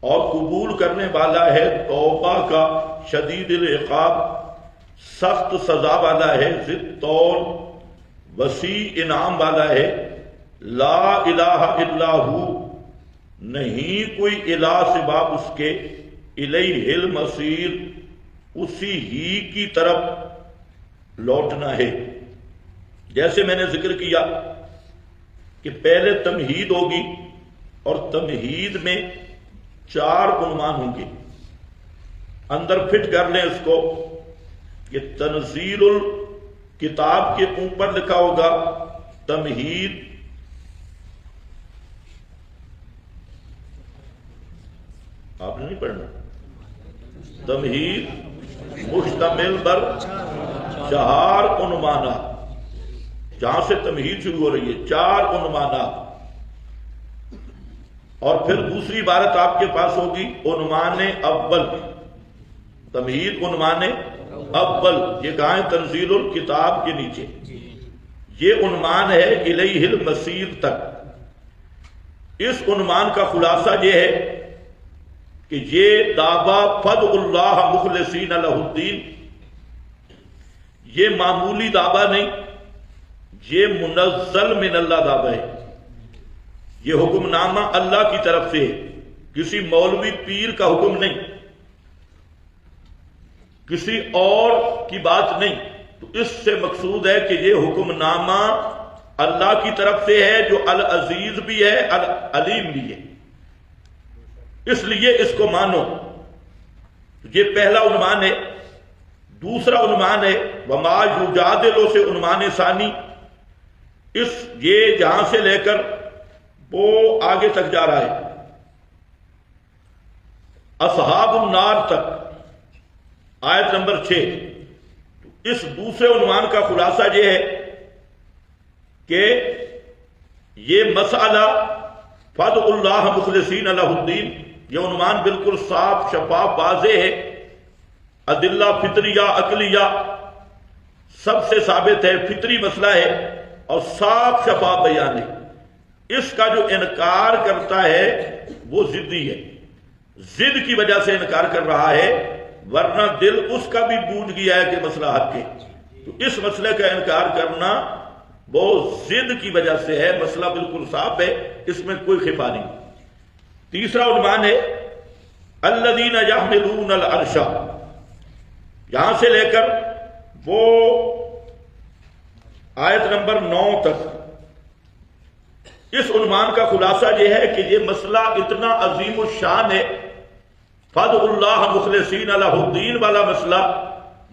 اور قبول کرنے والا ہے توبہ کا، شدید العقاب، سخت سزا والا ہے، ذی الطول، وسیع انعام والا ہے، لا الہ الا ہو، نہیں کوئی الہ سوا اس کے، الیہ المصیر، اسی ہی کی طرف لوٹنا ہے۔ جیسے میں نے ذکر کیا کہ پہلے تمہید ہوگی اور تمہید میں 4 عنوان ہوں گے، اندر فٹ کر لیں اس کو کہ تنزیل الکتاب کے اوپر لکھا ہوگا تمہید، آپ نے نہیں پڑھنا، تمہید مشتمل بر 4 عنوانات، جہاں سے تمہید شروع ہو رہی ہے 4 عنوانات، اور پھر دوسری عبارت آپ کے پاس ہوگی عنوان اول، تمہید عنوان اول، یہ کہاں ہے؟ تنزیل الکتاب کے نیچے، یہ عنوان ہے الیہ المصیر تک۔ اس عنوان کا خلاصہ یہ ہے کہ یہ دعویٰ فدع اللہ مخلصین لہ الدین، یہ معمولی دعویٰ نہیں، یہ منزل من اللہ دعویٰ ہے، یہ حکم نامہ اللہ کی طرف سے ہے، کسی مولوی پیر کا حکم نہیں، کسی اور کی بات نہیں۔ تو اس سے مقصود ہے کہ یہ حکم نامہ اللہ کی طرف سے ہے، جو العزیز بھی ہے العلیم بھی ہے، اس لیے اس کو مانو۔ یہ پہلا عنوان ہے۔ دوسرا عنوان ہے وما یجادل، سے عنوان ثانی، یہ جہاں سے لے کر وہ آگے تک جا رہا ہے اصحاب النار تک، آیت نمبر 6۔ اس دوسرے عنوان کا خلاصہ یہ ہے کہ یہ مسئلہ فدع اللہ مخلصین لہ الدین، یہ عنوان بالکل صاف شفاف واضح ہے، ادلہ فطریہ عقلیہ سب سے ثابت ہے، فطری مسئلہ ہے اور صاف شفاف بیان ہے۔ اس کا جو انکار کرتا ہے وہ ضدی ہے، ضد کی وجہ سے انکار کر رہا ہے، ورنہ دل اس کا بھی بوجھ گیا ہے کہ مسئلہ حق ہے۔ تو اس مسئلے کا انکار کرنا وہ ضد کی وجہ سے ہے، مسئلہ بالکل صاف ہے، اس میں کوئی خفا نہیں۔ تیسرا عنوان ہے الذین یحملون العرش، یہاں سے لے کر وہ آیت نمبر 9 تک۔ اس عنوان کا خلاصہ یہ ہے کہ یہ مسئلہ اتنا عظیم الشان ہے، فدع اللہ مخلصین لہ الدین والا مسئلہ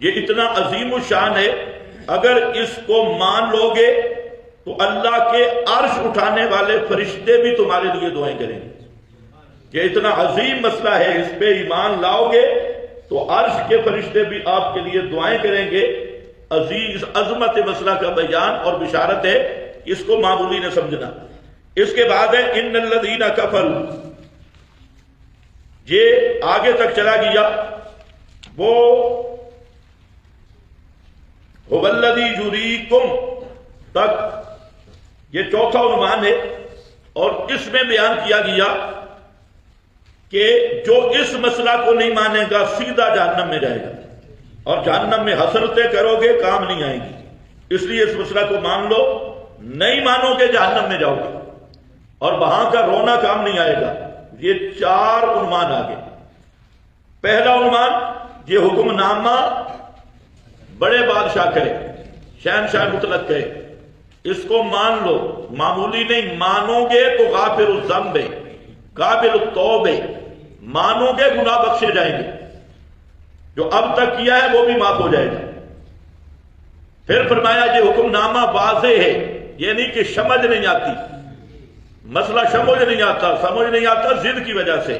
یہ اتنا عظیم الشان ہے، اگر اس کو مان لو گے تو اللہ کے عرش اٹھانے والے فرشتے بھی تمہارے لیے دعائیں کریں گے۔ یہ اتنا عظیم مسئلہ ہے، اس پہ ایمان لاؤ گے تو عرش کے فرشتے بھی آپ کے لیے دعائیں کریں گے۔ عزیز عظمت مسئلہ کا بیان اور بشارت ہے، اس کو معمولی نہ سمجھنا۔ اس کے بعد ہے ان الذین کفروا، یہ آگے تک چلا گیا، وہ هو الذی یریکم تک، یہ چوتھا عنوان ہے، اور اس میں بیان کیا گیا کہ جو اس مسئلہ کو نہیں مانے گا سیدھا جہنم میں جائے گا، اور جہنم میں حسرتیں کرو گے کام نہیں آئیں گی، اس لیے اس مسئلہ کو مان لو، نہیں مانو گے جہنم میں جاؤ گے اور وہاں کا رونا کام نہیں آئے گا۔ یہ 4 عنوان آگے۔ پہلا عنوان یہ حکم نامہ بڑے بادشاہ کرے، شہنشاہ مطلق کرے، اس کو مان لو، معمولی نہیں، مانو گے تو غافر الذنب ہے، قابل التوب ہے، مانو گے گناہ بخشے جائیں گے، جو اب تک کیا ہے وہ بھی معاف ہو جائے گا۔ پھر فرمایا یہ حکم نامہ واضح ہے، یہ نہیں کہ سمجھ نہیں آتی، مسئلہ سمجھ نہیں آتا ضد کی وجہ سے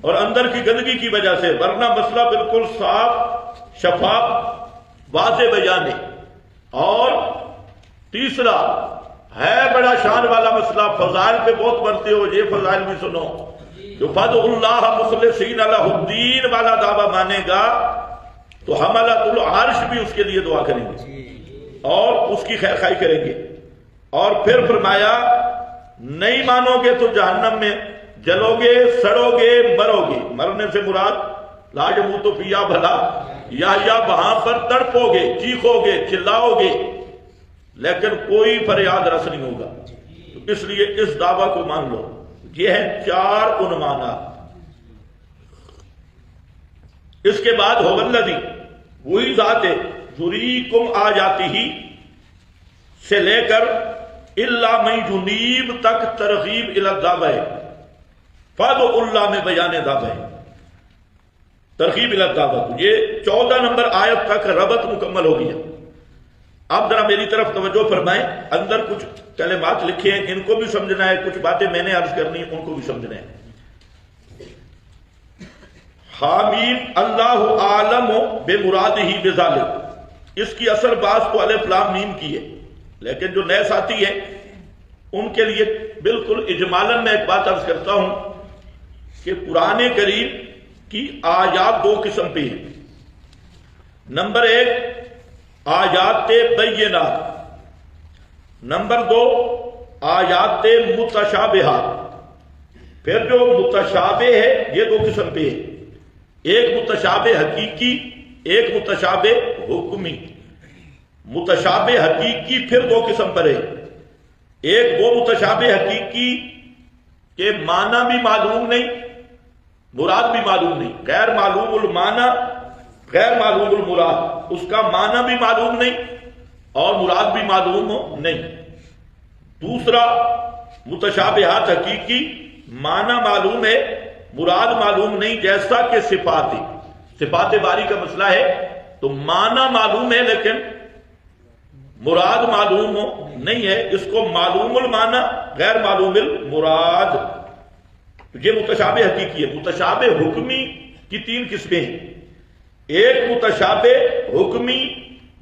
اور اندر کی گندگی کی وجہ سے، ورنہ مسئلہ بالکل صاف شفاف واضح بیان ہے۔ اور تیسرا ہے بڑا شان والا مسئلہ، فضائل پہ بہت بڑھتے ہو، یہ فضائل بھی سنو، جو فدع اللہ مخلصین لہ الدین والا دعویٰ مانے گا تو حملۃ العرش بھی اس کے لیے دعا کریں گے اور اس کی خیر خواہی کریں گے۔ اور پھر فرمایا نہیں مانو گے تو جہنم میں جلو گے، سڑو گے، مرو گے۔ مرنے سے مراد لا یموت فیہا بھلا یا وہاں پر تڑپو گے، چیخو گے، چلاؤ گے، لیکن کوئی فریاد رس نہیں ہوگا۔ تو اس لیے اس دعویٰ کو مان لو۔ یہ ہیں 4 عنوانات۔ اس کے بعد هو الذی، وہی ذات ہے، یریکم آیاتہ سے لے کر الا من یونیب تک ترغیب الی الدعوہ ہے۔ فادعوا اللہ میں بیان دعوہ ہے، ترغیب الی الدعوہ۔ یہ 14 نمبر آیت تک ربط مکمل ہو گیا۔ اب ذرا میری طرف توجہ فرمائیں، اندر کچھ کلمات لکھے ہیں، ان کو بھی سمجھنا ہے، کچھ باتیں میں نے عرض کرنی ہیں ان کو بھی سمجھنا ہے۔ حامیم اللہ عالم بمرادہ بذالک، اس کی اصل بات تو الف لام میم کی ہے، لیکن جو نئے ساتھی ہیں ان کے لیے بالکل اجمالاً میں ایک بات عرض کرتا ہوں کہ قرآن کریم کی آیات 2 قسم پہ ہیں۔ نمبر 1 آیات بینات، نمبر 2 آیات متشابہات۔ پھر جو متشابہ ہے یہ 2 قسم پہ ہے، ایک متشابہ حقیقی، ایک متشابہ حکمی۔ متشابہ حقیقی پھر 2 قسم پر ہے، ایک وہ متشابہ حقیقی کہ معنی بھی معلوم نہیں، مراد بھی معلوم نہیں، غیر معلوم المعنی غیر معلوم المراد، اس کا معنی بھی معلوم نہیں اور مراد بھی معلوم نہیں۔ دوسرا متشابہات حقیقی، معنی معلوم ہے، مراد معلوم نہیں، جیسا کہ صفات ہے۔ صفات باری کا مسئلہ ہے تو معنی معلوم ہے لیکن مراد معلوم نہیں ہے، اس کو معلوم المعنی غیر معلوم المراد، یہ متشابہ حقیقی ہے۔ متشابہ حکمی کی 3 قسمیں ہیں، ایک متشابہ حکمی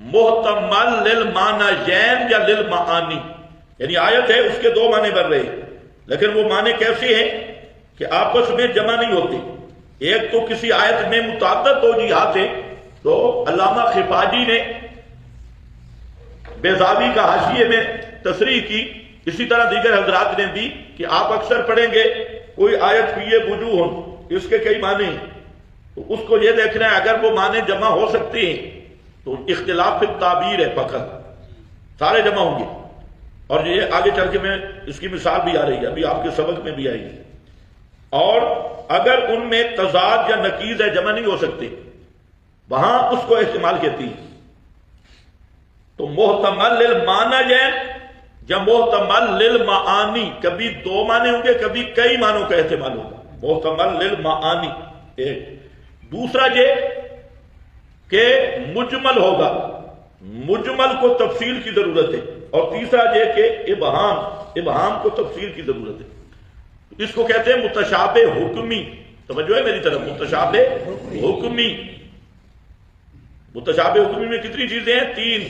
محتمل للمعنیین یا للمعانی، یعنی آیت ہے اس کے 2 معنی بن رہے ہیں، لیکن وہ معنی کیسے ہیں کہ آپس میں جمع نہیں ہوتے۔ ایک تو کسی آیت میں متعدد توجیہات ہیں، تو علامہ خفاجی نے بیضاوی کا حاشیے میں تصریح کی، اسی طرح دیگر حضرات نے بھی، کہ آپ اکثر پڑھیں گے کوئی آیت فیہ وجوہ، اس کے کئی معنی ہیں، تو اس کو یہ دیکھنا ہے اگر وہ معنی جمع ہو سکتے ہیں تو اختلاف التعبیر ہے، فقط سارے جمع ہوں گے۔ اور یہ آگے چل کے میں اس کی مثال بھی آ رہی ہے، ابھی آپ کے سبق میں بھی آئی ہے۔ اور اگر ان میں تضاد یا نقیض ہے، جمع نہیں ہو سکتے، وہاں اس کو احتمال کہتی ہے۔ تو محتمل للمعنیین یا محتمل للمعانی، کبھی 2 معنی ہوں گے، کبھی کئی معنوں کا احتمال ہوگا، محتمل للمعانی ایک۔ دوسرا یہ کہ مجمل ہوگا، مجمل کو تفصیل کی ضرورت ہے، اور تیسرا یہ کہ ابہام کو تفصیل کی ضرورت ہے۔ اس کو کہتے ہیں متشابہ حکمی۔ توجہ ہے میری طرف، متشابہ حکمی۔ متشابہ حکمی میں کتنی چیزیں ہیں؟ 3۔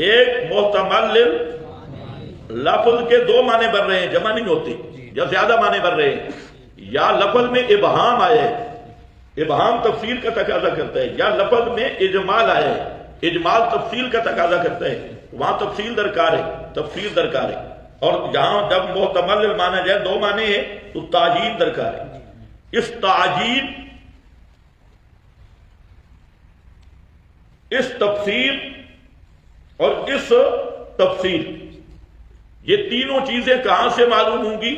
ایک محتمل لفظ کے 2 معنی بن رہے ہیں، جمع نہیں ہوتے، یا زیادہ معنی بن رہے ہیں، یا لفظ میں ابہام آیا ہے، ابہام تفصیل کا تقاضا کرتا ہے، یا لفظ میں اجمال آیا ہے، اجمال تفصیل کا تقاضا کرتا ہے، وہاں تفصیل درکار ہے، تفصیل درکار ہے۔ اور جہاں جب محتمل المعنی جائے 2 معنی ہیں تو تعجیل درکار ہے۔ اس تعجیل، اس تفسیر اور اس تفصیل، یہ تینوں چیزیں کہاں سے معلوم ہوں گی؟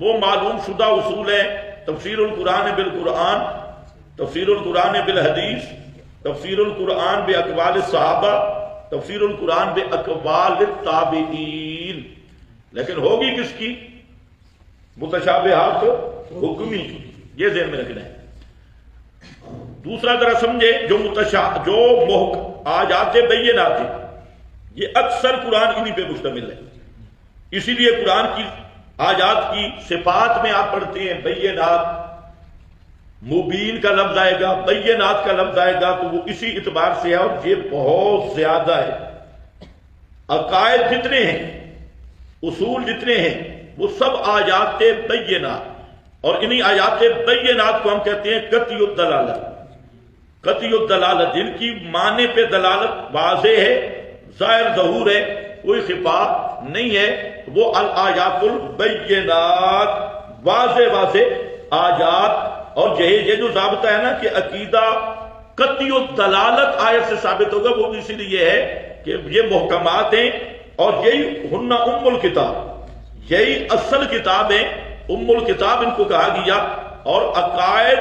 وہ معلوم شدہ اصول ہیں، تفسیر القرآن بالقرآن، تفسیر القرآن بالحدیث، تفسیر القرآن باقوال الصحابہ، تفسیر القرآن باقوال التابعین۔ لیکن ہوگی کس کی؟ متشابہات حکمی، یہ ذہن میں رکھنا ہے۔ دوسرا ذرا سمجھے، جو آیات بینات ہیں، یہ اکثر قرآن انہی پہ مشتمل ہے، اسی لیے قرآن کی آیات کی صفات میں آپ پڑھتے ہیں بینات، مبین کا لفظ آئے گا، بینات کا لفظ آئے گا، تو وہ اسی اعتبار سے ہے، اور یہ بہت زیادہ ہے۔ عقائد جتنے ہیں، اصول جتنے ہیں، وہ سب آیات بینات، اور انہی آیات بینات کو ہم کہتے ہیں قطعی الدلالت، قطعی الدلالت، جن کی معنی پہ دلالت واضح ہے، ظاہر ظہور ہے، کوئی خفا نہیں ہے، وہ الآیات البینات واضح واضح آیات، اور یہ جو ضابطہ ہے نا کہ عقیدہ قطعی الدلالت آیت سے ثابت ہوگا، وہ اسی لیے ہے کہ یہ محکمات ہیں اور یہی ہن ام الکتاب، یہی اصل کتاب ہے، ام الکتاب ان کو کہا گیا، اور عقائد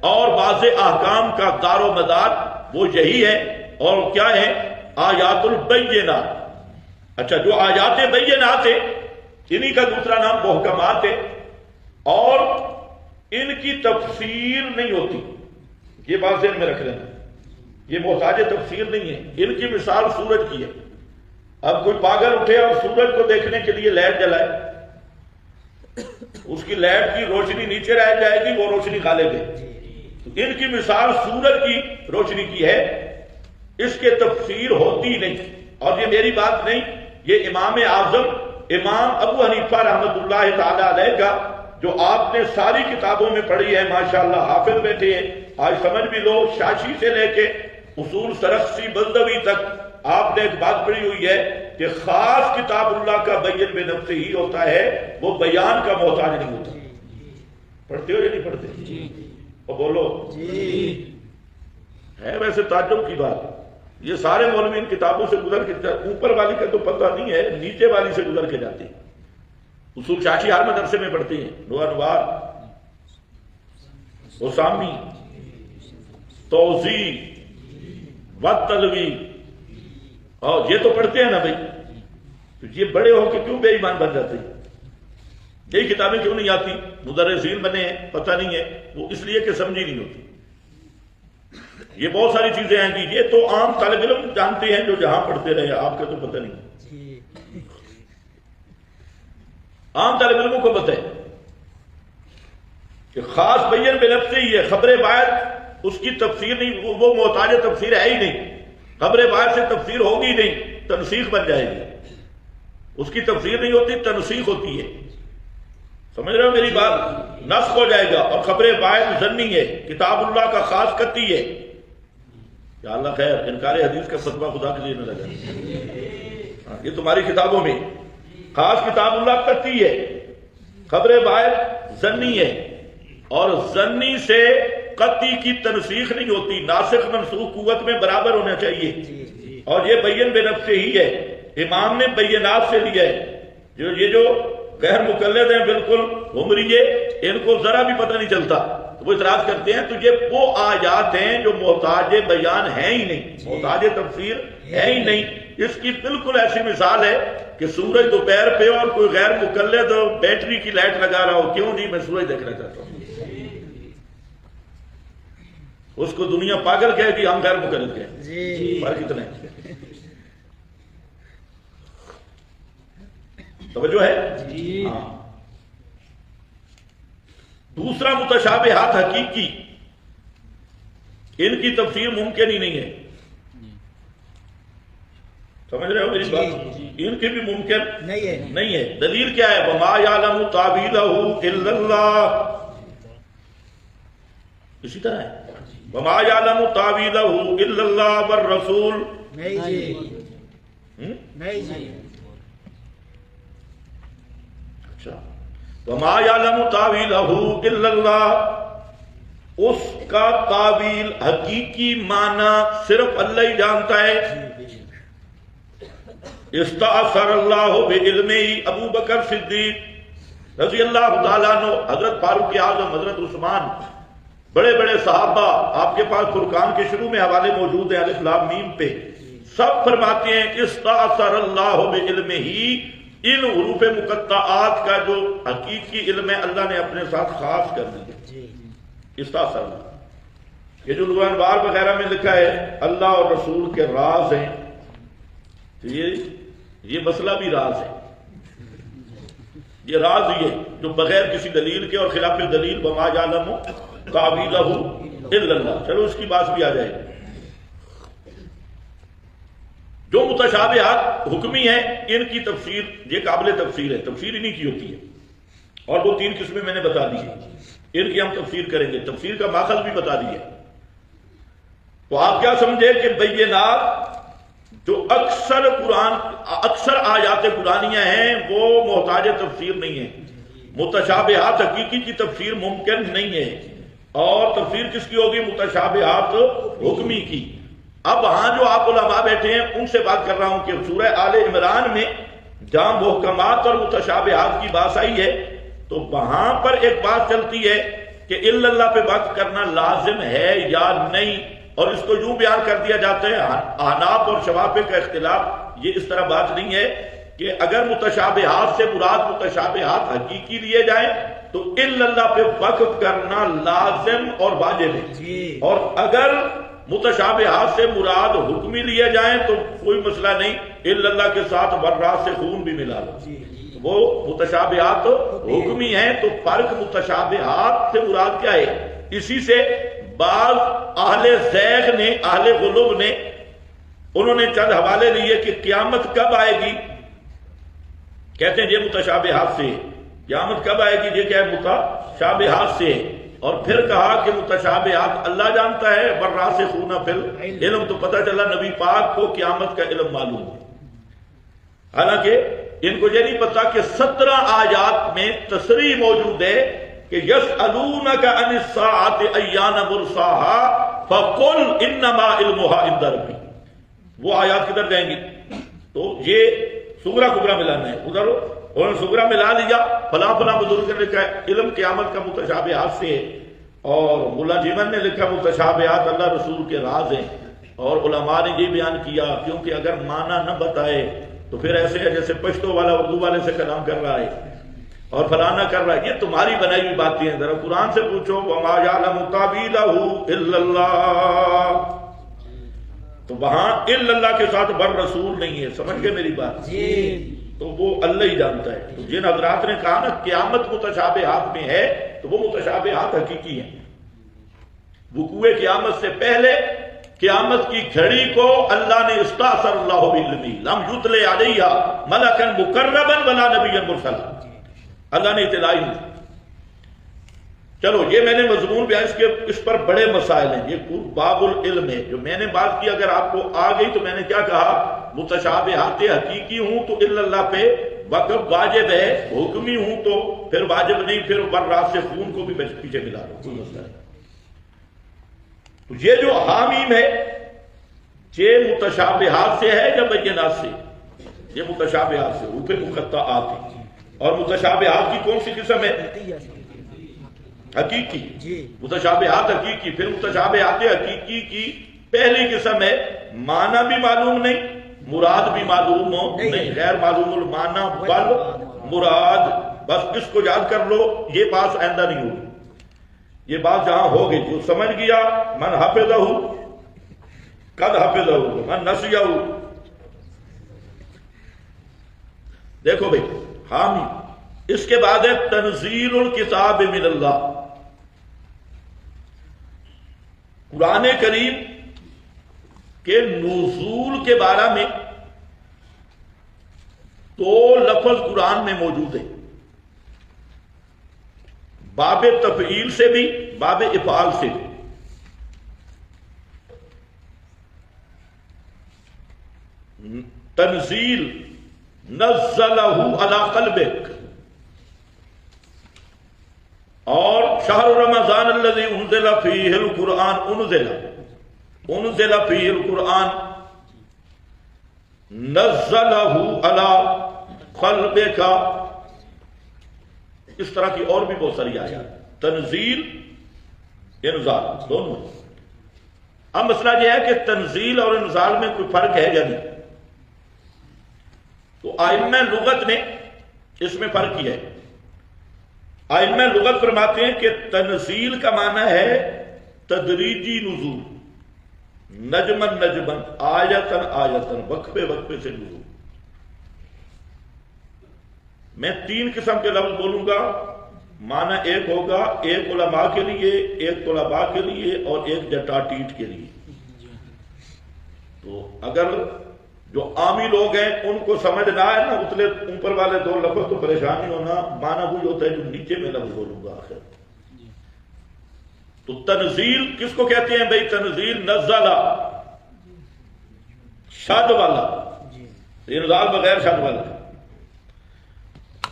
اور واضح احکام کا دار و مدار وہ یہی ہے۔ اور کیا ہے؟ آیات البینات۔ اچھا، جو آیات بینات ہے انہی کا دوسرا نام محکمات ہے، اور ان کی تفسیر نہیں ہوتی، یہ بات ذہن میں رکھ لینا، یہ محتاج تفسیر نہیں ہے۔ ان کی مثال سورج کی ہے۔ اب کوئی پاگل اٹھے اور سورج کو دیکھنے کے لیے لائٹ جلائے، اس کی لائٹ کی روشنی نیچے رہ جائے گی، وہ روشنی غالب ہے۔ ان کی مثال سورج کی روشنی کی ہے، اس کے تفسیر ہوتی نہیں۔ اور یہ میری بات نہیں، یہ امام اعظم امام ابو حنیفہ رحمۃ اللہ تعالی علیہ کا، جو آپ نے ساری کتابوں میں پڑھی ہے، ماشاءاللہ حافظ بیٹھے ہیں، آج سمجھ بھی لو، شاشی سے لے کے اصول سرخسی بلدوی تک آپ نے ایک بات پڑھی ہوئی ہے کہ خاص کتاب اللہ کا بیان بے نفس ہی ہوتا ہے، وہ بیان کا محتاج نہیں ہوتا۔ پڑھتے ہو یا نہیں پڑھتے؟ اور بولو ہے ویسے تعجب کی بات، یہ سارے مولوی ان کتابوں سے گزر کے، اوپر والی کا تو پتہ نہیں ہے، نیچے والی سے گزر کے جاتے ہیں۔ اصول شاشی ہر مدرسے میں پڑھتے ہیں، نوانوار، اسامی، توضیح، وطلوی، اور یہ تو پڑھتے ہیں نا بھائی، تو یہ بڑے ہو کے کیوں بے ایمان بن جاتے ہیں؟ یہی کتابیں کیوں نہیں آتی؟ مدرسین بنے ہیں، پتہ نہیں ہے، وہ اس لیے کہ سمجھی نہیں ہوتی۔ یہ بہت ساری چیزیں ہیں کہ یہ تو عام طالب علم جانتے ہیں جو جہاں پڑھتے رہے، آپ کا تو پتہ نہیں، عام طالب علموں کو پتہ ہے کہ خاص بیان بے نفس ہی ہے۔ خبر باعث اس کی تفسیر نہیں، وہ محتاج تفسیر ہے ہی نہیں، خبر باعث سے تفسیر ہوگی نہیں، تنسیخ بن جائے گی، اس کی تفسیر نہیں ہوتی، تنسیخ ہوتی ہے۔ سمجھ رہے ہو میری بات؟ نسخ ہو جائے گا، اور خبر باعث ظنی ہے، کتاب اللہ کا خاص قطعی ہے۔ یا اللہ خیر، انکار حدیث کا فتویٰ خدا کے لیے نہ لگا، یہ تمہاری کتابوں میں خاص کتاب اللہ قطعی ہے، خبر باعث ظنی ہے، اور ظنی سے قطعی کی تنسیخ نہیں ہوتی، ناسخ منسوخ قوت میں برابر ہونا چاہیے، اور یہ بیان بے نفس ہی ہے۔ امام نے بینات سے لیا ہے، یہ جو غیر مقلد ہیں بالکل عمریے، ان کو ذرا بھی پتہ نہیں چلتا، وہ اعتراض کرتے ہیں تو یہ وہ آیات ہیں جو محتاج بیان ہیں ہی نہیں، محتاج تفسیر ہے ہی نہیں۔ اس کی بالکل ایسی مثال ہے کہ سورج دوپہر پہ اور کوئی غیر مقلد بیٹری کی لائٹ لگا رہا ہو، کیوں جی میں سورج دیکھنا چاہتا ہوں، اس کو دنیا پاگل کہے گی، ہم غیر مقلد کہیں، فرق اتنا ہے۔ توجہ ہے؟ ہاں۔ دوسرا متشابہات حقیقی، ان کی تفسیر ممکن ہی نہیں ہے، سمجھ رہے ہو میری بات؟ ان کی بھی ممکن نہیں ہے۔ دلیل کیا ہے؟ وَمَا يَعْلَمُ تَأْوِيلَهُ إِلَّا اللَّهُ، اسی طرح ہے وَمَا يَعْلَمُ تَأْوِيلَهُ إِلَّا اللَّهُ وَالرَّسُولُ۔ نہیں جی، اچھا، وَمَا يَعْلَمُ تَأْوِيلَهُ إِلَّا اللَّهُ، اس کا تعویل حقیقی معنی صرف اللہ ہی جانتا ہے۔ استأثر اللہ بعلمہ، ابو بکر صدیق رضی اللہ تعالیٰ عنہ، حضرت فاروق اعظم، حضرت عثمان، بڑے بڑے صحابہ، آپ کے پاس فرقان کے شروع میں حوالے موجود ہیں الف لام میم پہ، سب فرماتے ہیں استأثر اللہ بعلمہ، ان حروف مقطعات کا جو حقیقی علم ہے اللہ نے اپنے ساتھ خاص کر دیا۔ استأثر اللہ، یہ جو نوانوار وغیرہ میں لکھا ہے اللہ اور رسول کے راز ہیں، تو یہ مسئلہ بھی راز ہے، یہ راز یہ جو بغیر کسی دلیل کے اور خلاف دلیل وما یعلم تأویلہ الا اللہ۔ چلو اس کی بات بھی آ جائے گی۔ جو متشابہات حکمی ہیں ان کی تفسیر یہ قابل تفسیر ہے، تفسیر انہی کی ہوتی ہے، اور وہ تین قسمیں میں نے بتا دی ہیں، ان کی ہم تفسیر کریں گے، تفسیر کا ماخذ بھی بتا دیا۔ تو آپ کیا سمجھے کہ بینات جو اکثر آیات قرآنیہ ہیں وہ محتاج تفسیر نہیں ہیں، متشابہات حقیقی کی تفسیر ممکن نہیں ہے، اور تفسیر کس کی ہوگی؟ متشابہات حکمی کی۔ اب ہاں جو آپ علماء بیٹھے ہیں ان سے بات کر رہا ہوں کہ سورہ آل عمران میں جہاں محکمات اور متشابہات کی بات آئی ہے تو وہاں پر ایک بات چلتی ہے کہ الا اللہ پہ وقف کرنا لازم ہے یا نہیں، اور اس کو یوں بیان کر دیا جاتا ہے، احناف اور شوافی کا اختلاف یہ اس طرح بات نہیں ہے کہ اگر متشابہات سے مراد متشابہات حقیقی لیے جائیں تو الا اللہ پہ وقف کرنا لازم اور واجب ہے، اور اگر متشابہات سے مراد حکمی لیے جائیں تو کوئی مسئلہ نہیں، الا اللہ کے ساتھ برات سے خون بھی ملا لو، وہ متشابہات حکمی ہیں۔ تو فرق متشابہات سے مراد کیا ہے؟ اسی سے بعض اہل زیغ نے، اہل غلو نے، انہوں نے چند حوالے لیے کہ قیامت کب آئے گی، کہتے ہیں یہ متشابہات سے، قیامت کب آئے گی یہ کیا ہے؟ متشابہات سے، اور پھر کہا کہ متشابہات اللہ جانتا ہے، والراسخون فی العلم، تو پتہ چلا نبی پاک کو قیامت کا علم معلوم ہے، حالانکہ ان کو یہ نہیں پتا کہ 17 آیات میں تصریح موجود ہے کہ یسألونک عن الساعۃ ایان مرساها فقل انما علمها عند ربی، وہ آیات کدھر جائیں گی؟ تو یہ سغرا کبرا ملانا ہے، ادھر انہوں نے سغرا ملا لیا، فلاں فلاں بزرگ نے لکھا ہے علم قیامت کا متشابہات سے ہے، اور ملا جیون نے لکھا متشابہات اللہ رسول کے راز ہیں، اور علماء نے یہ بیان کیا کیونکہ اگر معنی نہ بتائے تو پھر ایسے ہے جیسے پشتو والا اردو والے سے کلام کر رہا ہے اور فلانا کر رہا ہے، یہ تمہاری بنائی ہوئی باتیں ہیں، ذرا قرآن سے پوچھو وما یعلم تاویلہ الا اللہ، تو وہاں الا اللہ کے ساتھ بر رسول نہیں ہے، سمجھ گئے میری بات؟ تو وہ اللہ ہی جانتا ہے۔ تو جن حضرات نے کہا نا قیامت متشابہات میں ہے تو وہ متشابہات حقیقی ہیں، وقوع قیامت سے پہلے قیامت کی گھڑی کو اللہ نے استاثر اللہ بعلمہ لم یطلع علیہا ملکا مقربا ولا نبیا مرسلا، اللہ نے اطلاع نہیں۔ چلو یہ میں نے مضمون بیان، اس پر بڑے مسائل ہیں، یہ باب العلم ہے جو میں نے بات کی، اگر آپ کو آ گئی تو میں نے کیا کہا؟ متشابہات حقیقی ہوں تو الا اللہ پہ وقف واجب ہے، حکمی ہوں تو پھر واجب نہیں، پھر والراسخون کو بھی پیچھے ملا دو، کوئی مسئلہ نہیں۔ تو یہ جو حامیم ہے یہ متشابہات سے ہے یا بینات سے؟ یہ متشابہات سے، اوپر مقطعات ہیں، اور متشابہات کی کون سی قسم ہے؟ حقیقی، متشابہات حقیقی۔ پھر متشابہات حقیقی کی پہلی قسم ہے معنی بھی معلوم نہیں، مراد بھی معلوم نہیں، غیر معلوم المعنی بل مراد، بس اس کو یاد کر لو، یہ بات آئندہ نہیں ہوگی، یہ بات جہاں ہوگی جو سمجھ گیا من حفظہ قد حفظہ من نسیہ۔ دیکھو بھئی حامی، اس کے بعد ہے تنزیل الکتاب من اللہ، قرآن کریم کے نزول کے بارے میں تو لفظ قرآن میں موجود ہے، باب تفعیل سے بھی باب افعال سے بھی۔ تنزیل نزلہ علی قلبک، اور شہر رمضان الذی انزل فیہ القرآن، انزل فیہ القرآن نزلہ علی قلبک، اس طرح کی اور بھی بہت ساری آیات، تنزیل انزال دونوں۔ اب مسئلہ یہ ہے کہ تنزیل اور انزال میں کوئی فرق ہے یا نہیں؟ تو ائمہ لغت نے اس میں فرق کیا ہے۔ ائمہ لغت فرماتے ہیں کہ تنزیل کا معنی ہے تدریجی نزول، نجمن نجمن، آیتن آیتن، وقفے وقفے سے نزول۔ میں 3 قسم کے لفظ بولوں گا، معنی ایک ہوگا، ایک علماء کے لیے، ایک طلباء کے لیے، اور ایک جٹاٹیٹ کے لیے۔ تو اگر جو عامی لوگ ہیں ان کو سمجھ نہ آئے نا اتلے اوپر والے 2 لفظ تو پریشانی ہونا، معنی وہی ہوتا ہے جو نیچے میں لفظ بولوں گا آخر۔ تو تنزیل کس کو کہتے ہیں بھائی؟ تنزیل نزلہ، شد والا، انزال بغیر شد والا۔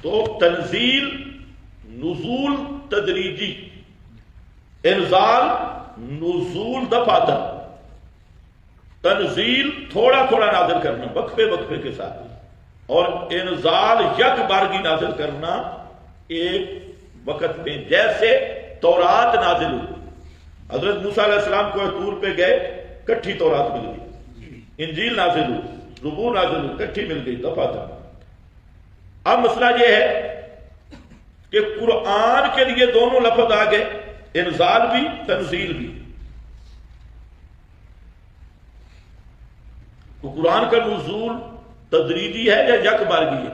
تو تنزیل نزول تدریجی، انزال نزول دفعتن، تنزیل تھوڑا تھوڑا نازل کرنا وقفے وقفے کے ساتھ، اور انزال یک بارگی نازل کرنا ایک وقت میں، جیسے تورات نازل ہوئی، حضرت موسیٰ علیہ السلام کو طور پہ گئے، کٹھی تورات مل گئی، انجیل نازل ہوئی، زبور نازل ہوئی، کٹھی مل گئی دفعتن۔ اب مسئلہ یہ ہے کہ قرآن کے لیے دونوں لفظ آ گئے، انزال بھی تنزیل بھی۔ تو قرآن کا نزول تدریجی ہے یا یک بارگی ہے؟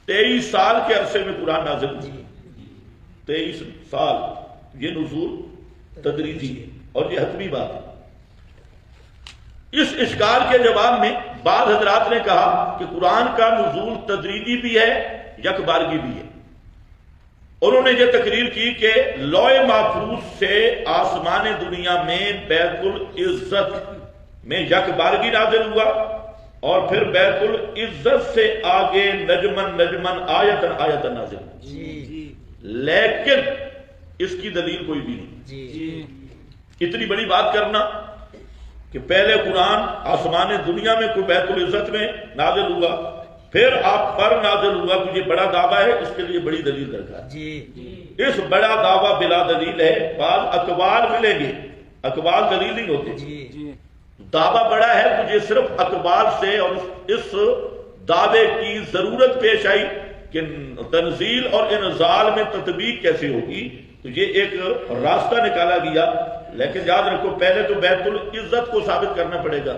23 سال کے عرصے میں قرآن نازل ہوئی، 23 سال، یہ نزول تدریجی ہے اور یہ حتمی بات ہے۔ اس اشکال کے جواب میں بعض حضرات نے کہا کہ قرآن کا نزول تدریجی بھی ہے، یک بارگی بھی ہے۔ انہوں نے یہ تقریر کی کہ لوح محفوظ سے آسمان دنیا میں بیت العزت میں یک بارگی نازل ہوا، اور پھر بیت العزت سے آگے نجمن نجمن آیتن آیتن نازل ہوا، لیکن اس کی دلیل کوئی بھی نہیں۔ اتنی بڑی بات کرنا کہ پہلے قرآن آسمان دنیا میں کوئی بیت العزت میں نازل ہوا، پھر آپ پر نازل ہوا، کہ یہ بڑا دعویٰ ہے، اس کے لیے بڑی دلیل درکار ہے۔ اس بڑا دعویٰ بلا دلیل ہے، بعض اقوال ملیں گے، اقوال دلیل نہیں ہوتے۔ دعویٰ بڑا ہے، مجھے صرف اقوال سے اور اس دعوے کی ضرورت پیش آئی کہ تنزیل اور انزال میں تطبیق کیسے ہوگی، تو یہ ایک راستہ نکالا گیا۔ لیکن یاد رکھو، پہلے تو بیت العزت کو ثابت کرنا پڑے گا،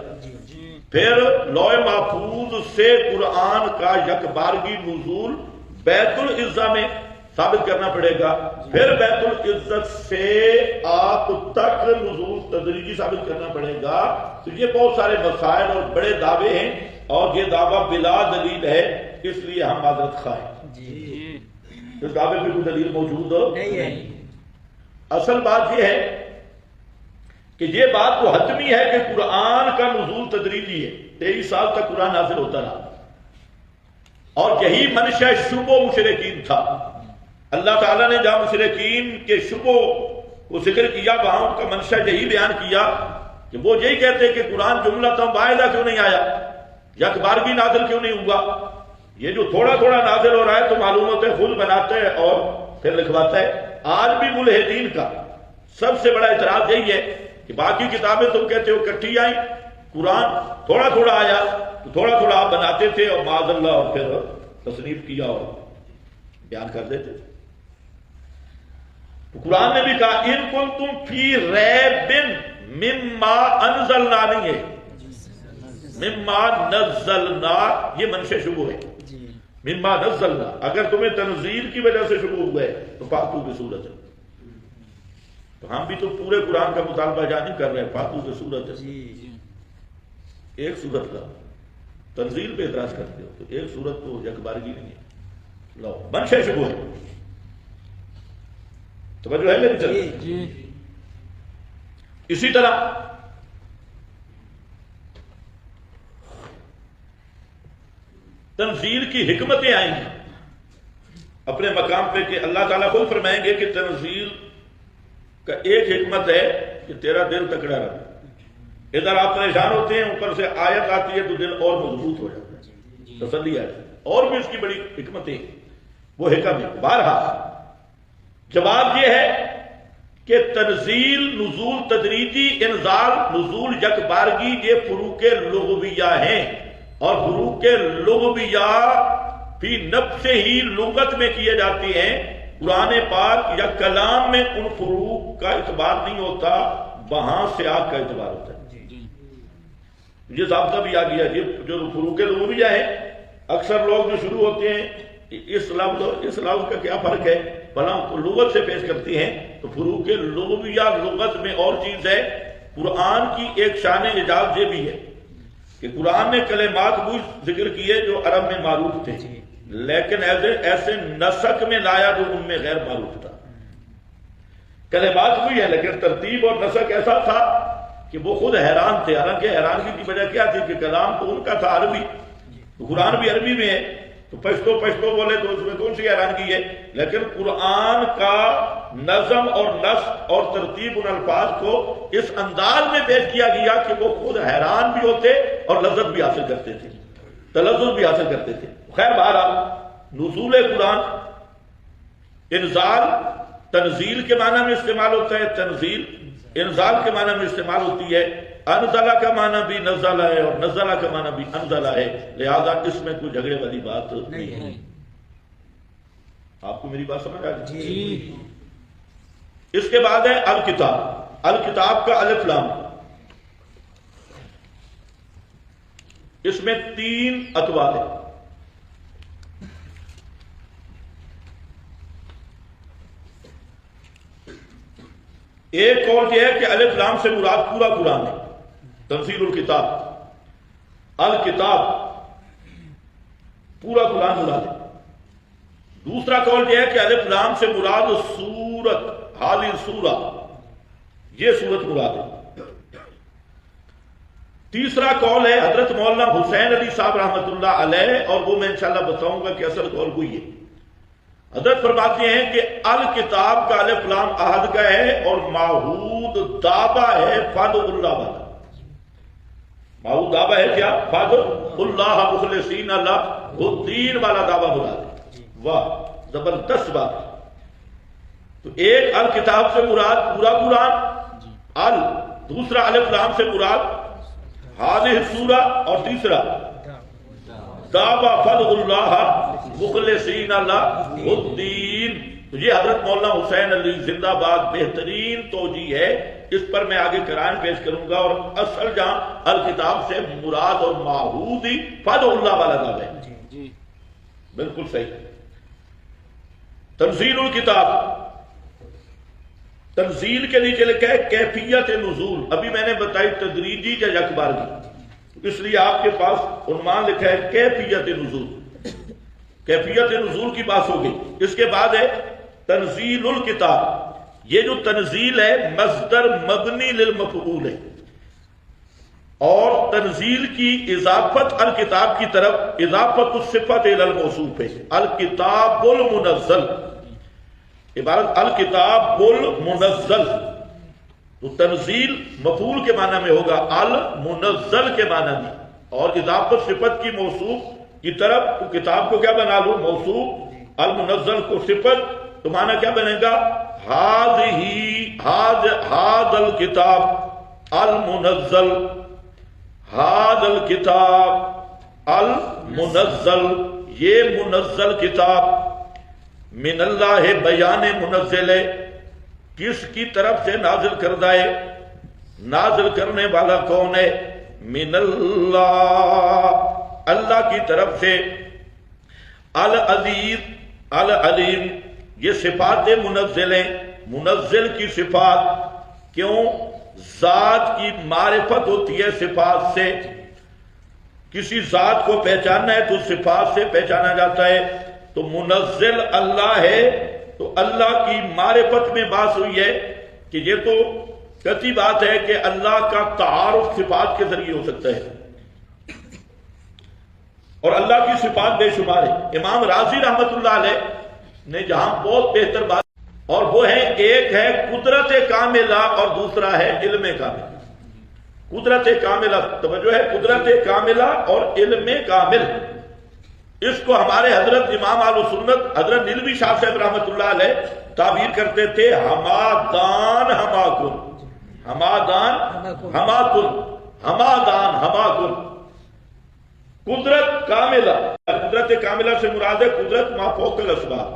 پھر لوح محفوظ سے قرآن کا یک بارگی نزول بیت العزت میں ثابت کرنا پڑے گا، پھر بیت العزت سے آپ تک نزول تدریجی ثابت کرنا پڑے گا۔ تو یہ بہت سارے مسائل اور بڑے دعوے ہیں، اور یہ دعویٰ بلا دلیل ہے، اس لیے ہم معذرت خواہ ہیں۔ اس دعوے پہ کوئی دلیل موجود نہیں ہے۔ اصل بات یہ ہے کہ یہ بات تو حتمی ہے کہ قرآن کا نزول تدریجی ہے، 23 سال تک قرآن نازل ہوتا رہا، اور یہی منشا شبہ مشرکین تھا۔ اللہ تعالیٰ نے جہاں مشرکین کے شبہ کو ذکر کیا، وہاں ان کا منشا یہی بیان کیا کہ وہ یہی کہتے کہ قرآن جملۃ واحدہ کیوں نہیں آیا، یک بارگی نازل کیوں نہیں ہوا۔ یہ جو تھوڑا تھوڑا نازل ہو رہا ہے تو معلوم ہوتا ہے خود بناتا ہے اور پھر لکھواتا ہے۔ آج بھی ملحدین کا سب سے بڑا اعتراض یہی ہے کہ باقی کتابیں تم کہتے ہو کٹھی آئیں، قرآن تھوڑا تھوڑا آیا، تو تھوڑا تھوڑا آپ بناتے تھے اور معاذ اللہ اور پھر تصنیف کیا اور بیان کر دیتے تھے۔ تو قرآن نے بھی کہا ان کنتم فی ریب مما انزلنا، نہیں ہے مما نزلنا، یہ منشا شبہ ہے، مما نزلنا۔ اگر تمہیں تنزیل کی وجہ سے شبہ ہوا ہے تو فاتو کی صورت ہے، تو ہم بھی تو پورے قرآن کا مطالبہ جا نہیں کر رہے ہیں، فاتو کی صورت ہے، ایک صورت کا تنزیل پہ اعتراض کرتے ہو تو ایک صورت تو یک بارگی نہیں ہے، لو منشا شبہ ہے۔ توجہ ہے میری طرف؟ اسی طرح تنزیل کی حکمتیں آئیں گی اپنے مقام پہ کہ اللہ تعالیٰ خود فرمائیں گے کہ تنزیل کا ایک حکمت ہے کہ تیرا دل تکڑا رہے، ادھر آپ پریشان ہوتے ہیں، اوپر سے آیت آتی ہے تو دل اور مضبوط ہو جاتا ہے، تسلی آتی ہے۔ اور بھی اس کی بڑی حکمتیں، وہ حکم ہے۔ بہرحال جواب یہ ہے کہ تنزیل نزول تدریجی، انزال نزول یک بارگی، یہ فروق لغویہ ہیں، اور فروق لغویہ فی نفس ہی لغت میں کیے جاتے ہیں۔ قرآن پاک یا کلام میں ان فروق کا اعتبار نہیں ہوتا، وہاں سے آگ کا اعتبار ہوتا ہے۔ یہ ضابطہ بھی آ گیا، یہ جو فروق لغویہ ہیں، اکثر لوگ جو شروع ہوتے ہیں اس لفظ کا کیا فرق ہے، بھلا لغت سے پیش کرتے ہیں، تو فروق لغویہ لغت میں اور چیز ہے۔ قرآن کی ایک شان اعجاز یہ بھی ہے کہ قرآن نے کلمات وہ ذکر کیے جو عرب میں معروف تھے، لیکن ایسے نسق میں لایا جو ان میں غیر معروف تھا۔ کلمات وہی ہے لیکن ترتیب اور نسق ایسا تھا کہ وہ خود حیران تھے، حالانکہ حیرانگی کی وجہ کیا تھی کہ کلام تو ان کا تھا عربی، تو قرآن بھی عربی میں ہے، تو پشتو بولے تو اس میں کون سی حیرانگی ہے؟ لیکن قرآن کا نظم اور نسق اور ترتیب ان الفاظ کو اس انداز میں پیش کیا گیا کہ وہ خود حیران بھی ہوتے اور لذت بھی حاصل کرتے تھے، تلذذ بھی حاصل کرتے تھے۔ خیر بہرحال نزول قرآن انزال تنزیل کے معنی میں استعمال ہوتا ہے، تنزیل انزال کے معنی میں استعمال ہوتی ہے، انزلہ کا معنی بھی نزلہ ہے اور نزلہ کا معنی بھی انزلہ ہے، لہذا اس میں کوئی جھگڑے والی بات نہیں ہے۔ آپ کو میری بات سمجھ آ گئی؟ جی۔ اس کے بعد ہے الکتاب۔ الکتاب کا الف لام، اس میں 3 اطوار ہیں۔ ایک قول یہ ہے کہ الف لام سے مراد پورا قرآن ہے، تنزیل الکتاب، الکتاب پورا قرآن مراد ہے۔ دوسرا قول یہ ہے کہ الف لام سے مراد سورت، حالی سورہ، یہ سورت مراد ہے۔ تیسرا قول ہے حضرت مولانا حسین علی صاحب رحمۃ اللہ علیہ، اور وہ میں انشاءاللہ بتاؤں گا کہ اصل قول وہی ہے۔ حضرت فرماتے ہیں کہ الکتاب کا الف لام عہد کا ہے اور معہود دعویٰ ہے فادع اللہ والا۔ معہود دعویٰ ہے کیا؟ فادع اللہ مخلصین اللہ الدین والا دعویٰ مراد ہے۔ واہ زبردست بات ہے۔ تو ایک الکتاب سے مراد پورا قرآن، دوسرا الف لام سے مراد حاضر سورہ، اور تیسرا دعویٰ فادع اللہ مخلصین اللہ الدین۔ تو یہ حضرت مولانا حسین علی زندہ باد بہترین توجیہ ہے، اس پر میں آگے قرائن پیش کروں گا، اور اصل جہاں الکتاب سے مراد اور معہود ہی فادع اللہ والا دعویٰ ہے۔ بالکل صحیح۔ تنزیل الکتاب، تنزیل کے نیچے لکھا ہے کیفیت نزول، ابھی میں نے بتائی تدریجی یا یکبارگی، اس لیے آپ کے پاس عنوان لکھا ہے کیفیت نزول، کیفیت نزول کی بات ہوگی۔ اس کے بعد ہے تنزیل الکتاب، یہ جو تنزیل ہے مصدر مبنی للمفعول ہے، اور تنزیل کی اضافت الکتاب کی طرف اضافت الصفت الی الموصوف ہے، الکتاب المنزل، عبارت الکتاب المنزل، تو تنزیل مفعول کے معنی میں ہوگا، المنزل کے معنی میں، اور اضافت صفت کی موصوف کی طرف تو کتاب کو کیا بنا لو؟ موصوف، المنزل کو صفت، تو معنی کیا بنے گا؟ ھذا الکتاب المنزل، ھذا الکتاب المنزل، یہ منزل کتاب، من اللہ بیان منزل ہے، کس کی طرف سے نازل کردہ ہے؟ نازل کرنے والا کون ہے؟ من اللہ، اللہ کی طرف سے۔ العزیز، العلیم، یہ صفات منزل ہیں، منزل کی صفات، کیوں؟ ذات کی معرفت ہوتی ہے صفات سے، کسی ذات کو پہچاننا ہے تو صفات سے پہچانا جاتا ہے، تو منزل اللہ ہے، تو اللہ کی معرفت میں بات ہوئی ہے کہ یہ تو قطعی بات ہے کہ اللہ کا تعارف صفات کے ذریعے ہو سکتا ہے، اور اللہ کی صفات بے شمار ہے۔ امام راضی رحمت اللہ علیہ نے جہاں بہت بہتر بات، اور وہ ہے ایک ہے قدرت کاملہ اور دوسرا ہے علم کامل۔ قدرت کاملہ، توجہ ہے، قدرت کاملہ اور علم کامل، اس کو ہمارے حضرت امام اہل سنت حضرت نیلوی شاہ صاحب رحمت اللہ علیہ تعبیر کرتے تھے ہمادان ہماکن، ہمادان ہماکن، ہمادان ہماکن، قدرت کاملہ۔ قدرت کاملہ سے مراد ہے قدرت ما فوق الاسباب،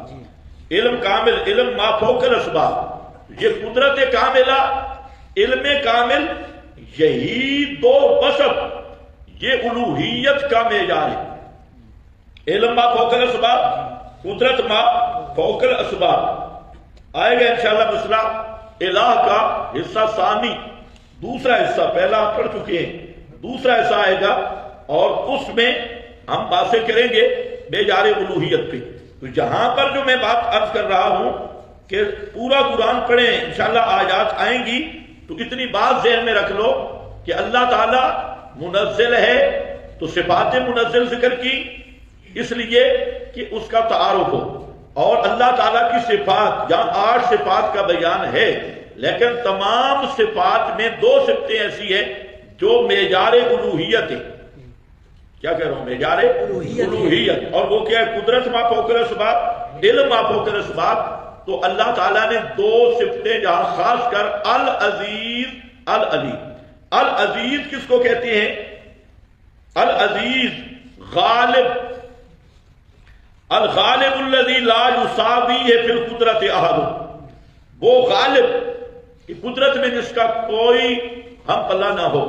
علم کامل، علم ما فوق الاسباب۔ یہ قدرت کاملہ، علم کامل، یہی دو وصف یہ الوہیت کا معیار ہے۔ علم ما فوق الاسباب، قدرت ما فوق الاسباب۔ آئے گا انشاءاللہ مسئلہ الہ کا حصہ ثانی، دوسرا حصہ، پہلا آپ پڑھ چکے ہیں، دوسرا حصہ آئے گا، اور اس میں ہم باتیں کریں گے بیجار الوہیت پہ۔ تو جہاں پر جو میں بات عرض کر رہا ہوں کہ پورا قرآن پڑھیں، انشاءاللہ آیات آئیں گی، تو اتنی بات ذہن میں رکھ لو کہ اللہ تعالی منزل ہے، تو صفات منزل ذکر کی، اس لیے کہ اس کا تعارف ہو. اور اللہ تعالیٰ کی صفات، یہاں 8 صفات کا بیان ہے، لیکن تمام صفات میں 2 صفتیں ایسی ہیں جو معیار الوہیت ہے. کیا کہہ رہا ہوں؟ معیار الوہیت. اور وہ کیا ہے؟ قدرت ما فوق الاسباب، علم ما فوق الاسباب. تو اللہ تعالیٰ نے 2 صفتیں جہاں خاص کر العزیز العلیم. العزیز کس کو کہتے ہیں؟ العزیز غالب، الغالب الذی لا یساویہ فی القدرت احد. وہ غالب کہ قدرت میں جس کا کوئی ہم پلہ نہ ہو.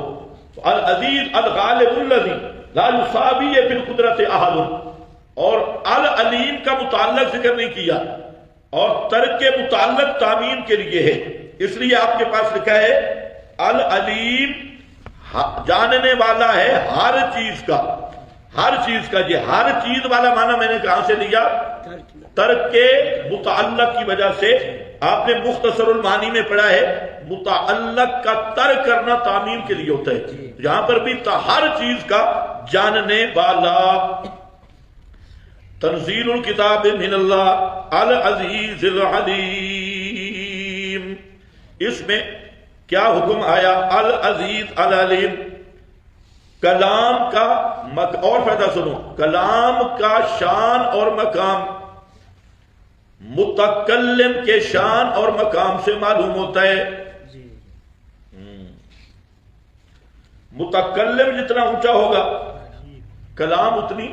العزیز الغالب الذی لا یساویہ فی القدرت احد. اور العلیم کا متعلق ذکر نہیں کیا، اور ترک متعلق تعمیم کے لیے ہے. اس لیے آپ کے پاس لکھا ہے العلیم جاننے والا ہے ہر چیز کا. ہر چیز کا، یہ ہر چیز والا معنی میں نے کہاں سے لیا؟ ترک کے متعلق کی وجہ سے. آپ نے مختصر المعانی میں پڑھا ہے متعلق کا ترک کرنا تعمیم کے لیے ہوتا ہے. یہاں پر بھی ہر چیز کا جاننے والا. تنزیل الکتاب من اللہ العزیز العلیم. اس میں کیا حکم آیا؟ العزیز العلیم. کلام کا اور فائدہ سنو، کلام کا شان اور مقام متکلم کے شان اور مقام سے معلوم ہوتا ہے. متکلم جتنا اونچا ہوگا کلام اتنی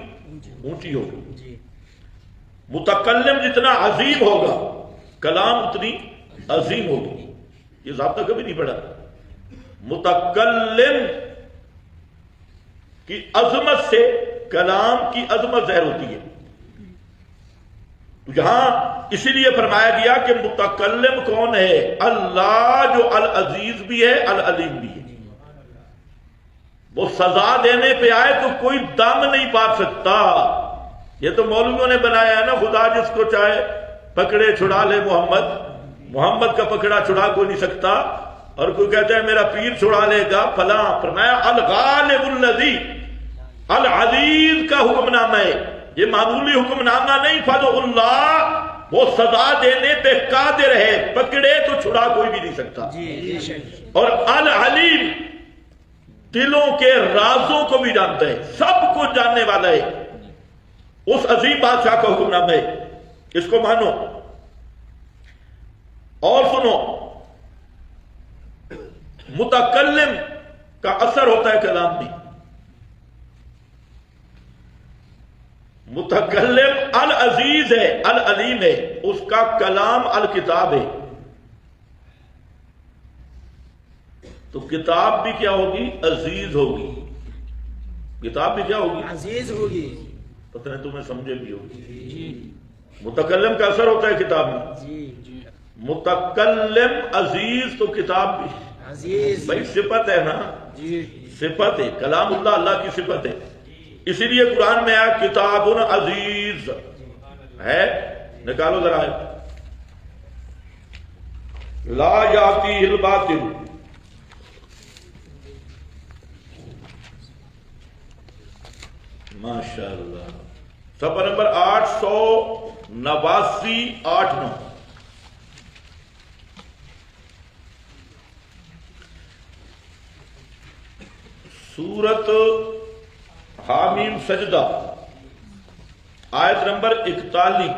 اونچی ہوگی. متکلم جتنا عظیم ہوگا کلام اتنی عظیم ہوگی. یہ ضابطہ کبھی نہیں پڑھا. متکلم کی عظمت سے کلام کی عظمت ظاہر ہوتی ہے. یہاں اسی لیے فرمایا گیا کہ متکلم کون ہے؟ اللہ، جو العزیز بھی ہے العلیم بھی ہے. وہ سزا دینے پہ آئے تو کوئی دم نہیں پا سکتا. یہ تو مولویوں نے بنایا ہے نا، خدا جس کو چاہے پکڑے چھڑا لے. محمد کا پکڑا چھڑا کوئی نہیں سکتا. اور کوئی کہتا ہے میرا پیر چھڑا لے گا فلاں. فرمایا الغالب الذی العزیز کا حکم نامہ ہے. یہ معمولی حکم نامہ نہیں. فضل اللہ، وہ سزا دینے پہ قادر ہے، پکڑے تو چھڑا کوئی بھی نہیں سکتا. اور العلیم دلوں کے رازوں کو بھی جانتا ہے، سب کچھ جاننے والا ہے. اس عظیم بادشاہ کا حکم نامہ ہے. اس کو مانو. اور سنو، متکلم کا اثر ہوتا ہے کلام میں. متکلم العزیز ہے العلیم ہے، اس کا کلام الکتاب ہے. تو کتاب بھی کیا ہوگی؟ عزیز ہوگی. کتاب بھی کیا ہوگی؟ عزیز ہوگی. پتہ نہیں تمہیں سمجھے بھی ہوگی. متکلم کا اثر ہوتا ہے کتاب میں. متکلم عزیز تو کتاب بھی عزیز. بھائی صفت ہے نا، صفت ہے. کلام اللہ اللہ کی صفت ہے. اسی لیے قرآن میں آیا کتاب عزیز ہے. نکالو ذرا. لا یاتیہ الباطل. ماشاء اللہ. صفحہ نمبر 889 8-9. سورت حامیم سجدہ آیت نمبر 41.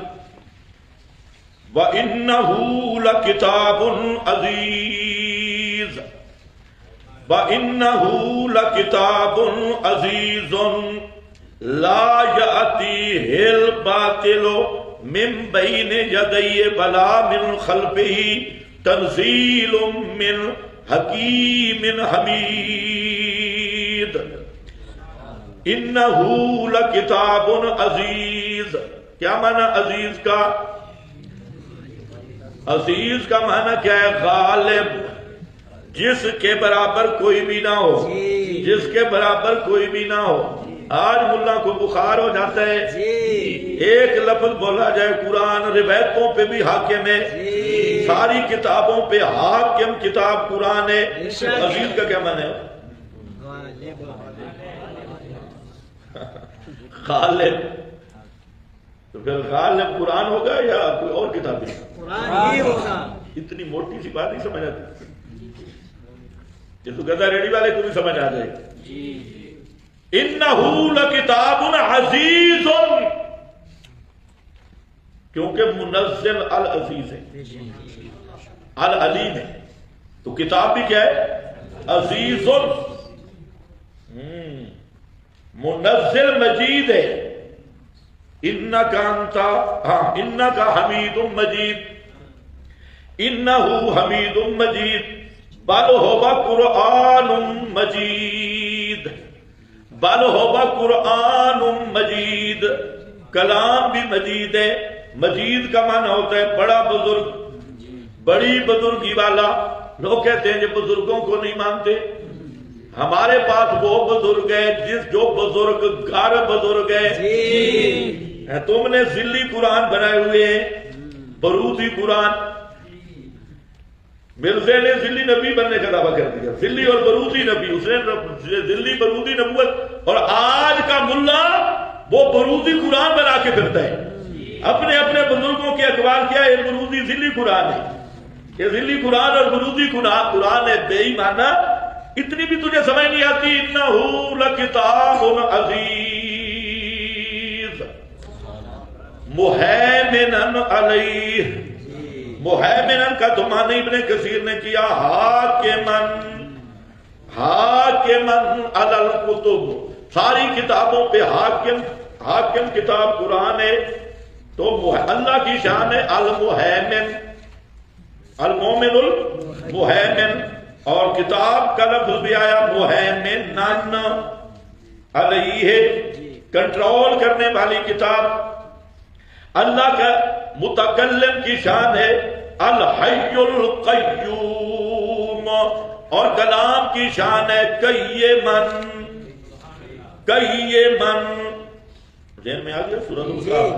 وَإِنَّهُ لَكِتَابٌ عَزِيزٌ وَإِنَّهُ لَكِتَابٌ عَزِيزٌ لَا يَأْتِيهِ الْبَاطِلُ مِنْ بَيْنِ يَدَيْهِ وَلَا مِنْ خَلْفِهِ تَنزِيلٌ مِنْ حَكِيمٍ حَمِيدٍ. انہو لکتاب عزیز. کیا معنی عزیز کا؟ عزیز کا معنی کیا ہے؟ غالب، جس کے برابر کوئی بھی نہ ہو. جس کے برابر کوئی بھی نہ ہو. آج ملا کو بخار ہو جاتا ہے، ایک لفظ بولا جائے قرآن روایتوں پہ بھی حاکم ہے، ساری کتابوں پہ حاکم کتاب قرآن ہے. عزیز کا کیا معنی ہے؟ غالب. تو پھر غالب قرآن ہوگا یا کوئی اور کتاب ہے؟ قرآن ہی ہوگا. اتنی موٹی سی بات نہیں سمجھ آتی. یہ تو گدا ریڈی والے کو بھی سمجھ آ جائے گی. انہ لکتاب عزیز، کیونکہ منزل العزیز ہے، العلیم ہے، تو کتاب بھی کیا ہے؟ عزیز، منزل مجید ہے. انکا انتا، انکا حمید مجید، انہو حمید مجید، بل ہوا قرآن مجید، بل ہوا قرآن مجید. کلام بھی مجید ہے. مجید کا معنی ہوتا ہے بڑا بزرگ، بڑی بزرگی والا. لوگ کہتے ہیں کہ بزرگوں کو نہیں مانتے. ہمارے پاس وہ بزرگ ہے جو بزرگ گھر بزرگ ہے. تم نے ذلی قرآن بنائے ہوئے ہیں، بروزی قرآن. مرزے نے ذلی نبی بننے کا دعویٰ کر دیا، ذلی اور بروزی نبی. اس نے ذلی بروزی نبوت، اور آج کا ملا وہ بروزی قرآن بنا کے پھرتا ہے. اپنے اپنے بزرگوں کے اقوال کیا ہے؟ بروزی ذلی قرآن ہے. یہ ذلی قرآن اور بروزی قرآن ہے. بے ایمانہ، اتنی بھی تجھے سمجھ نہیں آتی. انہ لکتاب عزیز مہیمن علیہ. مہیمن کا تو معنی ابن کثیر نے کیا حاکمن علی الکتب. ساری کتابوں پہ حاکم کتاب قرآن ہے. تو اللہ کی شان ہے المہیمن، المومن المہیمن. اور کتاب کا لفظ بھی آیا مہیمنن علیہ، کنٹرول کرنے والی کتاب. اللہ کا متکلم کی شان ہے الحی القیوم، اور کلام کی شان ہے قیمن. ذہن میں آ گیا سورۃ الکاف.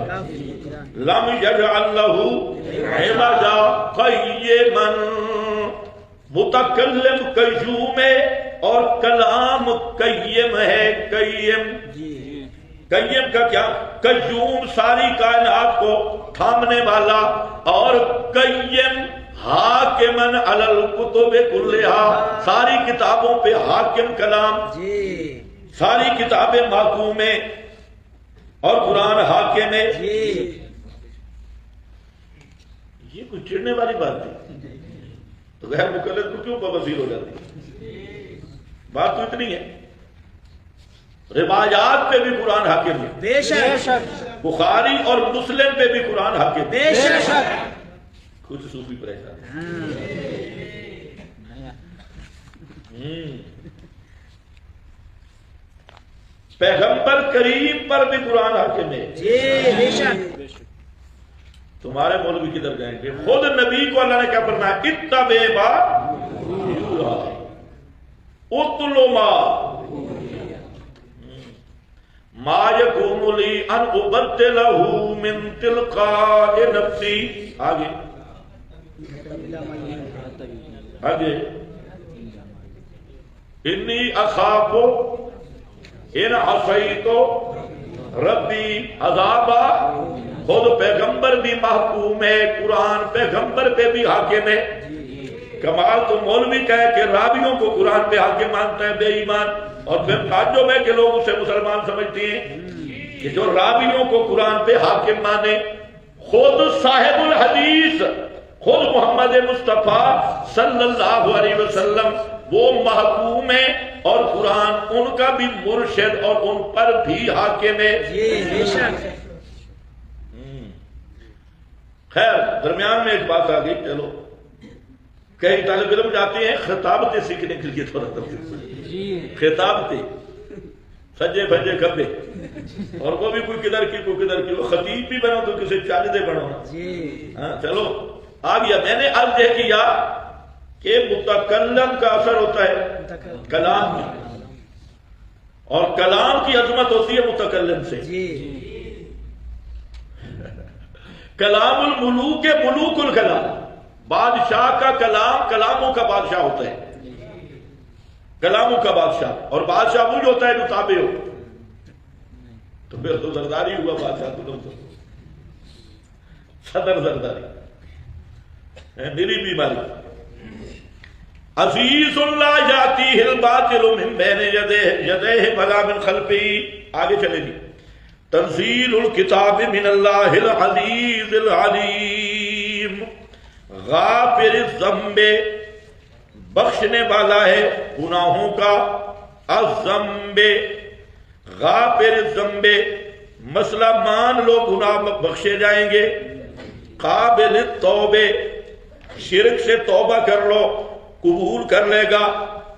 لم یجعل لہ عوجا قیمن. متکلم قیوم ہے اور کلام قیم ہے. قیم کا کیا؟ قیوم ساری کائنات کو تھامنے والا، اور قیم حاکمن علی الکتب کلھا، ساری کتابوں پہ حاکم کلام. ساری کتابیں محکوم ہیں اور قرآن حاکم ہے. یہ کوئی چڑھنے والی بات نہیں. تو غیر مقلد کو کیوں بوزیر ہو جاتی؟ بات تو اتنی ہے. روایات پہ بھی قرآن حاکم ہے، بے شک. بخاری اور مسلم پہ بھی قرآن حاکم ہے، بے شک. کچھ صوفی پریشان. پیغمبر کریم پر بھی قرآن حاکم ہے. بے شک. تمہارے مولوی کدھر جائیں گے؟ خود نبی کو اللہ نے کیا فرمایا؟ اتبع ما یکون لی ان ابدلہ من تلقاء نفسی. آگے انی اخاف ان عصیت ربی عذابا. خود پیغمبر بھی محکوم ہے، قرآن پیغمبر پہ بھی حاکم ہے. کمال تو مولوی کہے کہ راویوں کو قرآن پہ حاکم مانتا ہے، بے ایمان. اور پھر تعجب ہے کہ لوگ اسے مسلمان سمجھتے ہیں کہ جو راویوں کو قرآن پہ حاکم مانے. خود صاحب الحدیث، خود محمد مصطفیٰ صلی اللہ علیہ وسلم وہ محکوم ہے، اور قرآن ان کا بھی مرشد اور ان پر بھی حاکم ہے. خیر، درمیان میں ایک بات آ گئی. چلو، کئی طالب علم جاتے ہیں خطابتیں سیکھنے کے لیے، تھوڑا خطابتیں سجے بھجے کھبے، اور وہ بھی کوئی کدھر کی کوئی کدھر کی. وہ خطیب بھی بنو تو کسی چاندے بنو. ہاں چلو آ گیا. میں نے عرض یہ کیا کہ متکلم کا اثر ہوتا ہے کلام میں، اور کلام کی عظمت ہوتی ہے متکلم سے. کلام الملوک ملوک الکلام، بادشاہ کا کلام کلاموں کا بادشاہ ہوتا ہے، کلاموں کا بادشاہ. اور بادشاہ وہی ہوتا ہے جو تابع ہو. تو پھر تو زرداری ہوا بادشاہ تو صدر زرداری میری بیماری. عزیز لا یاتیہ الباطل من بین یدیہ ولا من خلفہ. آگے چلے گی. تنزیل الکتاب من اللہ العزیز العلیم. غافر الذنب بخشنے والا ہے گناہوں کا. الذنب غافر الذنب مسئلہ مان لو گناہ بخشے جائیں گے. قابل التوبے شرک سے توبہ کر لو قبول کر لے گا.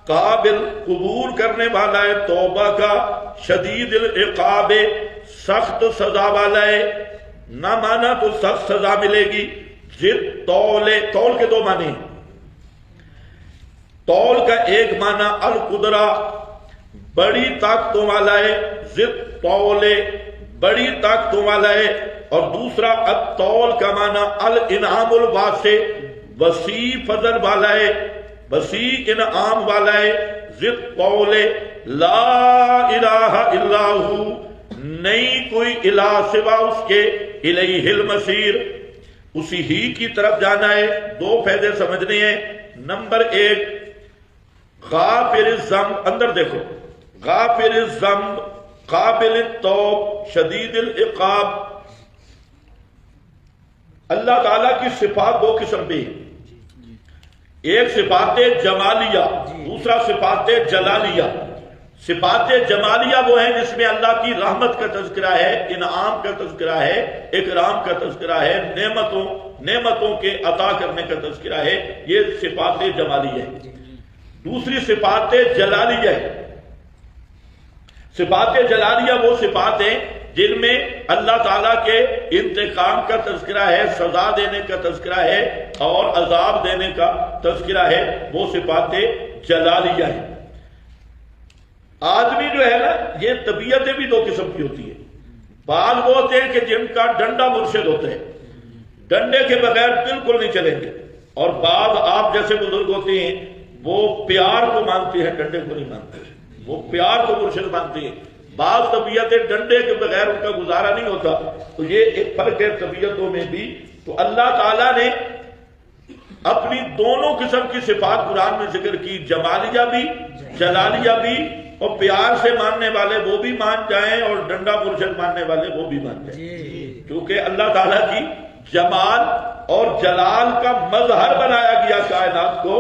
قابل قبول کرنے والا ہے توبہ کا. شدید العقاب سخت سزا والا ہے. نہ مانا تو سخت سزا ملے گی. ضد طول طول کے دو معنی. طول کا ایک معنی القدرہ بڑی طاقتوں والا ہے. ضد طول بڑی طاقتوں والا ہے. اور دوسرا الطول کا معنی الانعام الواسع وسیع فضل والا ہے وسیع انعام والا ہے. ضد طول لا الہ الا ہو نہیں کوئی الہ سوا اس کے. الیہ المصیر اسی ہی کی طرف جانا ہے. دو فائدے سمجھنے ہیں. نمبر ایک غافر الذنب اندر دیکھو. غافر الذنب قابل التوب شدید العقاب. اللہ تعالیٰ کی صفات دو قسم پہ ہیں. ایک صفات جمالیہ دوسرا صفات جلالیہ. صفات جمالیہ وہ ہیں جس میں اللہ کی رحمت کا تذکرہ ہے انعام کا تذکرہ ہے اکرام کا تذکرہ ہے نعمتوں کے عطا کرنے کا تذکرہ ہے. یہ صفات جمالیہ ہے. دوسری صفات جلالیہ ہے. صفات جلالیہ وہ صفات ہیں جن میں اللہ تعالیٰ کے انتقام کا تذکرہ ہے سزا دینے کا تذکرہ ہے اور عذاب دینے کا تذکرہ ہے. وہ صفات جلالیہ ہیں. آدمی جو ہے نا یہ طبیعتیں بھی دو قسم کی ہوتی ہیں. بعض وہ ہوتے ہیں کہ جن کا ڈنڈا مرشد ہوتا ہے ڈنڈے کے بغیر بالکل نہیں چلیں گے. اور بعض آپ جیسے بزرگ ہوتے ہیں وہ پیار کو مانتے ہیں ڈنڈے کو نہیں مانتے. وہ پیار کو مرشد مانتے ہیں. بعض طبیعتیں ڈنڈے کے بغیر ان کا گزارا نہیں ہوتا. تو یہ ایک فرق ہے طبیعتوں میں بھی. تو اللہ تعالیٰ نے اپنی دونوں قسم کی صفات قرآن میں ذکر کی. جمالیہ بھی جلالیہ بھی. اور پیار سے ماننے والے وہ بھی مان جائیں اور ڈنڈا مرشد ماننے والے وہ بھی مان جائیں. کیونکہ اللہ تعالیٰ کی جمال اور جلال کا مظہر بنایا گیا کائنات کو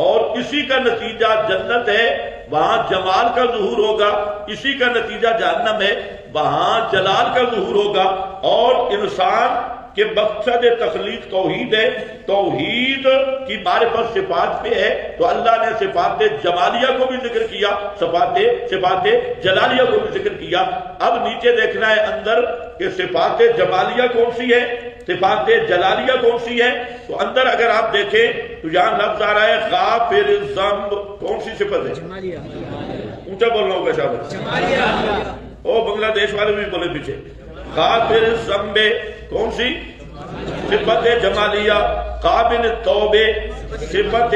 اور اسی کا نتیجہ جنت ہے وہاں جمال کا ظہور ہوگا. اسی کا نتیجہ جہنم ہے وہاں جلال کا ظہور ہوگا. اور انسان کہ مقصد تخلیق توحید ہے. توحید کی معرفت صفات پہ ہے تو اللہ نے صفات جمالیہ کو بھی ذکر کیا صفات جلالیہ کو بھی ذکر کیا. اب نیچے دیکھنا ہے اندر کہ صفات جمالیہ کون سی ہے صفات جلالیہ کون سی ہے. تو اندر اگر آپ دیکھیں تو یہاں لفظ آ رہا ہے غافر الذنب. کون سی صفت ہے؟ اونچا بولنا ہوگا شاید. او بنگلہ دیش والے بھی بولے پیچھے. غافر الذنب کون سی؟ صفت جمالیہ. قابل التوبے صفت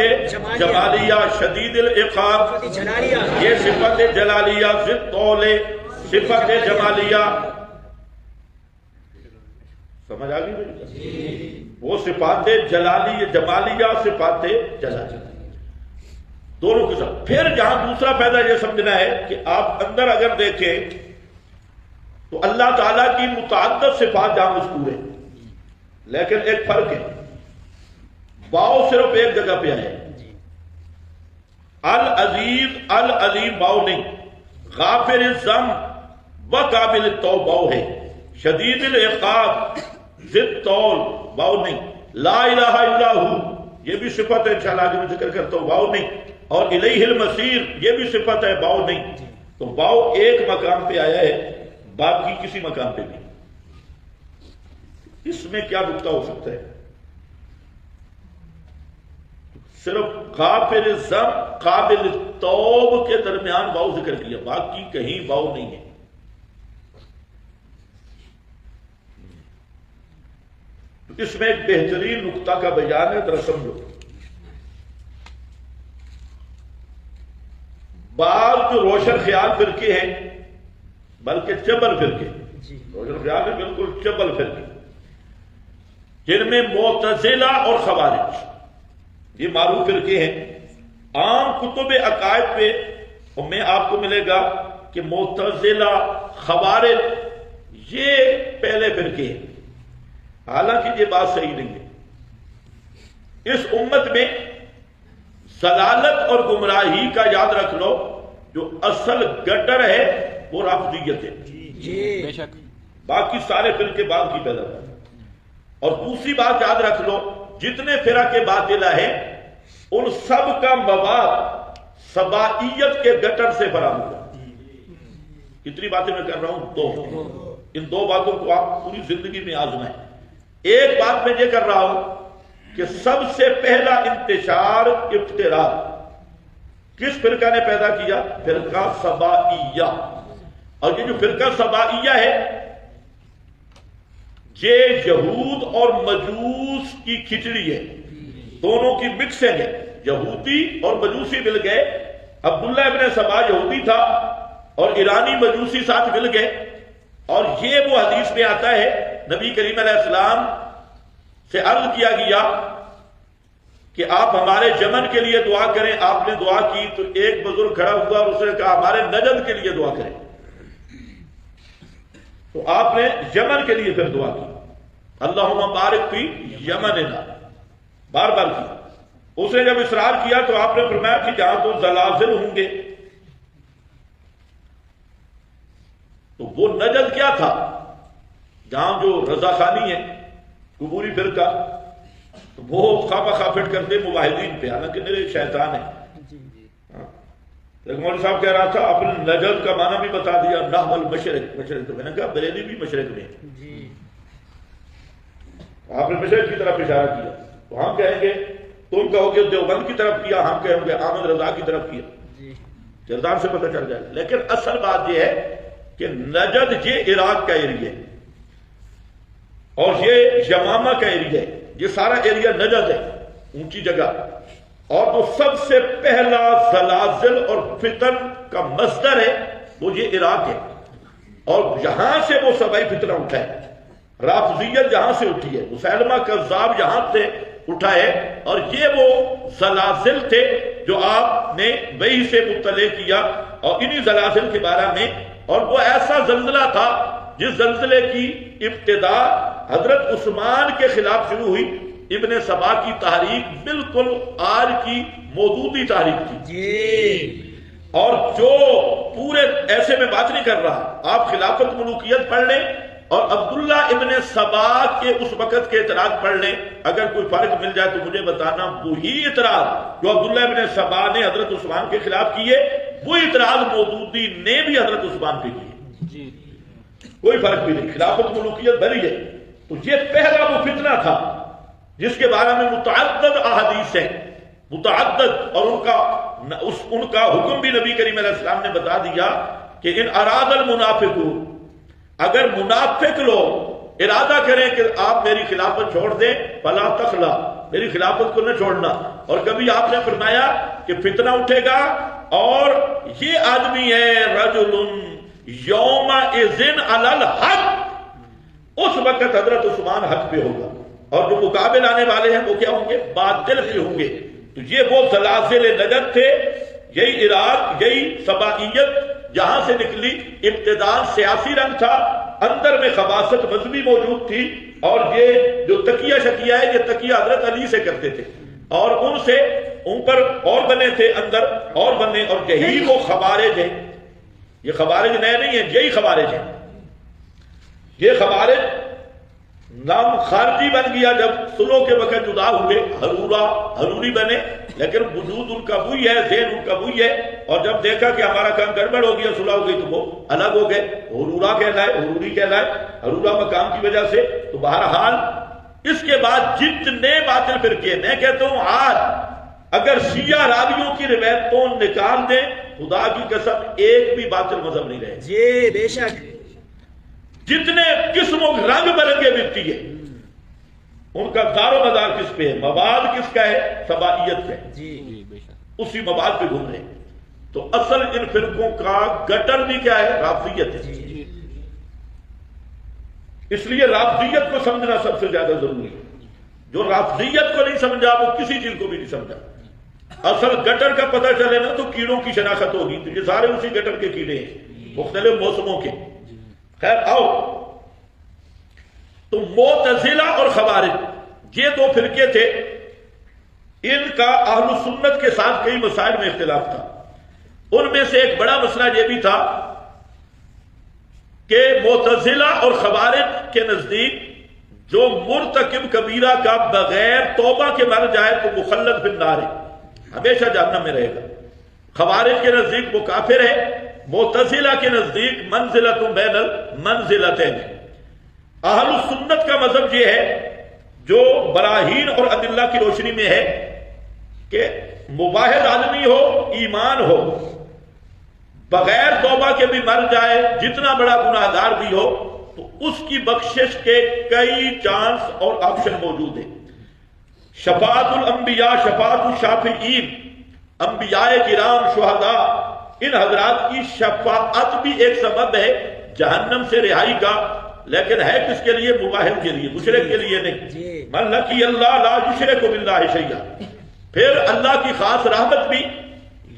جمالیہ. شدید العقاب یہ صفت جلالیہ. ضد طول صفت جمالیہ. سمجھ آ گئی؟ وہ صفات جلالیہ جمالیہ صفات جلالیہ دونوں کے ساتھ. پھر جہاں دوسرا فائدہ یہ سمجھنا ہے کہ آپ اندر اگر دیکھیں تو اللہ تعالیٰ کی متعدد صفات جہاں مذکور ہیں لیکن ایک فرق ہے. واو صرف ایک جگہ پہ ہے. العزیز العلیم واو نہیں. غافر الذنب و قابل التوب واو ہے. شدید العقاب ضد طول واو نہیں. لا الہ الا ہو یہ بھی صفت ہے انشاءاللہ آگے میں ذکر کرتا ہوں واو نہیں. اور الیہ المصیر یہ بھی صفت ہے واو نہیں. تو واو ایک مقام پہ آیا ہے باقی کسی مقام پہ نہیں. اس میں کیا نکتہ ہو سکتا ہے؟ صرف غافر الذنب قابل التوب کے درمیان واو ذکر کیا باقی کہیں واو نہیں ہے. اس میں ایک بہترین نکتہ کا بیان ہے ذرا سمجھو. بعض جو روشن خیال فرقے ہیں بلکہ چبل فرقے روشن خیال ہے بالکل چبل فرقے جن میں معتزلہ اور خوارج، یہ معروف فرقے ہیں۔ عام کتب عقائد پہ اور میں آپ کو ملے گا کہ معتزلہ، خوارج یہ پہلے فرقے ہیں، حالانکہ یہ بات صحیح نہیں ہے۔ اس امت میں ضلالت اور گمراہی کا یاد رکھ لو، جو اصل گٹر ہے وہ رافضیت ہے، جی بے شک باقی سارے فرقے بعد کی پیدا ہے۔ اور دوسری بات یاد رکھ لو، جتنے فرقے باطلہ ہیں ان سب کا مواد سبائیت کے گٹر سے فراہم ہوا۔ کتنی باتیں میں کر رہا ہوں؟ دو۔ ان دو باتوں کو آپ پوری زندگی میں آزمائیں۔ ایک بات میں یہ کر رہا ہوں کہ سب سے پہلا انتشار افتراء کس فرقہ نے پیدا کیا؟ فرقہ سبائیہ۔ اور یہ جو فرقہ سبائیہ ہے یہ یہود اور مجوس کی کھچڑی ہے، دونوں کی مکسنگ ہے۔ یہودی اور مجوسی مل گئے، عبداللہ ابن سبا یہودی تھا اور ایرانی مجوسی ساتھ مل گئے، اور یہ وہ حدیث میں آتا ہے، نبی کریم علیہ السلام سے عرض کیا گیا کہ آپ ہمارے یمن کے لیے دعا کریں۔ آپ نے دعا کی تو ایک بزرگ کھڑا ہوا اور اس نے کہا ہمارے نجد کے لیے دعا کریں، تو آپ نے یمن کے لیے پھر دعا کی، اللہم بارک فی یمننا، بار بار کی۔ اس نے جب اصرار کیا تو آپ نے فرمایا کہ جہاں تو زلازل ہوں گے، تو وہ نجد کیا تھا؟ جہاں جو رضا خانی ہے، قبوری فرقہ، تو وہ خواہ فٹ کرتے مواحدین پہ، حالانکہ میرے شیطان ہیں۔ ایک مولوی صاحب کہہ رہا تھا اپنے نجد کا معنی بھی بتا دیا، نحو المشرق، مشرق، تو میں نے کہا بریلی بھی مشرق میں، آپ نے مشرق کی طرف اشارہ کیا، تو ہم کہیں گے تم کہو گے دیوبند کی طرف کیا، ہم کہیں گے احمد رضا کی طرف کیا، کردار سے پتہ چل جائے۔ لیکن اصل بات یہ ہے کہ نجد یہ عراق کا ایریا ہے اور یہ یمامہ کا ایریا ہے، یہ سارا ایریا نجد ہے، اونچی جگہ، اور جو سب سے پہلا زلازل اور فتن کا مصدر ہے وہ یہ عراق ہے، اور یہاں سے وہ سبائی فتنہ اٹھا ہے، رافضیت یہاں سے اٹھی ہے، مسیلمہ کذاب یہاں سے اٹھا ہے، اور یہ وہ زلازل تھے جو آپ نے وحی سے مطلع کیا، اور انہی زلازل کے بارے میں، اور وہ ایسا زلزلہ تھا جس زلزلے کی ابتدا حضرت عثمان کے خلاف شروع ہوئی۔ ابن سبا کی تحریک بالکل آج کی موجودی تحریک تھی، اور جو پورے ایسے میں بات نہیں کر رہا، آپ خلافت ملوکیت پڑھ لیں اور عبداللہ ابن سبا کے اس وقت کے اعتراض پڑھ لیں، اگر کوئی فرق مل جائے تو مجھے بتانا، وہی اعتراض جو عبداللہ ابن سبا نے حضرت عثمان کے خلاف کیے، وہی اعتراض مودودی نے بھی حضرت عثمان پہ کیے، کوئی فرق بھی نہیں، خلافت ملوکیت بھری ہے۔ تو یہ پہلا وہ فتنہ تھا جس کے بارے میں متعدد احادیث ہیں، متعدد، اور ان کا حکم بھی نبی کریم علیہ السلام نے بتا دیا کہ ان اراد المنافقون، اگر منافق لوگ ارادہ کریں کہ آپ میری خلافت چھوڑ دیں، فلا تخلا، میری خلافت کو نہ چھوڑنا، اور کبھی آپ نے فرمایا کہ فتنہ اٹھے گا اور یہ آدمی ہے رجل یومئذ علی الحق، اس وقت حضرت عثمان حق پہ ہوگا، اور جو مقابل آنے والے ہیں وہ کیا ہوں گے؟ باطل پہ ہوں گے۔ تو یہ وہ زلازل نجد تھے، یہی عراق، یہی سبائیت جہاں سے نکلی۔ ابتداء سیاسی رنگ تھا، اندر میں خباثت مذہبی موجود تھی، اور یہ جو تکیہ شکیہ ہے یہ تکیہ حضرت علی سے کرتے تھے، اور ان سے ان پر اور بنے تھے، اندر اور بنے، اور یہی وہ خوارج ہیں۔ یہ خوارج نئے نہیں ہیں، یہی خوارج ہیں۔ یہ خوارج نام خارجی بن گیا جب صلح کے وقت جدا ہوئے، حروری بنے، لیکن وجود ان کا وہی ہے، ذہن ان کا وہی ہے، اور جب دیکھا کہ ہمارا کام گڑبڑ ہو گیا، صلح ہو گئی، تو وہ الگ ہو گئے، حرورا کہلائے، حروری کہلائے، حرورا مقام کی وجہ سے۔ تو بہرحال اس کے بعد جتنے باطل فرقے، میں کہتا ہوں آج اگر شیعہ راویوں کی روایتوں نکال دیں، خدا کی قسم ایک بھی باطل مذہب نہیں رہے۔ جی بے شک، جتنے قسم و رنگ برنگے ملتی ہے، ان کا دار و مدار کس پہ ہے؟ مواد کس کا ہے؟ سبائیت کا ہے، جی اسی مواد پہ گھوم رہے ہیں۔ تو اصل ان فرقوں کا گٹر بھی کیا ہے؟ رافضیت ہے۔ اس لیے رافضیت کو سمجھنا سب سے زیادہ ضروری ہے۔ جو رافضیت کو نہیں سمجھا وہ کسی چیز کو بھی نہیں سمجھا. اصل گٹر کا پتہ چلے نا تو کیڑوں کی شناخت ہوگی، تو یہ سارے اسی گٹر کے کیڑے ہیں مختلف موسموں کے. خیر آؤ، تو معتزلہ اور خوارج یہ دو فرقے تھے، ان کا اہل سنت کے ساتھ کئی مسائل میں اختلاف تھا. ان میں سے ایک بڑا مسئلہ یہ بھی تھا کہ معتزلہ اور خوارج کے نزدیک جو مرتکب کبیرہ کا بغیر توبہ کے مر جائے تو مخلد فی النار ہے، ہمیشہ جہنم میں رہے گا. خوارج کے نزدیک وہ کافر ہے، معتزلہ کے نزدیک منزلۃ بین المنزلتین. اہل سنت کا مذہب یہ ہے جو براہین اور ادلہ کی روشنی میں ہے کہ مباحث آدمی ہو، ایمان ہو، بغیر توبہ کے بھی مر جائے، جتنا بڑا گناہ گار بھی ہو، تو اس کی بخشش کے کئی چانس اور آپشن موجود ہیں. شفاعت الانبیاء، شفاعت الشافعین، انبیاء کرام، شہداء، ان حضرات کی شفاعت بھی ایک سبب ہے جہنم سے رہائی کا، لیکن ہے کس کے لیے؟ مباحث کے لیے، مشرک کے لیے نہیں. من لقی اللہ لا یشرک باللہ شیئا. پھر اللہ کی خاص رحمت بھی،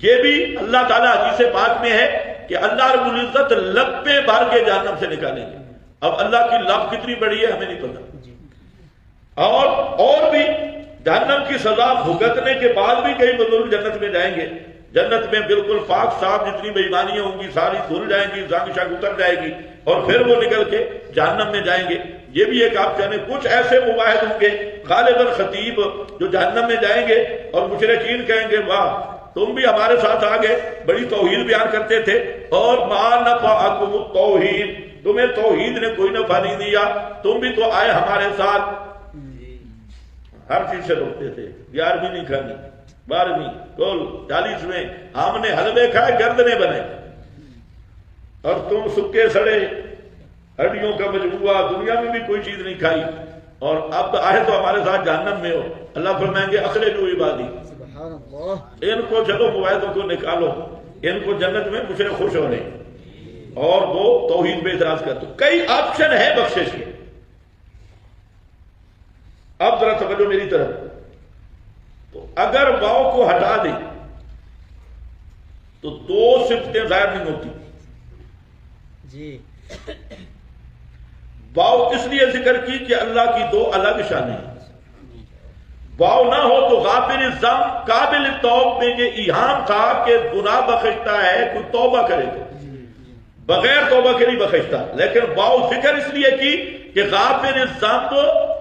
یہ بھی اللہ تعالیٰ حدیث پاک میں ہے کہ اللہ رب العزت لبیں بھر کے جہنم سے نکالیں گے. اب اللہ کی لب کتنی بڑی ہے ہمیں نہیں پتا. اور بھی جہنم کی سزا بھگتنے کے بعد بھی کئی بزرگ جنت میں جائیں گے. جنت میں بالکل پاک صاف، جتنی بے ایمانیاں ہوں گی ساری دھل جائیں گی، زنگ شنگ اتر جائے گی، اور پھر وہ نکل کے جہنم میں جائیں گے. یہ بھی ایک آپ جانے کچھ ایسے مباحث ہوں گے غالباً خطیب جو جہنم میں جائیں گے اور مشرکین کہیں گے واہ تم بھی ہمارے ساتھ آ گئے، بڑی توحید بیان کرتے تھے، اور ما نفعکم التوحید، تمہیں توحید نے کوئی نفع نہیں دیا، تم بھی تو آئے ہمارے ساتھ. ہر چیز سے روکتے تھے، 11ویں نہیں کھانی، 12ویں، کل 40ویں، ہم نے حلوے کھائے، گردنے بنے، اور تم سکے سڑے ہڈیوں کا مجموعہ، دنیا میں بھی کوئی چیز نہیں کھائی، اور اب آئے تو ہمارے ساتھ جہنم میں ہو. اللہ فرمائیں گے اخرجوا عبادی، ان کو چلو مواعظوں کو نکالو، ان کو جنت میں مشرک خوش ہو رہے ہیں اور وہ توحید پہ اعتراض کرتے. کئی آپشن ہے بخشش کے. اب ذرا توجہ میری طرف. تو اگر واؤ کو ہٹا دیں تو دو صفتیں ظاہر نہیں ہوتی. جی واؤ اس لیے ذکر کی کہ اللہ کی دو الگ شانیں ہیں. واؤ نہ ہو تو غافر الذنب قابل توب میں یہ ایہام تھا کہ گناہ بخشتا ہے، کوئی توبہ کرے گا، بغیر توبہ کے نہیں بخشتا. لیکن واؤ ذکر اس لیے کی کہ غافر الذنب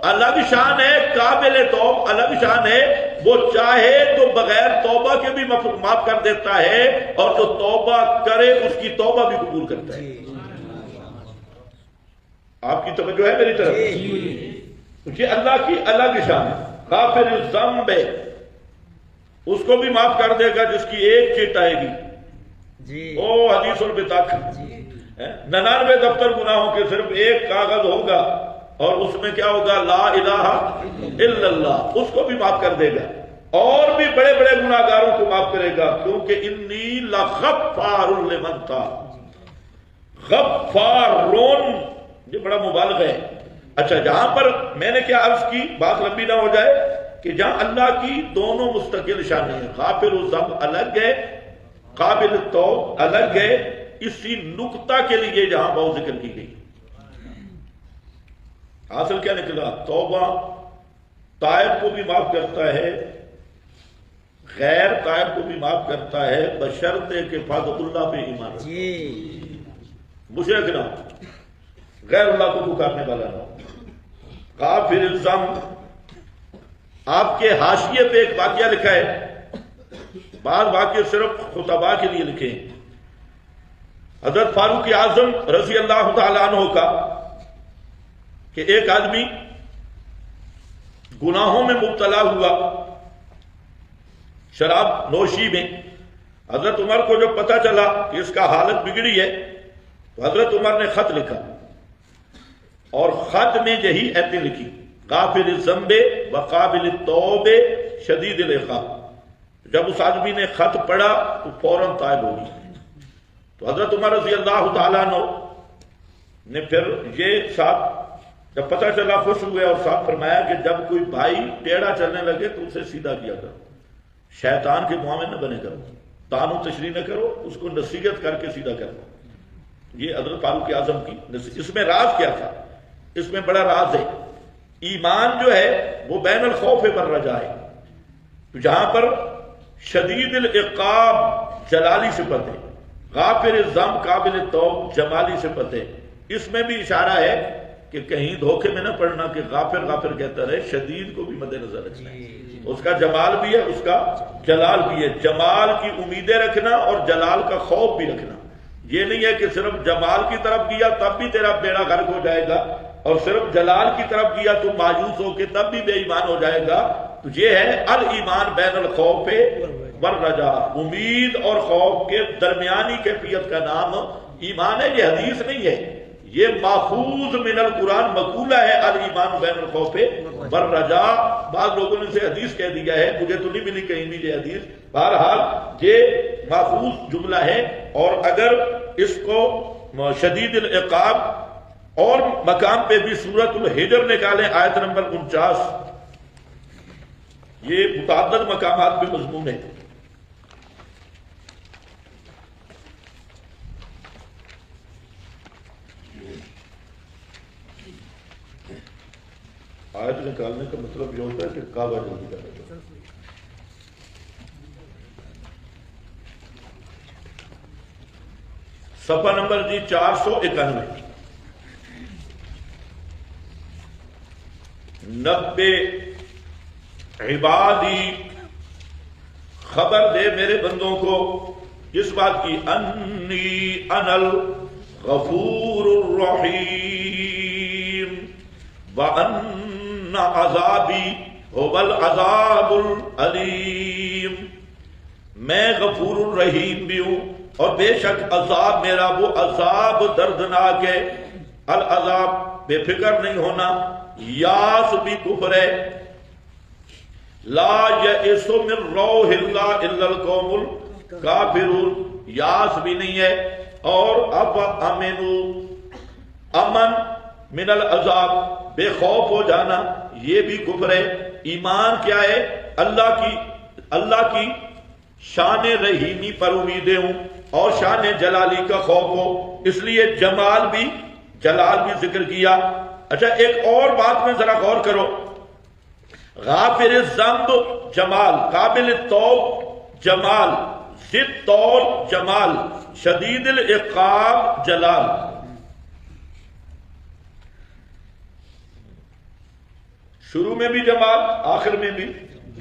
الگ شان ہے، قابل توب الگ شان ہے. وہ چاہے تو بغیر توبہ کے بھی معاف کر دیتا ہے، اور جو توبہ کرے اس کی توبہ بھی قبول کرتا ہے. آپ کی توجہ ہے میری طرف؟ یہ اللہ کی الگ شان ہے. غافر الذنب اس کو بھی معاف کر دے گا جس کی ایک چٹ آئے گی. او حدیث البطاق، 99 دفتر گناہوں کے صرف ایک کاغذ ہوگا، اور اس میں کیا ہوگا؟ لا الہ الا اللہ. اس کو بھی معاف کر دے گا، اور بھی بڑے بڑے گناہ گاروں کو معاف کرے گا، کیونکہ انی لغفار لمن تاب. غفارون یہ بڑا مبالغہ ہے. اچھا جہاں پر میں نے کیا عرض کی، بات لمبی نہ ہو جائے، کہ جہاں اللہ کی دونوں مستقل شانیں ہیں، غافر الذنب الگ ہے، قابل التوب الگ ہے، اسی نقطہ کے لیے جہاں واؤ ذکر کی گئی. حاصل کیا نکلا؟ توبہ تائب کو بھی معاف کرتا ہے، غیر تائب کو بھی معاف کرتا ہے، بشرطے کہ فاضل اللہ پہ ایمان رکھے، مشرک نہ ہو، غیر اللہ کو پکارنے والا نہ ہو. غافر الذنب. آپ کے حاشیے پہ ایک واقعہ لکھا ہے، بعض واقعے صرف خطباء کے لیے لکھے ہیں. حضرت فاروق اعظم رضی اللہ تعالیٰ عنہ کا کہ ایک آدمی گناہوں میں مبتلا ہوا، شراب نوشی میں. حضرت عمر کو جب پتا چلا کہ اس کا حالت بگڑی ہے تو حضرت عمر نے خط لکھا، اور خط میں یہی ایتیں لکھی، غافر الذنب وقابل التوب شدید العقاب. جب اس آدمی نے خط پڑھا تو فوراً تائب ہو گئی. تو حضرت عمر رضی اللہ تعالیٰ عنہ نے پھر یہ ساتھ جب پتہ چلا خوش ہوئے اور ساتھ فرمایا کہ جب کوئی بھائی ٹیڑھا چلنے لگے تو اسے سیدھا کیا کرو، شیطان کے معاون نہ بنے کرو، تان و تشریح نہ کرو، اس کو نصیحت کر کے سیدھا کرو۔ یہ حضرت فاروق اعظم کی نصیحت۔ اس میں راز کیا تھا؟ اس میں بڑا راز ہے۔ ایمان جو ہے وہ بین الخوف والرجاء ہے۔ تو جہاں پر شدید العقاب جلالی صفت ہے، غافر الذنب قابل توب جمالی صفت ہے، اس میں بھی اشارہ ہے کہ کہیں دھوکے میں نہ پڑنا کہ غافر غافر کہتا رہے، شدید کو بھی مد نظر رکھنا ہے۔ اس کا جمال بھی ہے، اس کا جلال بھی ہے۔ جمال کی امیدیں رکھنا اور جلال کا خوف بھی رکھنا۔ یہ نہیں ہے کہ صرف جمال کی طرف گیا تب بھی تیرا بیڑا غرق ہو جائے گا، اور صرف جلال کی طرف گیا تو مایوس ہو کے تب بھی بے ایمان ہو جائے گا۔ تو یہ ہے الایمان بین الخوف والرجاء، امید اور خوف کے درمیانی کیفیت کا نام ایمان ہے۔ یہ حدیث نہیں ہے، یہ ماخوذ من القرآن مقولہ ہے، الایمان بین الخوف والرجاء۔ بعض لوگوں نے اسے حدیث کہہ دیا ہے، مجھے تو نہیں ملی کہیں بھی یہ حدیث۔ بہرحال یہ ماخوذ جملہ ہے، اور اگر اس کو شدید العقاب اور مقام پہ بھی سورۃ الحجر نکالیں، آیت نمبر 49، یہ متعدد مقامات پہ مضمون ہے۔ آیت نکالنے کا مطلب یہ ہوتا ہے کہ کعبہ جلدی کرے گا۔ صفحہ نمبر جی 491۔ نبے عبادی، خبر دے میرے بندوں کو اس بات کی، انی انا الغفور الرحیم وان عذابی هو العذاب العلیم، میں غفور الرحیم بھی ہوں اور بے شک عذاب میرا وہ عذاب دردناک ہے۔ العذاب بے فکر نہیں ہونا، یاس بھی کفر ہے، لا یئس من روح اللہ الا القوم الکافرون، یاس بھی نہیں ہے۔ اور اب امن من العذاب، بے خوف ہو جانا، یہ بھی کفر ہے۔ ایمان کیا ہے؟ اللہ کی شان رحیمی پر امیدیں ہوں اور شان جلالی کا خوف ہو، اس لیے جمال بھی جلال بھی ذکر کیا۔ اچھا ایک اور بات میں ذرا غور کرو، غافر الذنب جمال، قابل التوب جمال، ذی الطول جمال، شدید العقاب جلال۔ شروع میں بھی جمال، آخر میں بھی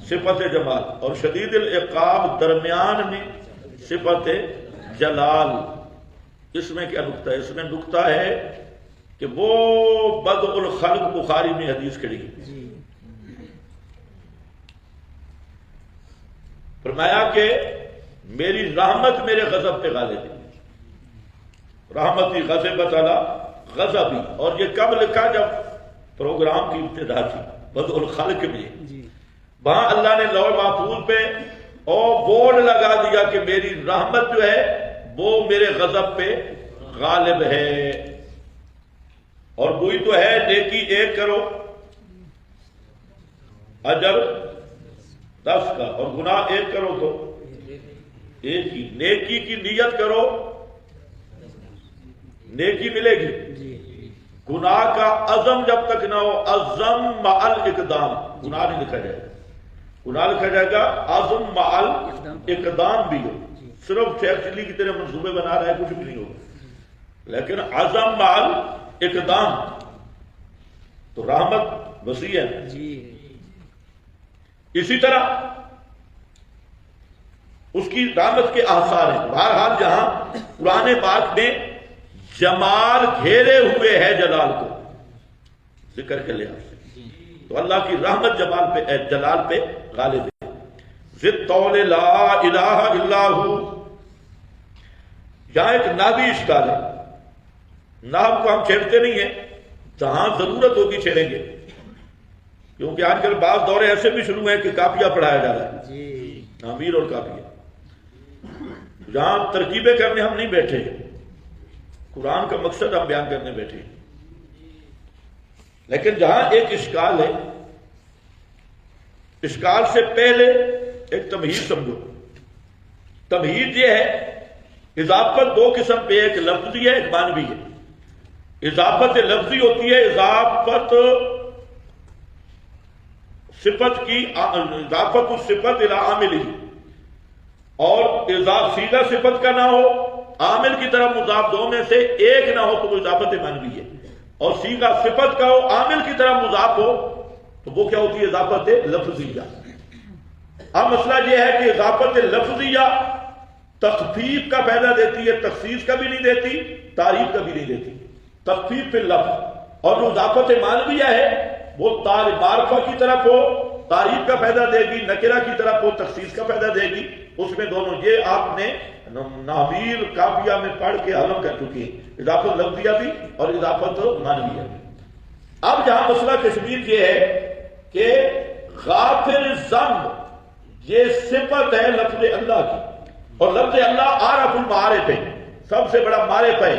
صفت جمال، اور شدید العقاب درمیان میں صفت جلال۔ اس میں کیا نکتہ ہے؟ اس میں نکتہ ہے کہ وہ بدء الخلق بخاری میں حدیث کھڑی ہے، فرمایا کہ میری رحمت میرے غضب پہ غالب ہے، رحمتی غضبت علی غضبی۔ اور یہ کب لکھا؟ جب پروگرام کی ابتدا تھی، بدء الخلق میں، وہاں اللہ نے لوح محفوظ پہ اور بورڈ لگا دیا کہ میری رحمت جو ہے وہ میرے غضب پہ غالب ہے۔ اور وہی تو ہے، نیکی ایک کرو اجر 10 کا، اور گناہ ایک کرو تو ایک ہی۔ نیکی کی نیت کرو، نیکی ملے گی۔ گناہ کا عزم جب تک نہ ہو، عزم مع الاقدام، گناہ نہیں لکھا جائے گا، گناہ لکھا جائے گا عزم مع الاقدام بھی ہو۔ صرف شیخ چلی کی طرح منصوبے بنا رہا ہے، کچھ بھی نہیں ہوگا، لیکن عزم مع الاقدام تو رحمت وسیع ہے۔ اسی طرح اس کی رحمت کے آثار ہیں۔ بہرحال جہاں قرآن پاک میں جمال گھیرے ہوئے ہے جلال کو، ذکر کے لحاظ سے، تو اللہ کی رحمت جلال پہ غالب ہے۔ ذی الطول لا الہ الا ہو، یہاں ایک نحوی اشکال ہے۔ نحو کو ہم چھیڑتے نہیں ہیں، جہاں ضرورت ہوگی چھیڑیں گے، کیونکہ آج کل بعض دورے ایسے بھی شروع ہیں کہ کافیہ پڑھایا جا رہا ہے، امیر اور کافیہ۔ جہاں ترکیبیں کرنے ہم نہیں بیٹھے، قرآن کا مقصد ہم بیان کرنے بیٹھے۔ لیکن جہاں ایک اشکال ہے، اشکال سے پہلے ایک تمہید سمجھو۔ تمہید یہ ہے، اضافت دو قسم پہ، ایک لفظی ہے ایک معنوی ہے۔ اضافت لفظی ہوتی ہے اضافت صفت کی، اضافت الصفت الی عاملہ، اور سیدھا صفت کا نہ ہو، عامل کی طرف مضاف دو میں سے ایک نہ ہو تو وہ اضافت معنوی ہے، اور سیدھا صفت کا ہو، عامل کی طرف مضاف ہو تو وہ کیا ہوتی ہے؟ اضافت لفظیہ۔ اب مسئلہ یہ ہے کہ اضافت لفظیہ تخفیف کا فائدہ دیتی ہے، تخصیص کا بھی نہیں دیتی، تعریف کا بھی نہیں دیتی، تخفیف فی اللفظ۔ اور جو اضافت معنویہ ہے وہ معرفہ کی طرف ہو، تعریف کا فائدہ دے گی، نکرہ کی طرف ہو، تخصیص کا فائدہ دے گی۔ اس میں دونوں، یہ آپ نے نحویل کافیہ میں پڑھ کے حلم کر چکی ہے، اضافت لفظیہ بھی اور اضافت معنویہ بھی۔ اب جہاں مسئلہ کشمیر یہ ہے کہ غافر الذنب یہ صفت ہے لفظ اللہ کی، اور لفظ اللہ عارف المعارف ہے، سب سے بڑا معرف ہے۔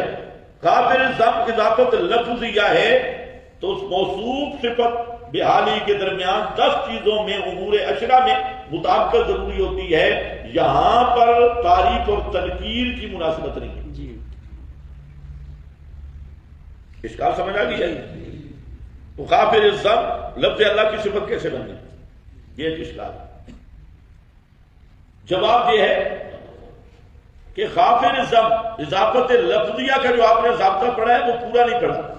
غافر الذنب اضافت لفظیہ ہے تو اس موصوف صفت بحالی کے درمیان 10 چیزوں میں، امور عشرہ میں مطابقت ضروری ہوتی ہے۔ یہاں پر تعریف اور تنکیر کی مناسبت نہیں ہے۔ جی اشکال سمجھ آ گئی ہے؟ تو غافر الذنب لفظ اللہ کی صفت کیسے بن گئی؟ یہ ایک اشکال ہے۔ جواب یہ ہے کہ غافر الذنب اضافت لفظیہ کا جو آپ نے ضابطہ پڑھا ہے وہ پورا نہیں پڑھا،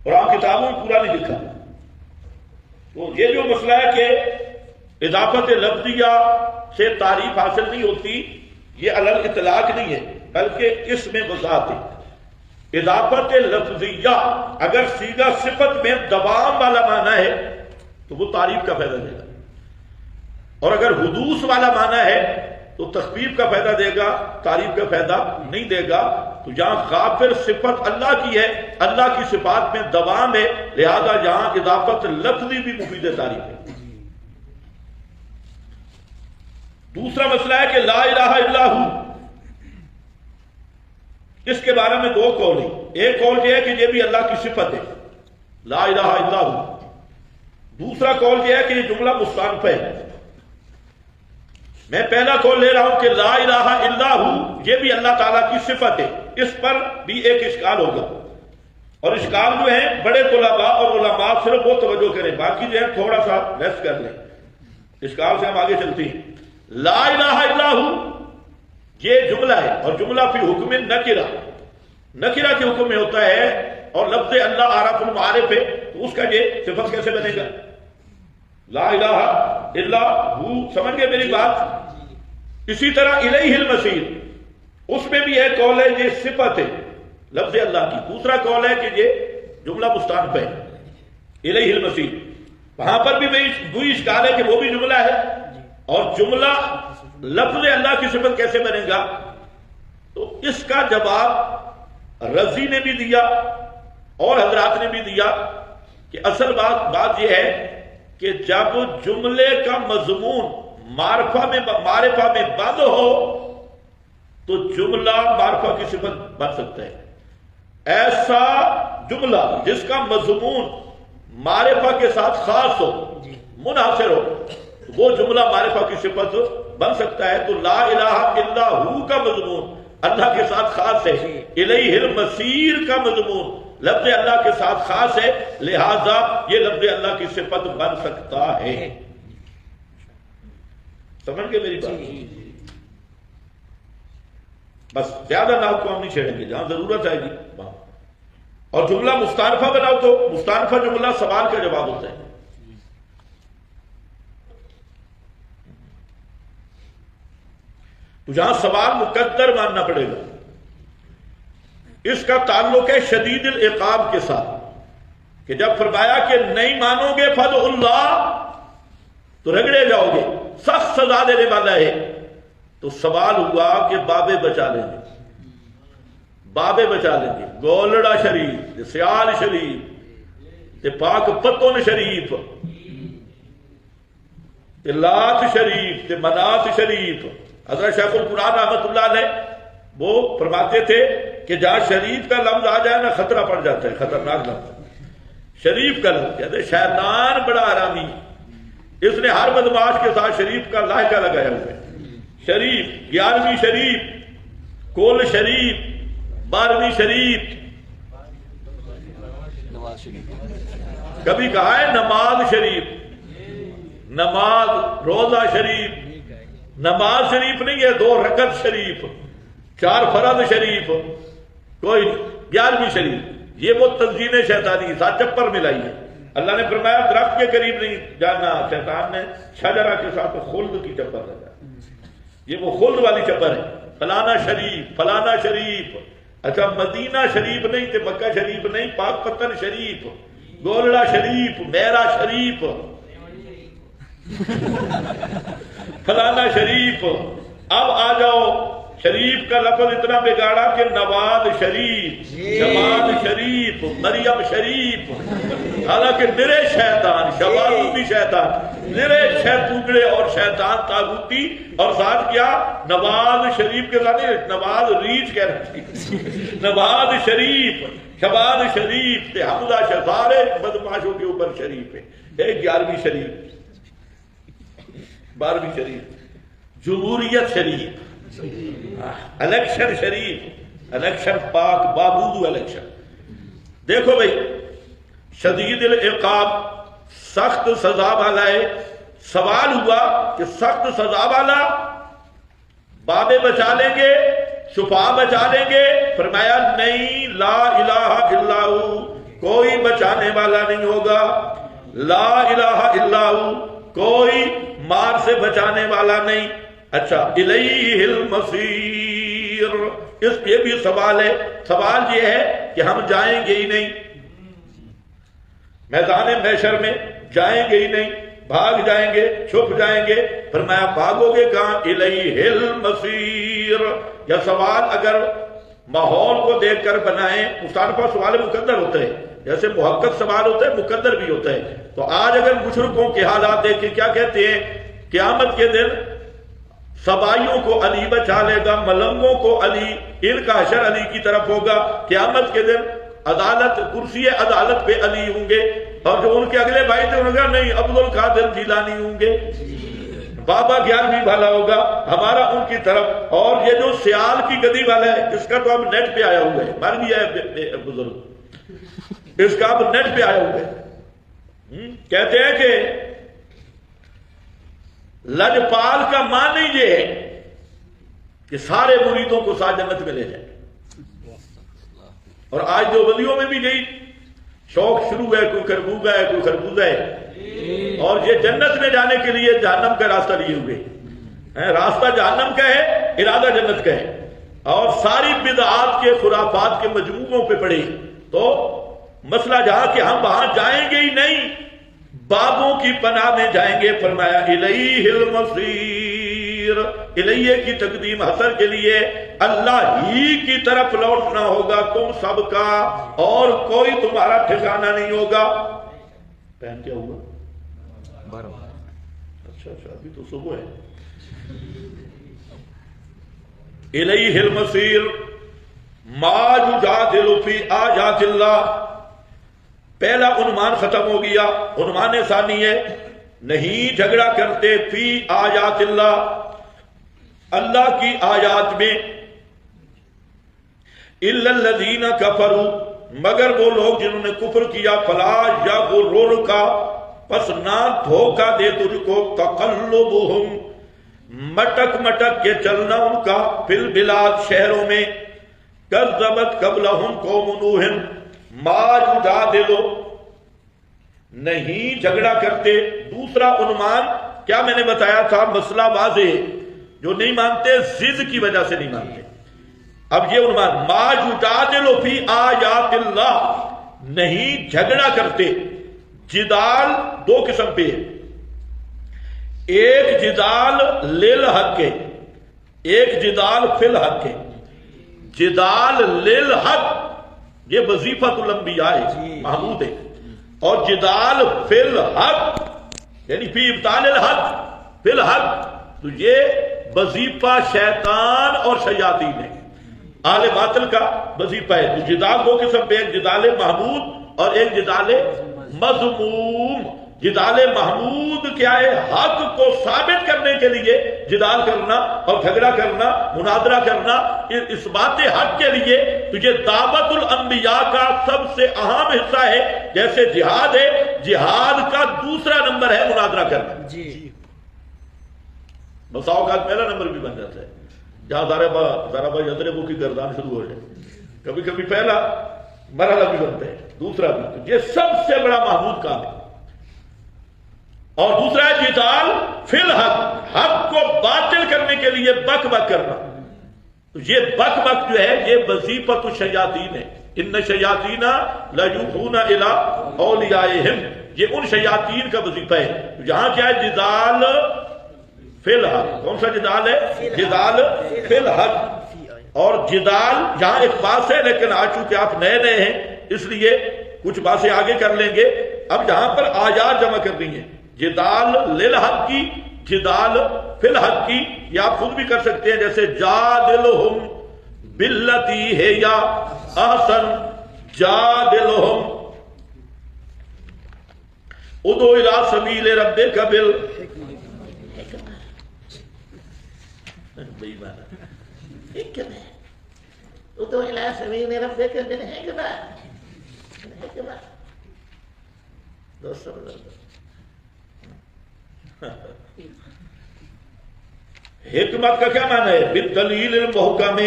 اور آپ کتابوں میں پورا نہیں لکھا۔ تو یہ جو مسئلہ ہے کہ اضافت لفظیہ سے تعریف حاصل نہیں ہوتی، یہ علی الاطلاق نہیں ہے، بلکہ اس میں وضاحت ہے۔ اضافت لفظیہ اگر سیدھا صفت میں دوام والا معنی ہے تو وہ تعریف کا فائدہ دے گا، اور اگر حدوث والا معنی ہے تو تخفیف کا فائدہ دے گا، تعریف کا فائدہ نہیں دے گا۔ تو جہاں غافر صفت اللہ کی ہے، اللہ کی صفات میں دوام ہے، لہذا جہاں اضافت لفظی بھی مفید تعریف ہے۔ دوسرا مسئلہ ہے کہ لا الہ الا ہو، اس کے بارے میں دو قول ہیں۔ ایک قول یہ ہے کہ یہ بھی اللہ کی صفت ہے، لا الہ الا ہو۔ دوسرا قول یہ ہے کہ یہ جملہ مستانف ہے۔ میں پہلا قول لے رہا ہوں کہ لا الہ الا ہو یہ بھی اللہ تعالیٰ کی صفت ہے، اس پر بھی ایک اشکال ہوگا، اور اشکال جو ہے بڑے طلباء اور علماء صرف وہ توجہ کریں، باقی جو ہے تھوڑا سا ریسٹ کر لیں، اشکال سے ہم آگے چلتے ہیں۔ لا الہ الا ہو یہ جملہ ہے، اور جملہ فی حکم نکرہ، نکرہ کے حکم میں ہوتا ہے، اور لفظ اللہ عارف المعارف ہے، تو اس کا یہ صفت کیسے بنے گا؟ لا الہ الا ہو، سمجھ گئے میری بات؟ اسی طرح الیہ المصیر، اس میں بھی ایک قول ہے یہ صفت ہے لفظ اللہ کی، دوسرا قول ہے کہ یہ جملہ مستانف ہے، الیہ المصیر۔ وہاں پر بھی وہی اشکال ہے کہ وہ بھی جملہ ہے، اور جملہ لفظ اللہ کی صفت کیسے بنے گا؟ تو اس کا جواب رضی نے بھی دیا اور حضرات نے بھی دیا کہ اصل بات یہ ہے کہ جب جملے کا مضمون معرفہ میں بند ہو تو جملہ معرفہ کی صفت بن سکتا ہے۔ ایسا جملہ جس کا مضمون معرفہ کے ساتھ خاص ہو، منحصر ہو، وہ جملہ معرفہ کی صفت بن سکتا ہے۔ تو لا الہ الا ہو کا مضمون اللہ کے ساتھ خاص ہے، الیہ المصیر کا مضمون لفظ اللہ کے ساتھ خاص ہے، لہذا یہ لفظ اللہ کی صفت بن سکتا ہے۔ سمجھ گئے میری بات؟ بس زیادہ نام کو ہم نہیں چھیڑیں گے، جہاں ضرورت آئے گی وہاں۔ اور جملہ مستانفہ بناؤ تو مستانفہ جملہ سوال کا جواب ہوتا ہے۔ تو جہاں سوال مقدر ماننا پڑے گا، اس کا تعلق ہے شدید العقاب کے ساتھ، کہ جب فرمایا کہ نہیں مانو گے فدعوا اللہ تو رگڑے جاؤ گے، سخت سزا دینے والا ہے، تو سوال ہوا کہ بابے بچا لیں گے، بابے بچا لیں گے، گولڑا شریف، سیال شریف، تے پاک پتن شریف، تے لات شریف، تے منات شریف۔ حضرت شیخ القرآن رحمۃ اللہ علیہ وہ فرماتے تھے کہ جہاں شریف کا لفظ آ جائے نا خطرہ پڑ جاتا ہے، خطرناک لفظ۔ شریف کا لفظ کہتے ہیں شیطان بڑا حرامی، اس نے ہر بدماش کے ساتھ شریف کا لاحقہ لگایا ہوا ہے۔ شریف 11ویں شریف، کل شریف، 12ویں شریف، کبھی کہا ہے نماز شریف، نماز روزہ شریف، نماز شریف نہیں ہے 2 رکعت شریف، 4 فرض شریف، کوئی 11ویں شریف، یہ وہ تنظیم شیطانی ساتھ چپر ملائی ہے۔ اللہ نے فرمایا درخت کے قریب نہیں جانا، شیطان نے شجرہ کے ساتھ خلد کی چپر لگا، یہ وہ خلد والی چپر ہے، فلانا شریف فلانا شریف۔ اچھا مدینہ شریف نہیں تے مکہ شریف نہیں، پاک پتن شریف، گولڑا شریف، میرا شریف، فلانا شریف۔ اب آ جاؤ، شریف کا لفظ اتنا بگاڑا کہ نواز شریف، جمال شریف، مریم شریف، حالانکہ نرے شیطان، شوالو بھی شیطان، نرے شیطوگڑے اور شیطان تاغوتی، اور ساتھ کیا نواز شریف کے ساتھ نواز ریچ کہہ رہے تھے، نواز شریف، شباد شریف تے حمدہ شفارے بدماشوں کے اوپر شریف ہے۔ ایک 11ویں شریف، 12ویں شریف، جمہوریت شریف، الیکشن شریف، الیکشن پاک بابودو الیکشن۔ دیکھو بھئی، شدید العقاب، سخت سزا والا ہے۔ سوال ہوا کہ سخت سزا والا بابے بچا لیں گے، شفا بچا لیں گے؟ فرمایا نہیں، لا الہ الا ہو، کوئی بچانے والا نہیں ہوگا، لا الہ الا ہو، کوئی مار سے بچانے والا نہیں۔ اچھا، الیہ المصیر، اس یہ بھی سوال ہے۔ سوال یہ ہے کہ ہم جائیں گے ہی نہیں میدان محشر میں، جائیں گے ہی نہیں، بھاگ جائیں گے، چھپ جائیں گے۔ فرمایا بھاگو گے کہاں؟ الیہ المصیر۔ یا سوال اگر ماحول کو دیکھ کر بنائیں، مصطلفہ سوال مقدر ہوتا ہے، جیسے محقق سوال ہوتا ہے مقدر بھی ہوتا ہے۔ تو آج اگر مشرکوں کے حالات دیکھیں، کیا کہتے ہیں؟ قیامت کے دن سبائیوں کو علی بچا لے گا، ملنگوں کو علی، ان کا حشر علی کی طرف ہوگا۔ قیامت کے دن عدالت، کرسی عدالت پہ علی ہوں گے، اور جو ان کے اگلے بھائی تھے انہوں نے کہا نہیں، عبد القادر جیلانی ہوں گے، بابا 11ویں والا ہوگا ہمارا ان کی طرف۔ اور یہ جو سیال کی گدی والا ہے، اس کا تو اب نیٹ پہ آیا ہوا ہے، مر گیا ہے بزرگ، اس کا اب نیٹ پہ آیا ہوا ہے۔ کہتے ہیں کہ لجپال کا معنی یہ ہے کہ سارے مریدوں کو ساتھ جنت میں لے جائے۔ اور آج جو ولیوں میں بھی یہی شوق شروع ہے، کوئی خربوزہ ہے، کوئی خربوزہ ہے، اور یہ جنت میں جانے کے لیے جہنم کا راستہ لیے ہوئے ہیں۔ راستہ جہنم کا ہے، ارادہ جنت کا ہے، اور ساری بدعات کے خرافات کے مجموعوں پہ پڑے۔ تو مسئلہ جہاں کہ ہم وہاں جائیں گے ہی نہیں، بابوں کی پناہ میں جائیں گے۔ فرمایا الیہ المصیر، الیہ کی تقدیم حسر کے لیے، اللہ ہی کی طرف لوٹنا ہوگا تم سب کا، اور کوئی تمہارا ٹھکانہ نہیں ہوگا۔ پہن کیا ہوا؟ اچھا ابھی تو صبح ہے۔ الیہ المصیر ما یجادل فی آیات اللہ، پہلا عنوان ختم ہو گیا۔ عنوان ثانی ہے نہیں جھگڑا کرتے فی آیات اللہ، اللہ کی آیات میں، الا الذین کفروا، مگر وہ لوگ جنہوں نے کفر کیا، فلا یغررک، پس نہ دھوکہ دے تجھ کو، تقلبہم، مٹک مٹک کے چلنا ان کا، فی البلاد، شہروں میں، کذبت قبلہم قوم نوح ما یجادلو، نہیں جھگڑا کرتے۔ دوسرا عنوان کیا میں نے بتایا تھا؟ مسئلہ واضح ہے، جو نہیں مانتے ضد کی وجہ سے نہیں مانتے۔ اب یہ عنوان ما یجادلو فی آیات اللہ، نہیں جھگڑا کرتے۔ جدال دو قسم پہ ہے، ایک جدال للحق ہے، ایک جدال فی الحق ہے۔ جدال للحق یہ وظیفۃ الانبیاء ہے، محمود ہے، اور جدال فی الحق یعنی فی ابطال الحق، فی الحق تو یہ وظیفہ شیطان اور شیاطین ہے، اہل باطل کا وظیفہ ہے۔ تو جدال دو قسم پہ، ایک جدال محمود اور ایک جدال مذموم. جدال محمود کیا ہے؟ حق کو ثابت کرنے کے لیے جدال کرنا اور جھگڑا کرنا، مناظرہ کرنا اس بات حق کے لیے. تو یہ دعوت الانبیاء کا سب سے اہم حصہ ہے. جیسے جہاد ہے، جہاد کا دوسرا نمبر ہے مناظرہ کرنا. جی بسا اوقات پہلا نمبر بھی بن جاتا ہے، جہاں ذرا بھائی ادربو کی گردان شروع ہو جائے. کبھی کبھی پہلا مرحلہ بھی بنتا ہے، دوسرا بھی. تو یہ سب سے بڑا محمود کام ہے. اور دوسرا ہے جدال فی الحق، حق کو باطل کرنے کے لیے بک بک کرنا. تو یہ بک بک جو ہے یہ وظیفۃ الشیاطین ہے. ان الشیاطین لیوحون الی اولیائہم، یہ ان شیاطین کا وظیفہ ہے. تو یہاں کیا ہے؟ جدال فی الحق. کون سا جدال ہے؟ جدال فی الحق. اور جدال یہاں ایک بات ہے، لیکن آج چونکہ آپ نئے نئے ہیں اس لیے کچھ باتیں آگے کر لیں گے. اب یہاں پر آیات جمع کرنی ہے. جدال للحق کی، جدال فی الحق کی، یہ آپ خود بھی کر سکتے ہیں. جیسے جادلہم باللتی ہے یا احسن، جادلہم ادعو الی سبیل ربک ادعو الی سبیل ربک بالحکمہ. دوستو حکمت کا کیا معنی ہے؟ بالدلیل المحکم،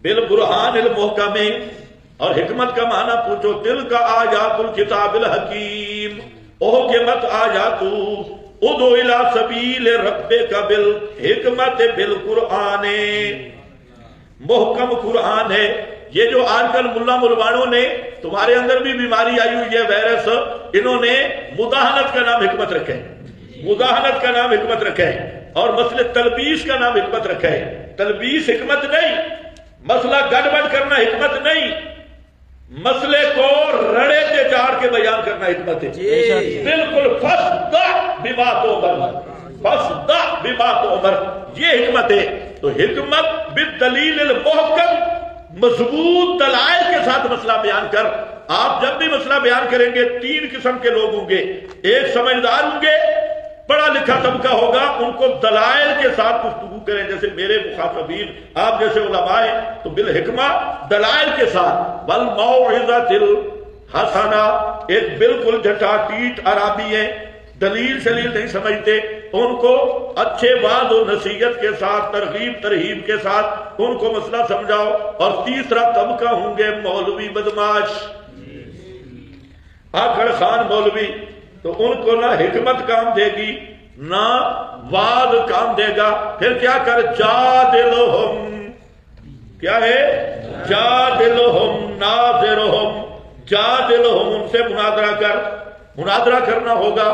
بالبرہان المحکم. اور حکمت کا معنی پوچھو، تلک آیات الکتاب الحکیم، احکمت آیات ادعو الی سبیل ربک بالحکمت بالقرآن. محکم قرآن ہے. یہ جو آج کل ملا ملوانوں نے، تمہارے اندر بھی بیماری آئی ہوئی ہے، وائرس، انہوں نے مداہنت کا نام حکمت رکھا ہے. مداہنت کا نام حکمت رکھا ہے. اور مسئلہ تلبیس کا نام حکمت رکھا ہے. تلبیس حکمت نہیں، مسئلہ گڑبڑ کرنا حکمت نہیں، مسئلے کو رڑے تے چاڑ کے بیان کرنا حکمت ہے. بالکل فصدع بما تؤمر، فصدع بما تؤمر، یہ حکمت ہے. تو حکمت بالدلیل المحکم، مضبوط دلائل کے ساتھ مسئلہ بیان کر. آپ جب بھی مسئلہ بیان کریں گے تین قسم کے لوگ ہوں گے. ایک سمجھدار ہوں گے، پڑھا لکھا طبقہ ہوگا، ان کو دلائل کے ساتھ گفتگو کریں. جیسے میرے مخاطبین آپ جیسے علماء ہیں تو بالحکمہ، دلائل کے ساتھ. والموعظۃ الحسنہ، ایک بالکل جھٹا ٹیٹ عرابی ہیں، دلیل شلیل نہیں سمجھتے، ان کو اچھے وعظ و نصیحت کے ساتھ، ترغیب ترہیب کے ساتھ ان کو مسئلہ سمجھاؤ. اور تیسرا طبقہ ہوں گے مولوی بدماش، آکڑ خان مولوی. تو ان کو نہ حکمت کام دے گی نہ وعظ کام دے گا. پھر کیا کر؟ جادلہم، کیا ہے؟ جادلہم ناظرہم، جادلہم، ان سے مناظرہ کر. مناظرہ کرنا ہوگا.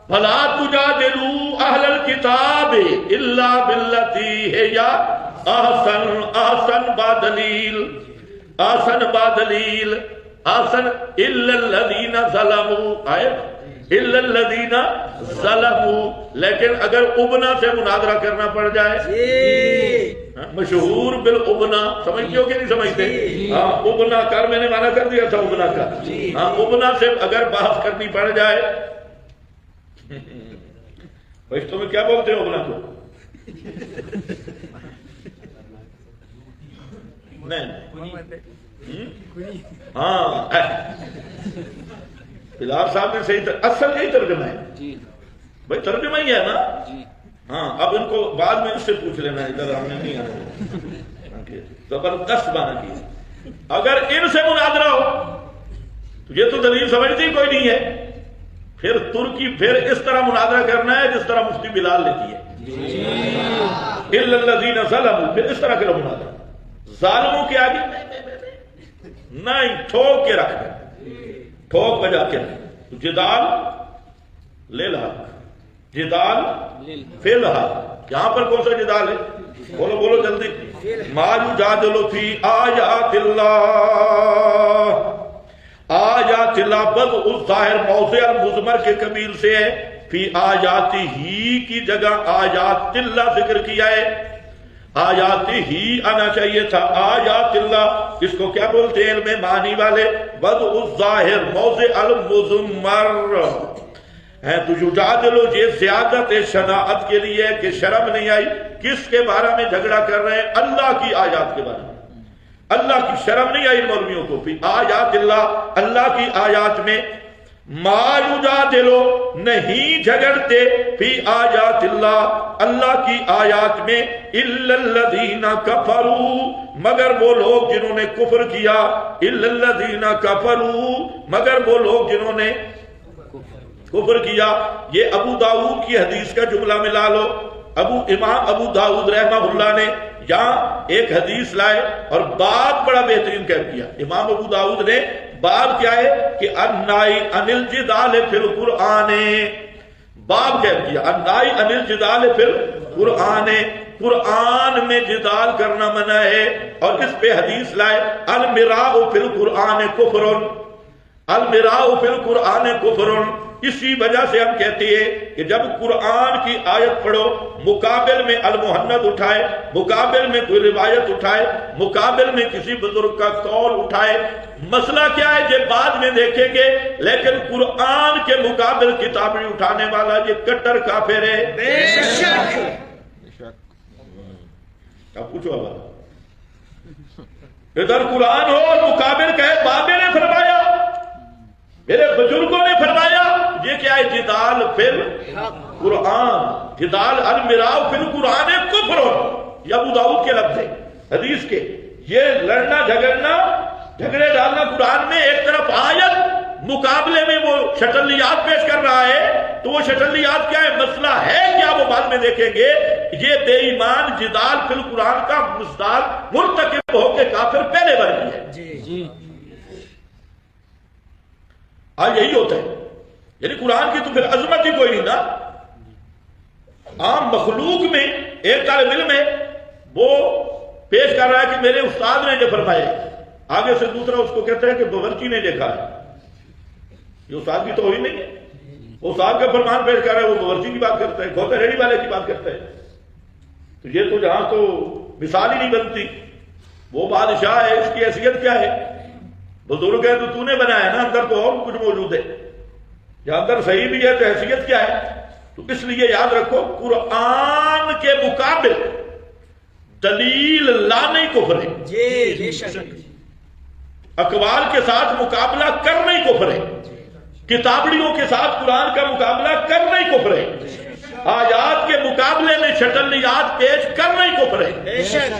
فلا تجادلوا اہل الکتاب الا باللتی ہی احسن، احسن بادلیل، احسن بادلیل، احسن الا الذین ظلموا، آئے الا الذین ظلموا. لیکن اگر ابنا سے مناظرہ کرنا پڑ جائے، مشہور بالابنا، سمجھتے ہو کہ نہیں سمجھتے؟ ہاں، ابنا کر، میں نے معنی کر دیا تھا ابنا کا. ہاں، ابنا سے اگر بحث کرنی پڑ جائے، پشتوں میں کیا بولتے ہیں ابنا کو؟ ہاں، بلال صاحب نے صحیح اصل یہی ترجمہ ہے بھائی، ترجمہ ہی ہے نا. ہاں، اب ان کو بعد میں اس سے پوچھ لینا، ادھر ہم نے نہیں آنا. زبردست معنی کی. اگر ان سے مناظرہ ہو تو یہ تو دلیل سمجھتی کوئی نہیں ہے. پھر ترکی پھر اس طرح مناظرہ کرنا ہے جس طرح مفتی بلال نے کی ہے. الا الذین ظلموا، پھر اس طرح کرو مناظرہ. ظالموں کے آگے نہیں، ٹھوک کے رکھ دیں، ٹھوک بجا کے رکھ. جدال للحق، جدال فی الحق. یہاں پر کون سا جدال ہے؟ بولو بولو جلدی. ما یجادل فی آیات اللہ، آیات اللہ بدء الظاہر موضع المضمر کے قبیل سے ہے. فی آیات ہی کی جگہ آیات اللہ ذکر کیا ہے. آیاتی ہی آنا چاہیے تھا، آیات اللہ، اس کو کیا بولتے ہیں علم معنی والے؟ وضع الظاہر موضع المضمر ہے۔ تو یجادلو یہ زیادت شناعت کے لیے کہ شرم نہیں آئی، کس کے بارے میں جھگڑا کر رہے ہیں؟ اللہ کی آیات کے بارے میں، اللہ کی شرم نہیں آئی مولویوں کو، پھر آیات اللہ، اللہ کی آیات میں ما یجادلو نہیں جھگڑتے فی آیات اللہ، اللہ کی آیات میں الا الذین کفروا مگر وہ لوگ جنہوں نے کفر کیا، الا الذین کفروا مگر وہ لوگ جنہوں نے کفر کیا۔ یہ ابو داؤد کی حدیث کا جملہ ملا لو، امام ابو داؤد رحمہ اللہ نے یہاں ایک حدیث لائے اور باب بڑا بہترین کہہ کیا۔ امام ابو داؤد نے باب کیا ہے کہ النائی عن الجدال فی القرآن، باب کہہ کیا النائی عن الجدال فی القرآن، قرآن میں جدال کرنا منع ہے، اور اس پہ حدیث لائے المراء فی القرآن کفر، المراء فی القرآن کفر۔ اسی وجہ سے ہم کہتے ہیں کہ جب قرآن کی آیت پڑھو، مقابل میں المحنت اٹھائے، مقابل میں کوئی روایت اٹھائے، مقابل میں کسی بزرگ کا قول اٹھائے، مسئلہ کیا ہے یہ بعد میں دیکھیں گے، لیکن قرآن کے مقابل کتابیں اٹھانے والا یہ کٹر کافر ہے۔ بے شک اب پوچھو ادھر قرآن ہو اور مقابل کہے بابے نے فرمایا، میرے بزرگوں نے فرمایا، یہ کیا ہے؟ جدال فی القرآن، جدال المراء فی القرآن کفر، یہ ابو داؤد کے لفظ ہے حدیث کے۔ یہ لڑنا جھگڑنا، جھگڑے ڈالنا قرآن میں، ایک طرف آیت مقابلے میں وہ شٹلیات پیش کر رہا ہے، تو وہ شٹلیات کیا ہے؟ مسئلہ ہے کیا وہ بعد میں دیکھیں گے۔ یہ بے ایمان جدال فی القرآن کا مصداق مرتکب ہو کے کافر پہلے بن گیا ہے۔ آج یہی ہوتا ہے، یعنی قرآن کی تو پھر عظمت ہی کوئی نہیں نا۔ عام مخلوق میں ایک طالب علم ہے، وہ پیش کر رہا ہے کہ میرے استاد نے جو فرمایا، آگے سے دوسرا اس کو کہتا ہے کہ باورچی نے دیکھا ہے۔ یہ استاد کی توہین نہیں ہے، وہ استاد کا فرمان پیش کر رہا ہے، وہ باورچی کی بات کرتا ہے، کھوتے ریڑھی والے کی بات کرتا ہے۔ تو یہ تو جہاں تو مثال ہی نہیں بنتی، وہ بادشاہ ہے، اس کی حیثیت کیا ہے؟ بزرگ ہے تو نے بنایا نا، اندر تو اور کچھ موجود ہے، یا اندر صحیح بھی ہے تو حیثیت کیا ہے؟ تو اس لیے یاد رکھو قرآن کے مقابل دلیل لانا ہی کفر ہے، جی بے شک، اقوال کے ساتھ مقابلہ کرنا ہی کفر ہے، کتابڑیوں کے ساتھ قرآن کا مقابلہ کرنا ہی کفر ہے، آیات کے مقابلے میں شٹلیات پیش کرنا ہی کفر ہے۔ بے شک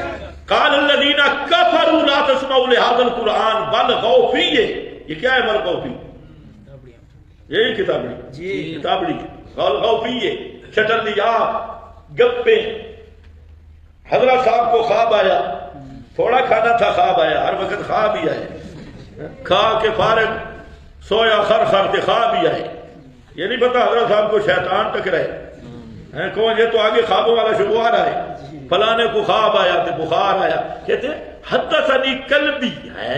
قال الذین کفروا لا تسمعوا لهذا القرآن والغوا فیہ، یہ کیا ہے؟ والغوا فیہ، یہی کتابڑی جی کتابڑی والغوا فیہ، شٹلیات، گپیں۔ حضرت صاحب کو خواب آیا، تھوڑا کھانا تھا، خواب آیا، ہر وقت خواب ہی آئے، کھا کے فارغ سویا خر تے خواب ہی آئے۔ یہ نہیں پتا حضرت صاحب کو شیطان ٹکرائے کون؟ یہ تو آگے خوابوں والا شروع آ رہا ہے، فلانے کو خواب آیا تو بخار آیا، کہتے ہیں حدثنی قلبی ہے،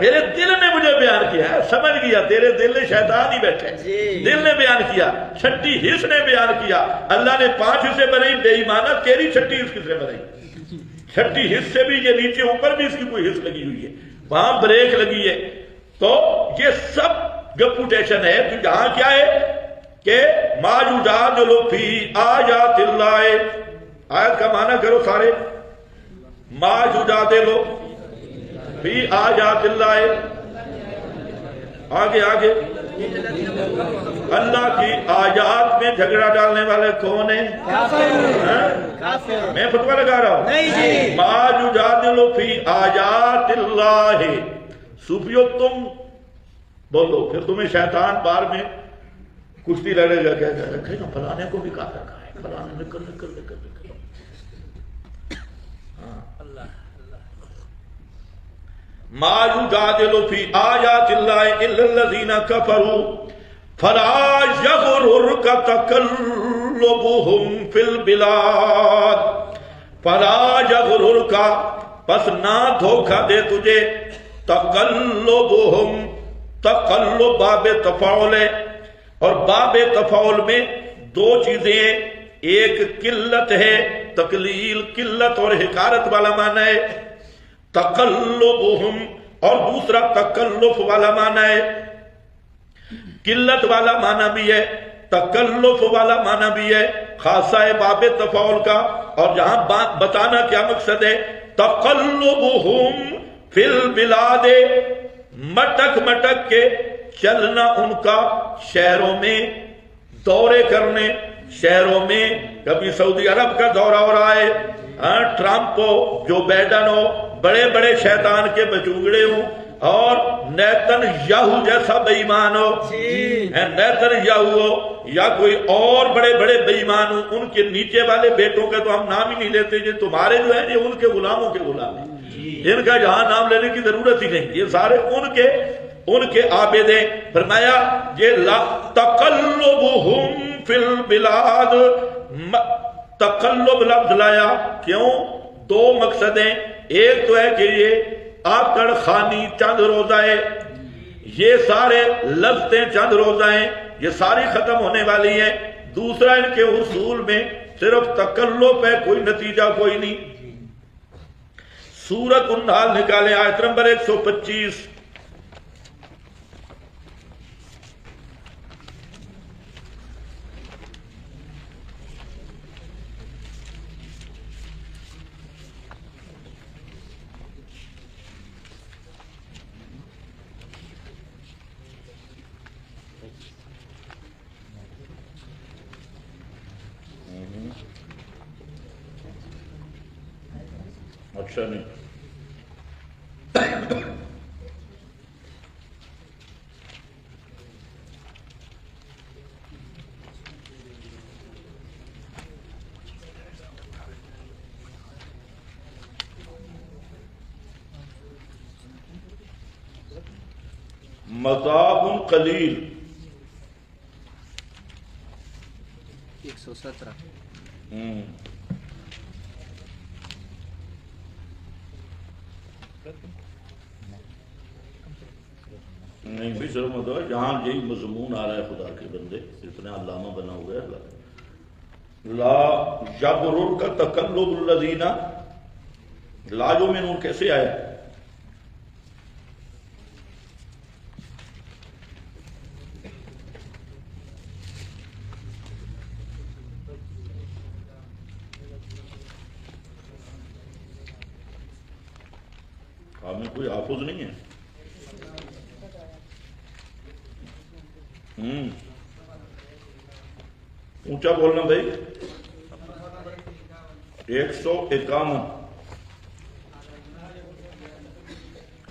میرے دل نے مجھے بیان کیا ہے، سمجھ گیا تیرے دل میں شیطان ہی بیٹھے، دل نے بیان کیا، چھٹی حص نے بیان کیا۔ اللہ نے 5 حصے بنائی، بے ایمانہ تیری چھٹی حص کس نے بنائی؟ چھٹی حص سے بھی یہ نیچے اوپر بھی اس کی کوئی حص لگی ہوئی ہے، وہاں بریک لگی ہے۔ تو یہ سب گپوٹیشن ہے۔ تو یہاں کیا ہے کہ ما یجادل فی آیات اللہ، آیت کا معنی کرو سارے، ما یجادل فی آیات اللہ، آگے آگے، اللہ کی آیات میں جھگڑا ڈالنے والے کون ہیں؟ میں فتویٰ لگا رہا ہوں، ما یجادل فی آیات اللہ۔ صوفیو تم بولو، پھر تمہیں شیطان بار میں کشتی لڑے گا، کہے گا فلانے کو بھی کہا رکھا ہے، فلانے نکل نکل نکل نکل۔ ما یجادل فی آیات اللہ الا الذین کفروا فلا یغررک تقلبہم فی البلاد، فلا یغررک پس نہ دھوکہ دے تجھے، تقلبہم، تقلب باب تفاعل ہے، اور باب تفاعل میں 2 چیزیں ہیں، ایک قلت ہے تقلیل قلت اور حقارت والا معنی ہے، تقلبہم اور دوسرا تکلف والا معنی ہے، قلت والا معنی بھی ہے، تکلف والا معنی بھی ہے، خاصہ ہے باب تفاعل کا، اور جہاں بتانا کیا مقصد ہے، تقلبہم فی البلاد، مٹک مٹک کے چلنا ان کا شہروں میں، دورے کرنے شہروں میں، کبھی سعودی عرب کا دورہ ہو رہا ہے، ٹرمپ ہو، جو بائیڈن ہو، بڑے بڑے شیطان کے بچوگڑے ہوں، اور نیتن یاہو جیسا بے ایمان ہو، نیتن یاہو ہو، یا کوئی اور بڑے بڑے بے ایمان ہوں، ان کے نیچے والے بیٹوں کا تو ہم نام ہی نہیں لیتے، جو تمہارے جو ہیں یہ ان کے غلاموں کے غلام ہیں، ان کا جہاں نام لینے کی ضرورت ہی نہیں، یہ سارے ان کے عابد ہیں۔ فرمایا یہ تقلبہم فی البلاد، تقلب لفظ لایا کیوں؟ دو مقصد ہیں، ایک تو ہے کہ یہ آکڑ خانی چند روزہ ہے، یہ سارے لذتیں چند روزہ ہیں، یہ ساری ختم ہونے والی ہیں، دوسرا ان کے حصول میں صرف تقلب ہے، کوئی نتیجہ کوئی نہیں۔ سورۃ النحل نکالیں، آیت نمبر 125۔ اچھا نہیں، متاع قلیل 117۔ نہیں بھی سر مطلب جہاں یہی مضمون آ رہا ہے، خدا کے بندے اتنا علامہ بنا ہوا ہے، لا یغرر کا تقلب الذین، لا جو میں نون کیسے آیا؟ ہمیں کوئی حافظ نہیں ہے، اونچا بولنا بھائی، 151،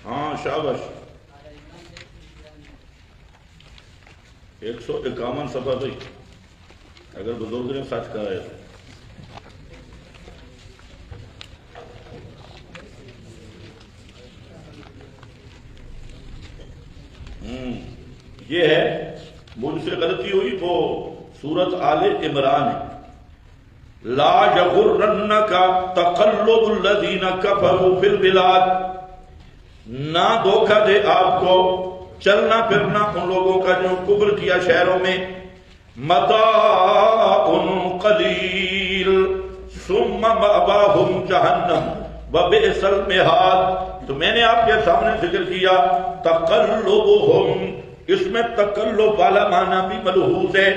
ہاں شاباش، 151 صفحہ بھائی، اگر بزرگ نے سچ کہا ہے تو۔ یہ ہے، مجھ سے غلطی ہوئی وہ سورۃ آل عمران ہے، لا یغرنک تقلب الذین کفروا فی البلاد، نہ دھوکہ دے آپ کو چلنا پھرنا ان لوگوں کا جو کفر کیا شہروں میں، متاع قلیل ثم مأواہم جہنم وبئس المہاد۔ تو میں نے آپ کے سامنے ذکر کیا تقلبہم، اس میں تقلب والا معنی بھی ملحوظ ہے،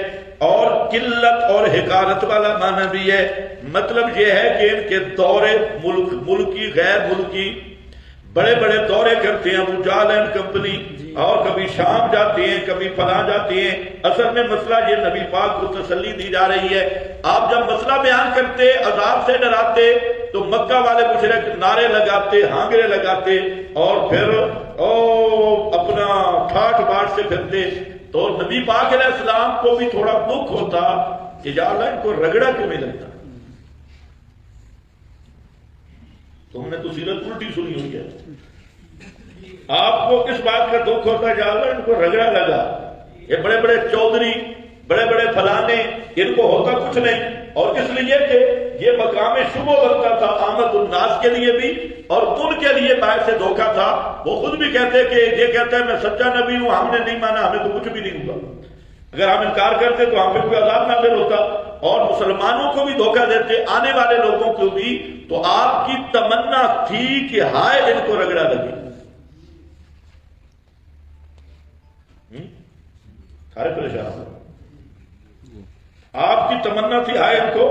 اور قلت اور حقارت والا معنی بھی ہے۔ مطلب یہ ہے کہ ان کے دورے ملکی غیر ملکی بڑے بڑے دورے کرتے ہیں، ابو جہل اینڈ کمپنی، اور کبھی شام جاتے ہیں، کبھی فلاں جاتے ہیں۔ اصل میں مسئلہ یہ نبی پاک کو تسلی دی جا رہی ہے، آپ جب مسئلہ بیان کرتے، عذاب سے ڈراتے، تو مکہ والے مشرک نعرے لگاتے، ہانگرے لگاتے، اور پھر اپنا ٹھاٹ باٹ سے پھرتے۔ تو نبی پاک علیہ السلام کو بھی تھوڑا دکھ ہوتا کہ یا اللہ ان کو رگڑا کیوں نہیں لگتا۔ تم نے تو سیرت الٹی سنی ہوئی ہے، آپ کو کس بات کا دکھ ہوتا ہے، یا اللہ ان کو رگڑا لگا۔ یہ بڑے بڑے چودھری، بڑے بڑے فلانے، ان کو ہوتا کچھ نہیں، اور اس لیے کہ یہ مقام شبہ بنتا تھا آمد الناس کے لیے بھی، اور ان کے لیے باعث سے دھوکہ تھا۔ وہ خود بھی کہتے کہ یہ کہتا ہے میں سچا نبی ہوں، ہم نے نہیں مانا، ہمیں تو کچھ بھی نہیں ہوا، اگر ہم انکار کرتے تو ہم پہ کوئی عذاب نازل ہوتا۔ اور مسلمانوں کو بھی دھوکہ دیتے، آنے والے لوگوں کو بھی، تو آپ کی تمنا تھی کہ ہائے ان کو رگڑا لگے. سارے پریشان ہو. آپ کی تمنا تھی ہائے ان کو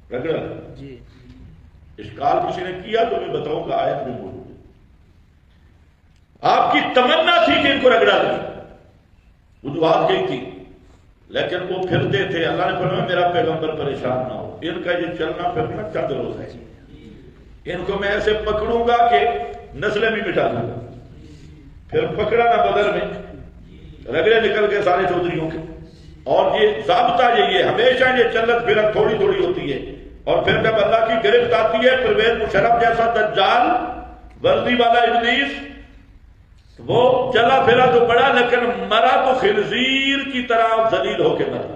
رگڑا لگے. اشکال کسی نے کیا تو میں بتاؤں گا، آیت میں موجود ہے. آپ کی تمنا تھی کہ ان کو رگڑا لگے، وجوہات کئی تھی، لیکن وہ پھرتے تھے. اللہ نے فرمایا میرا پیغمبر پریشان نہ ہو، ان کا یہ چلنا پھرنا چند روز ہے، ان کو میں ایسے پکڑوں گا کہ نسلیں بھی مٹا دوں گا. پھر پکڑا نہ بدر میں، رگڑے نکل گئے سارے چودھریوں کے. اور یہ ضابطہ یہی ہے، ہمیشہ یہ چلت پھرت تھوڑی تھوڑی ہوتی ہے. اور پھر جب اللہ کی گرفت آتی ہے، پرویز مشرف جیسا دجال، وردی والا ابلیس، وہ چلا پھرا تو بڑا، لیکن مرا تو خنزیر کی طرح ذلیل ہو کے مرا،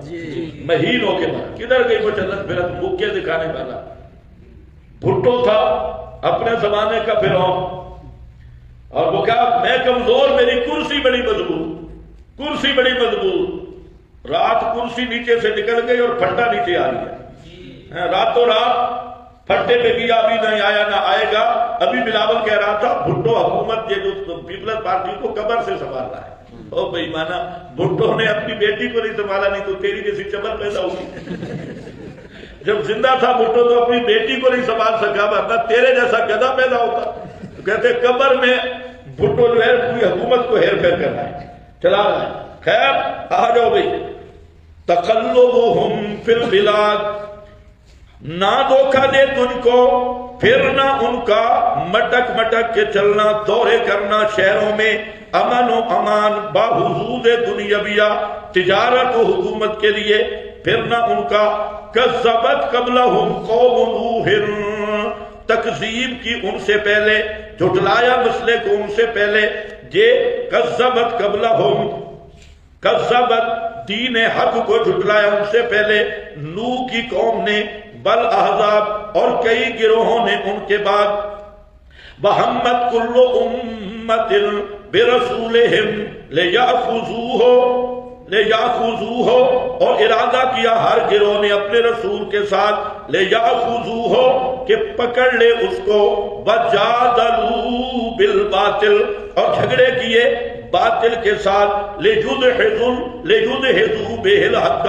مہین ہو کے مرا. کدھر گئی وہ چلت پھرت؟ مکے دکھانے والا بھٹو تھا اپنے زمانے کا فرعون، اور وہ کہا میں کمزور، میری کرسی بڑی مضبوط، کرسی بڑی مضبوط. رات کرسی نیچے سے نکل گئی اور پھٹا نیچے آ گیا. راتوں رات پھٹے پہ گیا، ابھی نہیں آیا نہ آئے گا. ابھی بلاول کہہ رہا تھا بھٹو حکومت یہ جو پیپلز پارٹی کو قبر سے سنبھال رہا ہے. او بھائی مانا، بھٹو نے اپنی بیٹی کو نہیں سنبھالا، نہیں تو تیری جیسی چمر پیدا ہوگی. جب زندہ تھا بھٹو تو اپنی بیٹی کو نہیں سنبھال سکا، ورنہ تیرے جیسا گدھا پیدا ہوتا. کہتے قبر میں بھٹو جو ہے پوری حکومت کو ہیر پھیر کر رہا ہے، چلا رہا ہے. خیر آ جاؤ بھائی. تقلبہم فی البلاد، نہ دھوکہ دے تجھ کو، پھرنا ان کا مٹک مٹک کے چلنا، دورے کرنا شہروں میں، امن و امان باحدود دنیاویہ، تجارت و حکومت کے لیے پھرنا ان کا. کذبت قبلہم قوم نوح، تکذیب کی ان سے پہلے، جھٹلایا مسئلے کو ان سے پہلے. یہ کذبت قبلہم، کذبت دین حق کو جھٹلایا ان سے پہلے نوح کی قوم نے، بل احزاب اور کئی گروہوں نے ان کے بعد. وہمت کل امت برسولہم لیأخذوہ، اور ارادہ کیا ہر گروہ نے اپنے رسول کے ساتھ، لیأخذوہ کہ پکڑ لے اس کو، وجادلوا بالباطل اور جھگڑے کیے باطل کے ساتھ، لیجدحضوا بہ الحق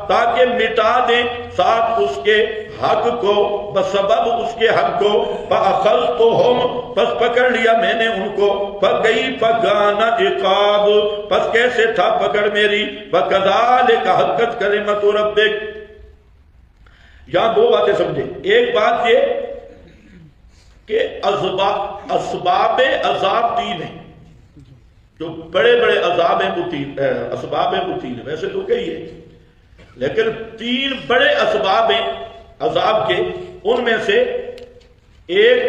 تاکہ مٹا دیں ساتھ اس کے حق کو، بسبب اس کے حق کو. فأخذتهم پس پکڑ لیا میں نے ان کو، فکیف کان عقاب پس کیسے تھا پکڑ میری. وکذالک حقت کلمۃ ربک. یہاں دو باتیں سمجھے. ایک بات یہ کہ اسباب عذاب تین ہیں، جو بڑے بڑے عذاب ہیں وہ تین اسباب ہیں، وہ تین ہیں. ویسے تو کئی ہے، لیکن تین بڑے اسباب ہیں عذاب کے. ان میں سے ایک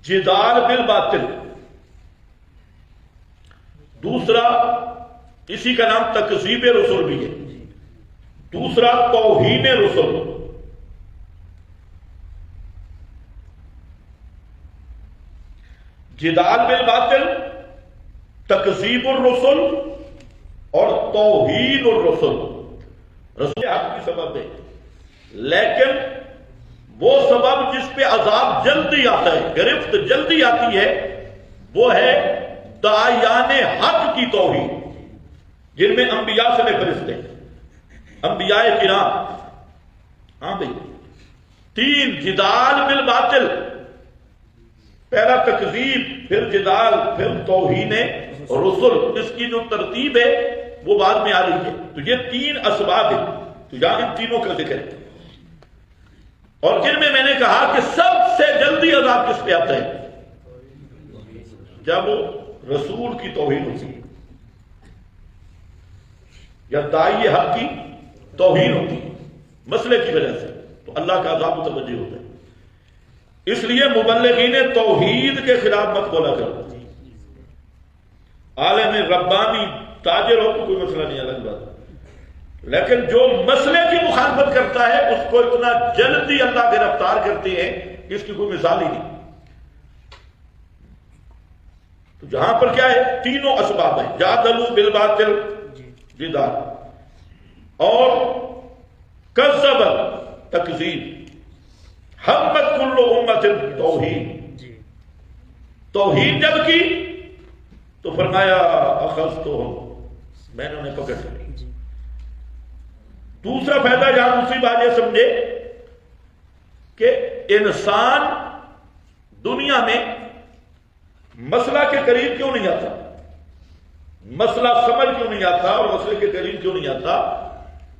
جدال بالباطل، دوسرا اسی کا نام تکذیب رسل بھی ہے، دوسرا توہین رسل. جدال بالباطل، تکذیب الرسل اور توہین الرسل. رسول حق کی سبب ہے، لیکن وہ سبب جس پہ عذاب جلدی آتا ہے، گرفت جلدی آتی ہے، وہ ہے داعیان حق کی توہین، جن میں انبیاء سے فرشتے، انبیاء کرام. ہاں بھائی، تین جدال بالباطل، پہلا تکذیب، پھر جدال، پھر توہین رسل. اس کی جو ترتیب ہے وہ بعد میں آ رہی ہے. تو یہ تین اسباب ہیں، تو یہاں ان تینوں کا ذکر ہے. اور جن میں نے کہا کہ سب سے جلدی عذاب کس پہ آتا ہے؟ جب رسول کی توہین ہوتی ہے یا داعی حق کی توہین ہوتی ہے مسئلے کی وجہ سے، تو اللہ کا عذاب متوجہ ہوتا ہے. اس لیے مبلغین توحید کے خلاف مت بولا کرو. عالم ربانی تاجر ہو تو کوئی مسئلہ نہیں، الگ بات، لیکن جو مسئلے کی مخالفت کرتا ہے اس کو اتنا جلدی اللہ گرفتار کرتے ہیں کہ اس کی کوئی مثال ہی نہیں. تو جہاں پر کیا ہے، تینوں اسباب ہیں، جادلوا بالباطل، جدال، اور کذبت تکذیب، ہمت کل امت توحید، توحید جب کی تو فرمایا اخذتہم، میں نے انہیں پکڑ لیا۔ دوسرا فائدہ یہاں دوسری بات یہ سمجھے کہ انسان دنیا میں مسئلہ کے قریب کیوں نہیں آتا، مسئلہ سمجھ کیوں نہیں آتا اور مسئلے کے قریب کیوں نہیں آتا؟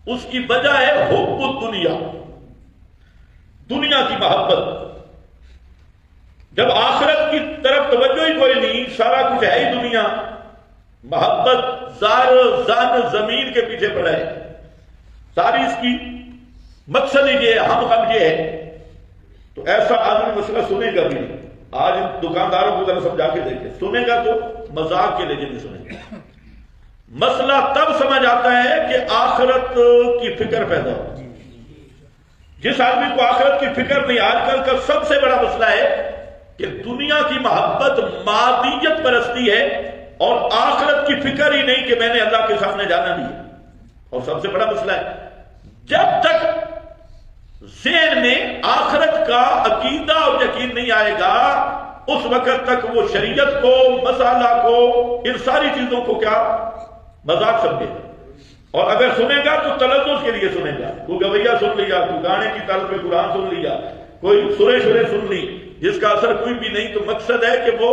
اس کی وجہ ہے حب الدنیا، دنیا کی محبت۔ جب آخرت کی طرف توجہ ہی کوئی نہیں، سارا کچھ ہے ہی دنیا، محبت زار زان زمین کے پیچھے پڑا ہے، ساری اس کی مقصد یہ ہے، ہم یہ ہے، تو ایسا آدمی مسئلہ سنے گا بھی نہیں۔ آج دکانداروں کو ذرا سمجھا کے دیکھیں، سنے گا تو مذاق کے لیے نہیں سنے گا۔ مسئلہ تب سمجھ آتا ہے کہ آخرت کی فکر پیدا ہو۔ جس آدمی کو آخرت کی فکر نہیں، آج کل کا سب سے بڑا مسئلہ ہے کہ دنیا کی محبت مادیت پرستی ہے اور آخرت کی فکر ہی نہیں کہ میں نے اللہ کے سامنے جانا نہیں ہے۔ اور سب سے بڑا مسئلہ ہے جب تک ذہن میں آخرت کا عقیدہ اور یقین نہیں آئے گا، اس وقت تک وہ شریعت کو، مسالہ کو، ان ساری چیزوں کو کیا مذاق سمجھے گا۔ اور اگر سنے گا تو تلذذ کے لیے سنے گا، کوئی گویا سن لیا، کوئی گانے کی طرز پہ قرآن سن لیا، کوئی سرے شرے سن لی، جس کا اثر کوئی بھی نہیں، تو مقصد ہے کہ وہ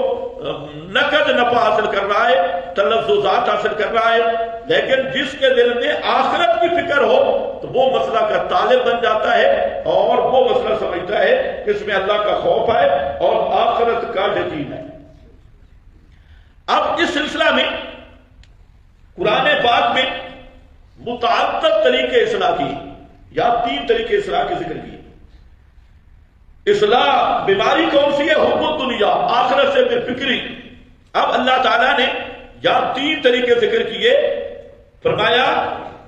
نقد نفع حاصل کر رہا ہے، تلذذات حاصل کر رہا ہے۔ لیکن جس کے دل میں آخرت کی فکر ہو تو وہ مسئلہ کا طالب بن جاتا ہے اور وہ مسئلہ سمجھتا ہے کہ اس میں اللہ کا خوف ہے اور آخرت کا یقین ہے۔ اب اس سلسلہ میں قرآن پاک میں متعدد طریقے اصلاح کی، یا 3 طریقے اصلاح کے ذکر کیے۔ اصلاح بیماری کون سی ہے؟ حب الدنیا، آخرت سے بے فکری۔ اب اللہ تعالیٰ نے یہاں 3 طریقے ذکر کیے، فرمایا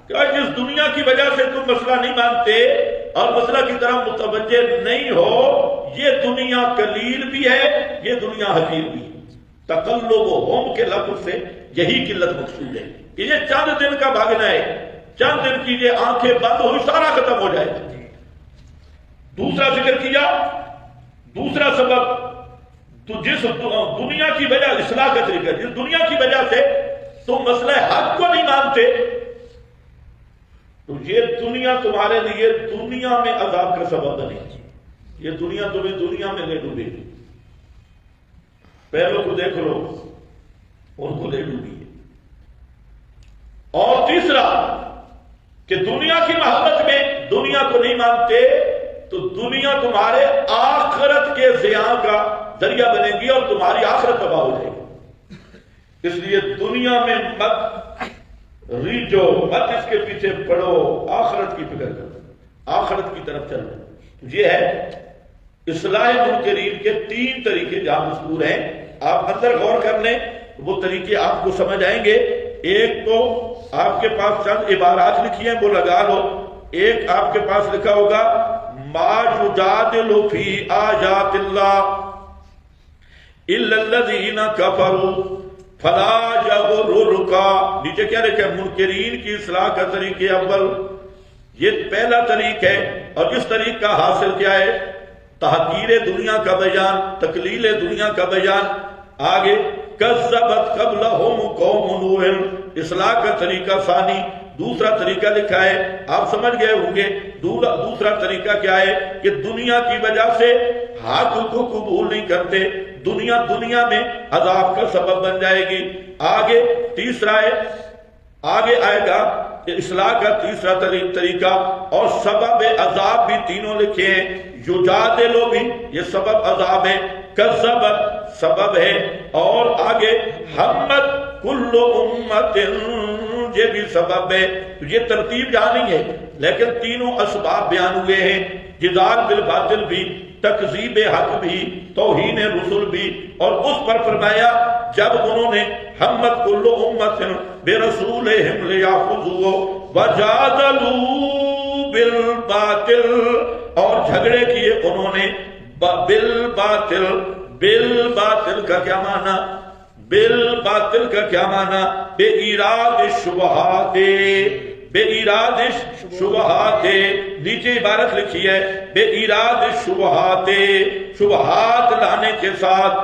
کہ جس دنیا کی وجہ سے تم مسئلہ نہیں مانتے اور مسئلہ کی طرح متوجہ نہیں ہو، یہ دنیا قلیل بھی ہے، یہ دنیا حقیر بھی ہے۔ تقلبہم کے لفظ سے یہی قلت مقصود ہے کہ یہ چند دن کا بھاگنا ہے، چند دن کی یہ آنکھیں بند ہوئی سارا ختم ہو جائے گا۔ دوسرا ذکر کیا، دوسرا سبب، تو جس دنیا کی وجہ، اصلاح کا طریقہ، جس دنیا کی وجہ سے تم مسئلہ حق کو نہیں مانتے، تو یہ دنیا تمہارے لیے دنیا میں عذاب کا سبب بنے گی، یہ دنیا تمہیں دنیا میں لے ڈوبے گی۔ پیروں کو دیکھ لو، ان کو لے ڈوبی ہے۔ اور تیسرا کہ دنیا کی محبت میں دنیا کو نہیں مانتے تو دنیا تمہارے آخرت کے زیاں کا ذریعہ بنے گی اور تمہاری آخرت تباہ ہو جائے گی۔ اس لیے دنیا میں مت ریجو، مت اس کے پیچھے پڑو، آخرت کی فکر کرو، آخرت کی طرف چلو۔ یہ ہے اصلاح منکرین کے 3 طریقے جہاں مذکور ہیں۔ آپ اندر غور کر لیں، وہ طریقے آپ کو سمجھ آئیں گے۔ ایک تو آپ کے پاس چند عبارات لکھی ہیں، وہ لگا لو۔ ایک آپ کے پاس لکھا ہوگا ما یجادل فی آیات اللہ الا الذین کفروا فلا یغررک۔ نیچے کیا لکھا ہے؟ منکرین کی اصلاح کا طریقہ اول، یہ پہلا طریق ہے۔ اور اس طریق کا حاصل کیا ہے؟ تحقیر دنیا کا بیان، تقلیل دنیا کا بیان۔ آگے کذبت قبلہم قوم نوح، اصلاح کا طریقہ ثانی۔ دوسرا طریقہ لکھا ہے، آپ سمجھ گئے ہوں گے۔ دوسرا طریقہ کیا ہے کہ دنیا کی وجہ سے حق کو قبول نہیں کرتے، دنیا میں عذاب کا سبب بن جائے گی۔ آگے تیسرا ہے، آگے آئے گا اصلاح کا تیسرا طریقہ، اور سبب عذاب بھی تینوں لکھے ہیں۔ یجادلو بھی یہ سبب عذاب ہے، کذبت سبب ہے، اور آگے ہمت کل امت یہ بھی سبب ہے۔ تو یہ ترتیب یہاں نہیں ہے، لیکن تینوں اسباب بیان ہوئے ہیں۔ جدال بالباطل بھی، تکذیب حق بھی، توہین رسل بھی۔ اور اس پر فرمایا جب انہوں نے ہمت کل امت برسولہم لیاخذوہ وجادلوا بالباطل، اور جھگڑے کیے انہوں نے بالباطل۔ بالباطل کا کیا معنی؟ بالباطل کا کیا معنی؟ بے ایراد شبہات، بے ایراد شبہات، نیچے عبارت لکھی ہے بے ایراد شبہات، شبہات لانے کے ساتھ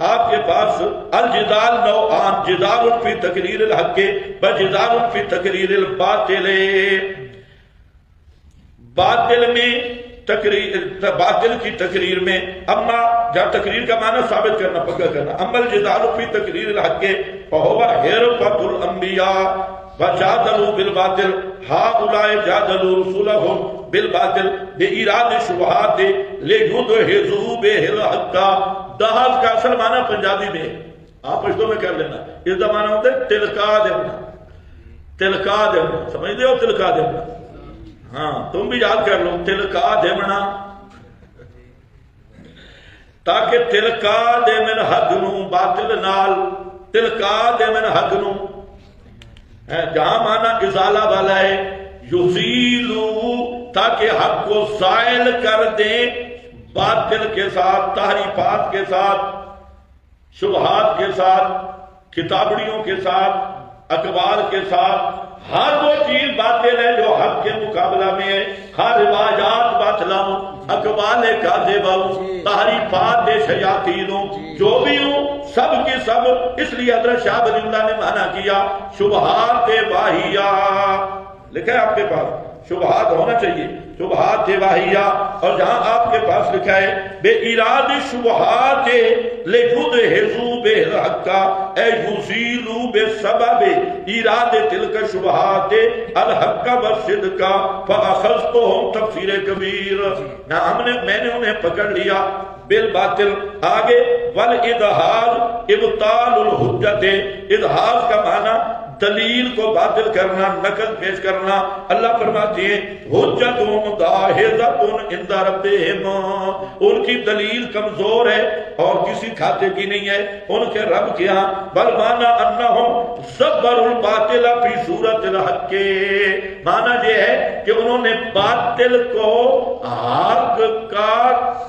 آپ کے پاس الجدال نوعان، جدال فی تقریر الحق و جدال فی تقریر الباطل، باطل میں تقریر، باطل کی تقریر میں، اما جہاں تقریر کا معنی ثابت کرنا، پکا کرنا، اما الجدال فی تقریر الحق فہو حرفۃ الانبیاء وجادلوا بالباطل ہؤلاء جادلوا رسلهم بالباطل بإیراد شبہات لیدحضوا بہ الحق۔ دہاز کا اصل معنی پنجابی میں، آپ پشتوں میں کر لینا، اس کا معنی ہوتا ہے تلکا دینا، تلکا دینا، سمجھتے ہو تلکا دینا؟ ہاں تم بھی یاد کر لو، تلکا دینا، تاکہ تلکا دے من حق نو باطل نال، تلکا دے من حق نو، جہاں معنی ازالہ والا ہے، یزیلو تاکہ حق کو زائل کر دیں باطل کے ساتھ، تحریفات کے ساتھ، شبہات کے ساتھ، کتابڑیوں کے ساتھ، اقوال کے ساتھ، ہر وہ چیز باطل ہے جو حق کے مقابلہ میں ہے، ہر روایات باطلاؤں، اقوال کاذباؤں، تحریفات شیاطینوں، جو بھی ہوں سب کی سب، اس لیے حضرت شاہ ولی اللہ نے معنی کیا شبہات واہیہ، لکھا ہے آپ کے پاس شبہات ہونا چاہیے، شبہات واہیہ، اور جہاں آپ کے پاس لکھا ہے بے ایراد شبہات لیدحضوا بہ الحق اے یزیلوا بسبب ایراد تلک شبہات الحق والصدق فاخذتهم تفسیر کبیر، میں نے انہیں پکڑ لیا بالباطل، آگے والاظہار ابطال الحجت، اظہار کا معنی دلیل کو باطل کرنا، نقل پیش کرنا، اللہ فرماتے ہیں حجتهم داحضۃ عند ربہم، ان کی دلیل کمزور ہے اور کسی کھاتے کی نہیں ہے ان کے رب کے ہاں، بل معنی انہم صبروا الباطل فی صورت الحق، معنی یہ ہے کہ انہوں نے باطل کو حق کا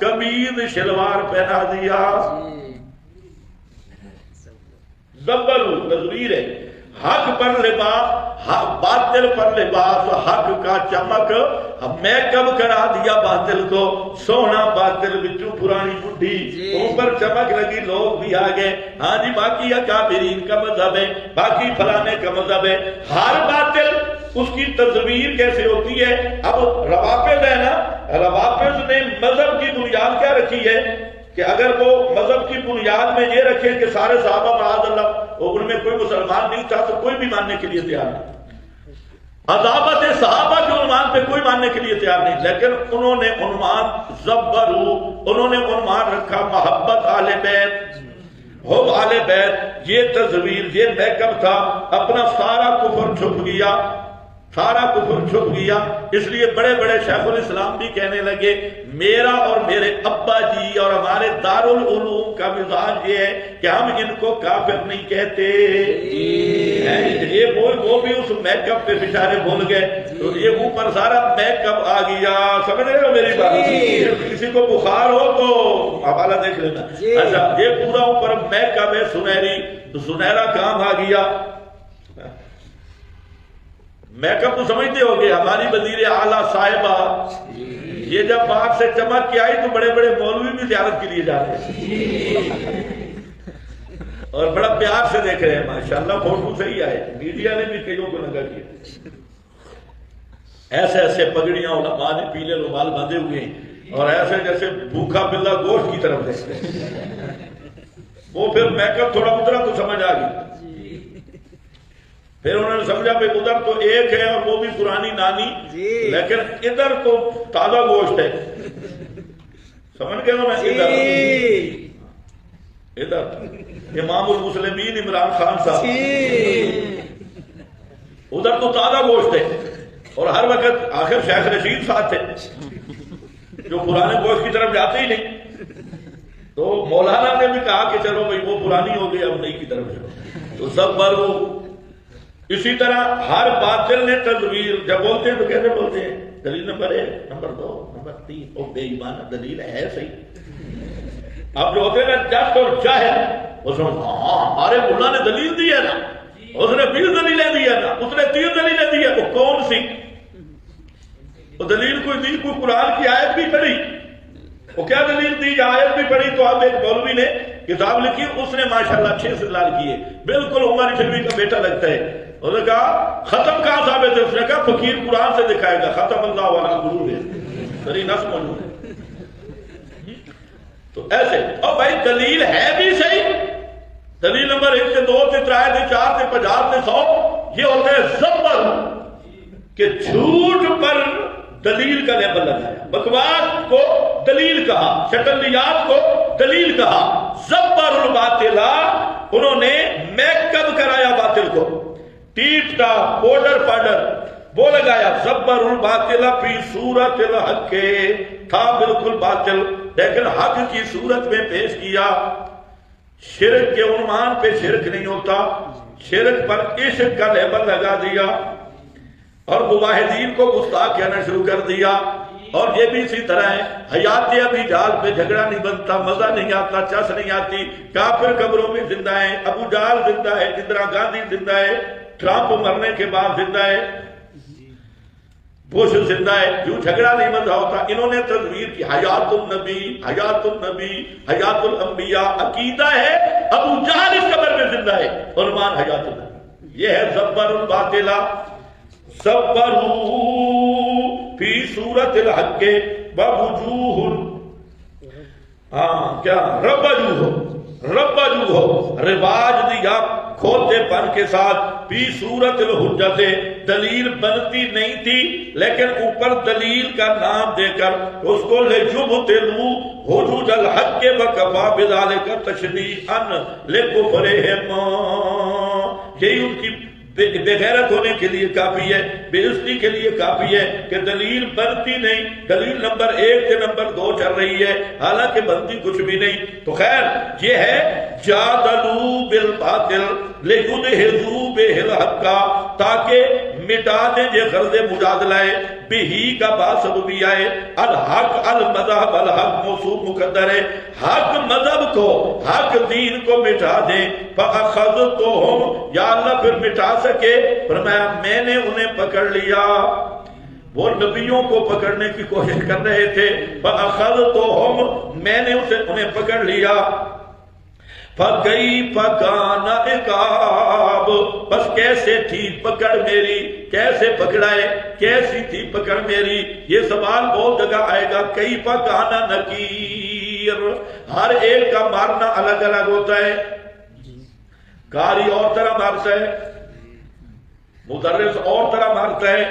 قمیض شلوار پہنا دیا، زبروا تصویر ہے، حق پر لباس، باطل پر لباس، حق کا چمک، میک اپ کرا دیا باطل کو، سونا باطل بچوں پرانی بڈھی، اوپر چمک لگی، لوگ بھی آگئے، ہاں جی باقی اکابرین کا مذہب ہے، باقی فلانے کا مذہب ہے، ہر باطل اس کی تصویر کیسے ہوتی ہے؟ اب روافض ہے نا، روافض نے مذہب کی بنیاد کیا رکھی ہے کہ اگر وہ مذہب کی بنیاد میں یہ رکھے کہ سارے صحابہ معاذ اللہ ان میں کوئی مسلمان نہیں تھا تو کوئی بھی ماننے کے لیے تیار نہیں، عذابت صحابہ کے عنوان پہ کوئی ماننے کے لیے تیار نہیں، لیکن انہوں نے عنوان زبرو، انہوں نے عنوان رکھا محبت آل بیت، حب آل بیت، یہ تصویر، یہ میک اپ تھا، اپنا سارا کفر چھپ گیا، سارا کفر چھپ گیا، اس لیے بڑے بڑے شیخ الاسلام بھی کہنے لگے میرا اور میرے ابا جی اور ہمارے دارالعلوم کا مزاج یہ ہے کہ ہم ان کو کافر نہیں کہتے، یہ وہ بھی اس میک اپ پہ بیچارے بھول گئے، تو یہ اوپر سارا میک اپ آ گیا، سمجھ رہے ہو میری بات؟ کسی کو بخار ہو تو حوالہ دیکھ لینا، اچھا یہ پورا اوپر میک اپ ہے سنہری، تو سنہرا کام آ گیا، میک اپ تو سمجھتے ہو گے، ہماری وزیر اعلیٰ صاحبہ یہ جب باہر سے چمک کے آئی تو بڑے بڑے مولوی بھی زیارت کے لیے جاتے ہیں اور بڑا پیار سے دیکھ رہے ہیں، ماشاءاللہ فوٹو صحیح آئے، میڈیا نے بھی کئیوں کو ننگا کیا، ایسے ایسے پگڑیاں علماء نے پیلے رومال باندھے ہوئے ہیں اور ایسے جیسے بھوکا بلا گوشت کی طرف دیکھتے ہیں، وہ پھر میک اپ تھوڑا اترا تو سمجھ آ گئی، پھر انہوں نے سمجھا کہ ادھر تو ایک ہے اور وہ بھی پرانی نانی، لیکن ادھر تو تازہ گوشت ہے، سمجھ گئے نا، ادھر امام المسلمین عمران خان صاحب، ادھر تو تازہ گوشت ہے، اور ہر وقت آخر شیخ رشید ساتھ تھے جو پرانے گوشت کی طرف جاتے ہی نہیں، تو مولانا نے بھی کہا کہ چلو بھائی وہ پرانی ہو گئی اب نئی کی طرف چلو، تو سب بار وہ اسی طرح ہر باطل نے تصویر جب بولتے ہیں تو کیسے بولتے ہیں؟ دلیل نمبر 1، نمبر 2، نمبر 3، او بے ایمان دلیل ہے صحیح، اب جو ہوتے ہیں نا جس اور جاہل اس نے ہاں ہمارے ملا نے دلیل دی ہے نا، اس نے 20 دلیلیں دی ہے نا، اس نے 30 دلیلیں دی ہے، وہ کون سی؟ وہ دلیل کوئی دی، کوئی قرآن کی آیت بھی پڑھی، وہ کیا دلیل دی؟ آیت بھی پڑھی تو اب ایک مولوی نے کتاب لکھی، اس نے ماشاءاللہ 6 استدلال کیے، بالکل عمر شریف کا بیٹا لگتا ہے، اس نے کہا ختم کہاں ثابت ہے؟ اس نے کہا فقیر قرآن سے دکھائے گا، ختم اللہ والا غرور ہے، سری نس موجود ہے۔ تو ایسے اور بھائی دلیل ہے بھی صحیح، دلیل نمبر 1 سے 2 سے 3 سے 4 سے 50 سے 100، یہ ہوتا ہے زبر کہ جھوٹ پر دلیل کا لیبل لگایا، بکواس کو دلیل کہا، شٹلیات کو دلیل کہا، زبر الباطلہ، انہوں نے میک اپ کرایا باطل کو، ٹیپ ٹاپ پاؤڈر پاؤڈر وہ لگایا، زبر الباطلہ فی صورت الحق، تھا بالکل باطل لیکن حق کی صورت میں پیش کیا۔ شرک کے عنوان پہ شرک نہیں ہوتا، شرک پر عشق کا لیبل لگا دیا اور مواحدین کو گستاخ کہنا شروع کر دیا۔ اور یہ بھی اسی طرح ہے، حیات ابی جہل پہ جھگڑا نہیں بنتا، مزہ نہیں آتا، چس نہیں آتی، کافر قبروں میں زندہ ہے، ابو جہل زندہ ہے، اندرا گاندھی زندہ ہے، ٹرمپ مرنے کے بعد زندہ ہے، بش زندہ ہے، کیوں جھگڑا نہیں مزہ ہوتا؟ انہوں نے تصویر کی حیات النبی، حیات النبی، حیات الانبیاء، عقیدہ ہے ابو جہل اس قبر میں زندہ ہے، عنوان حیات النبی۔ یہ ہے زبر الباطلہ، زبروا فی صورت الحق ووجوہ، کیا ربجو ہو، رواج دیا کھوتے پن کے ساتھ، فی صورت الحجت، دلیل بنتی نہیں تھی لیکن اوپر دلیل کا نام دے کر اس کو لِجُبْتِلُوا حُجُوجَ الْحَقِّ وَكَفَىٰ بِذَٰلِكَ تَشْنِيعًا لِكُفْرِهِمْ، یہی ان کی بے غیرت ہونے کے لیے کافی ہے، بے عزتی کے لیے کافی ہے کہ دلیل بنتی نہیں، دلیل نمبر 1 سے نمبر 2 چل رہی ہے حالانکہ بنتی کچھ بھی نہیں۔ تو خیر یہ ہے جادلوا بالباطل لیدحضوا بہ الحق، تاکہ مٹا دیں یہ غرض مجادلہ ہے، بہی کا باسببی آئے، الحق المذہب، الحق موصوف مقدر ہے، حق مذہب کو، حق دین کو مٹا دیں، فَأَخَذْتُهُمْ، یا اللہ پھر مٹا سکے، فرمایا میں نے انہیں پکڑ لیا، وہ نبیوں کو پکڑنے کی کوشش کر رہے تھے، فَأَخَذْتُهُمْ، میں نے انہیں پکڑ لیا، فَكَيْفَ كَانَ عِقَابِ، بس کیسے تھی پکڑ میری، کیسے پکڑائے، کیسی تھی پکڑ میری، یہ سوال بہت جگہ آئے گا۔ کیف کان نکیر، ہر ایک کا مارنا الگ الگ ہوتا ہے، قاری اور طرح مارتا ہے، مدرس اور طرح مارتا ہے،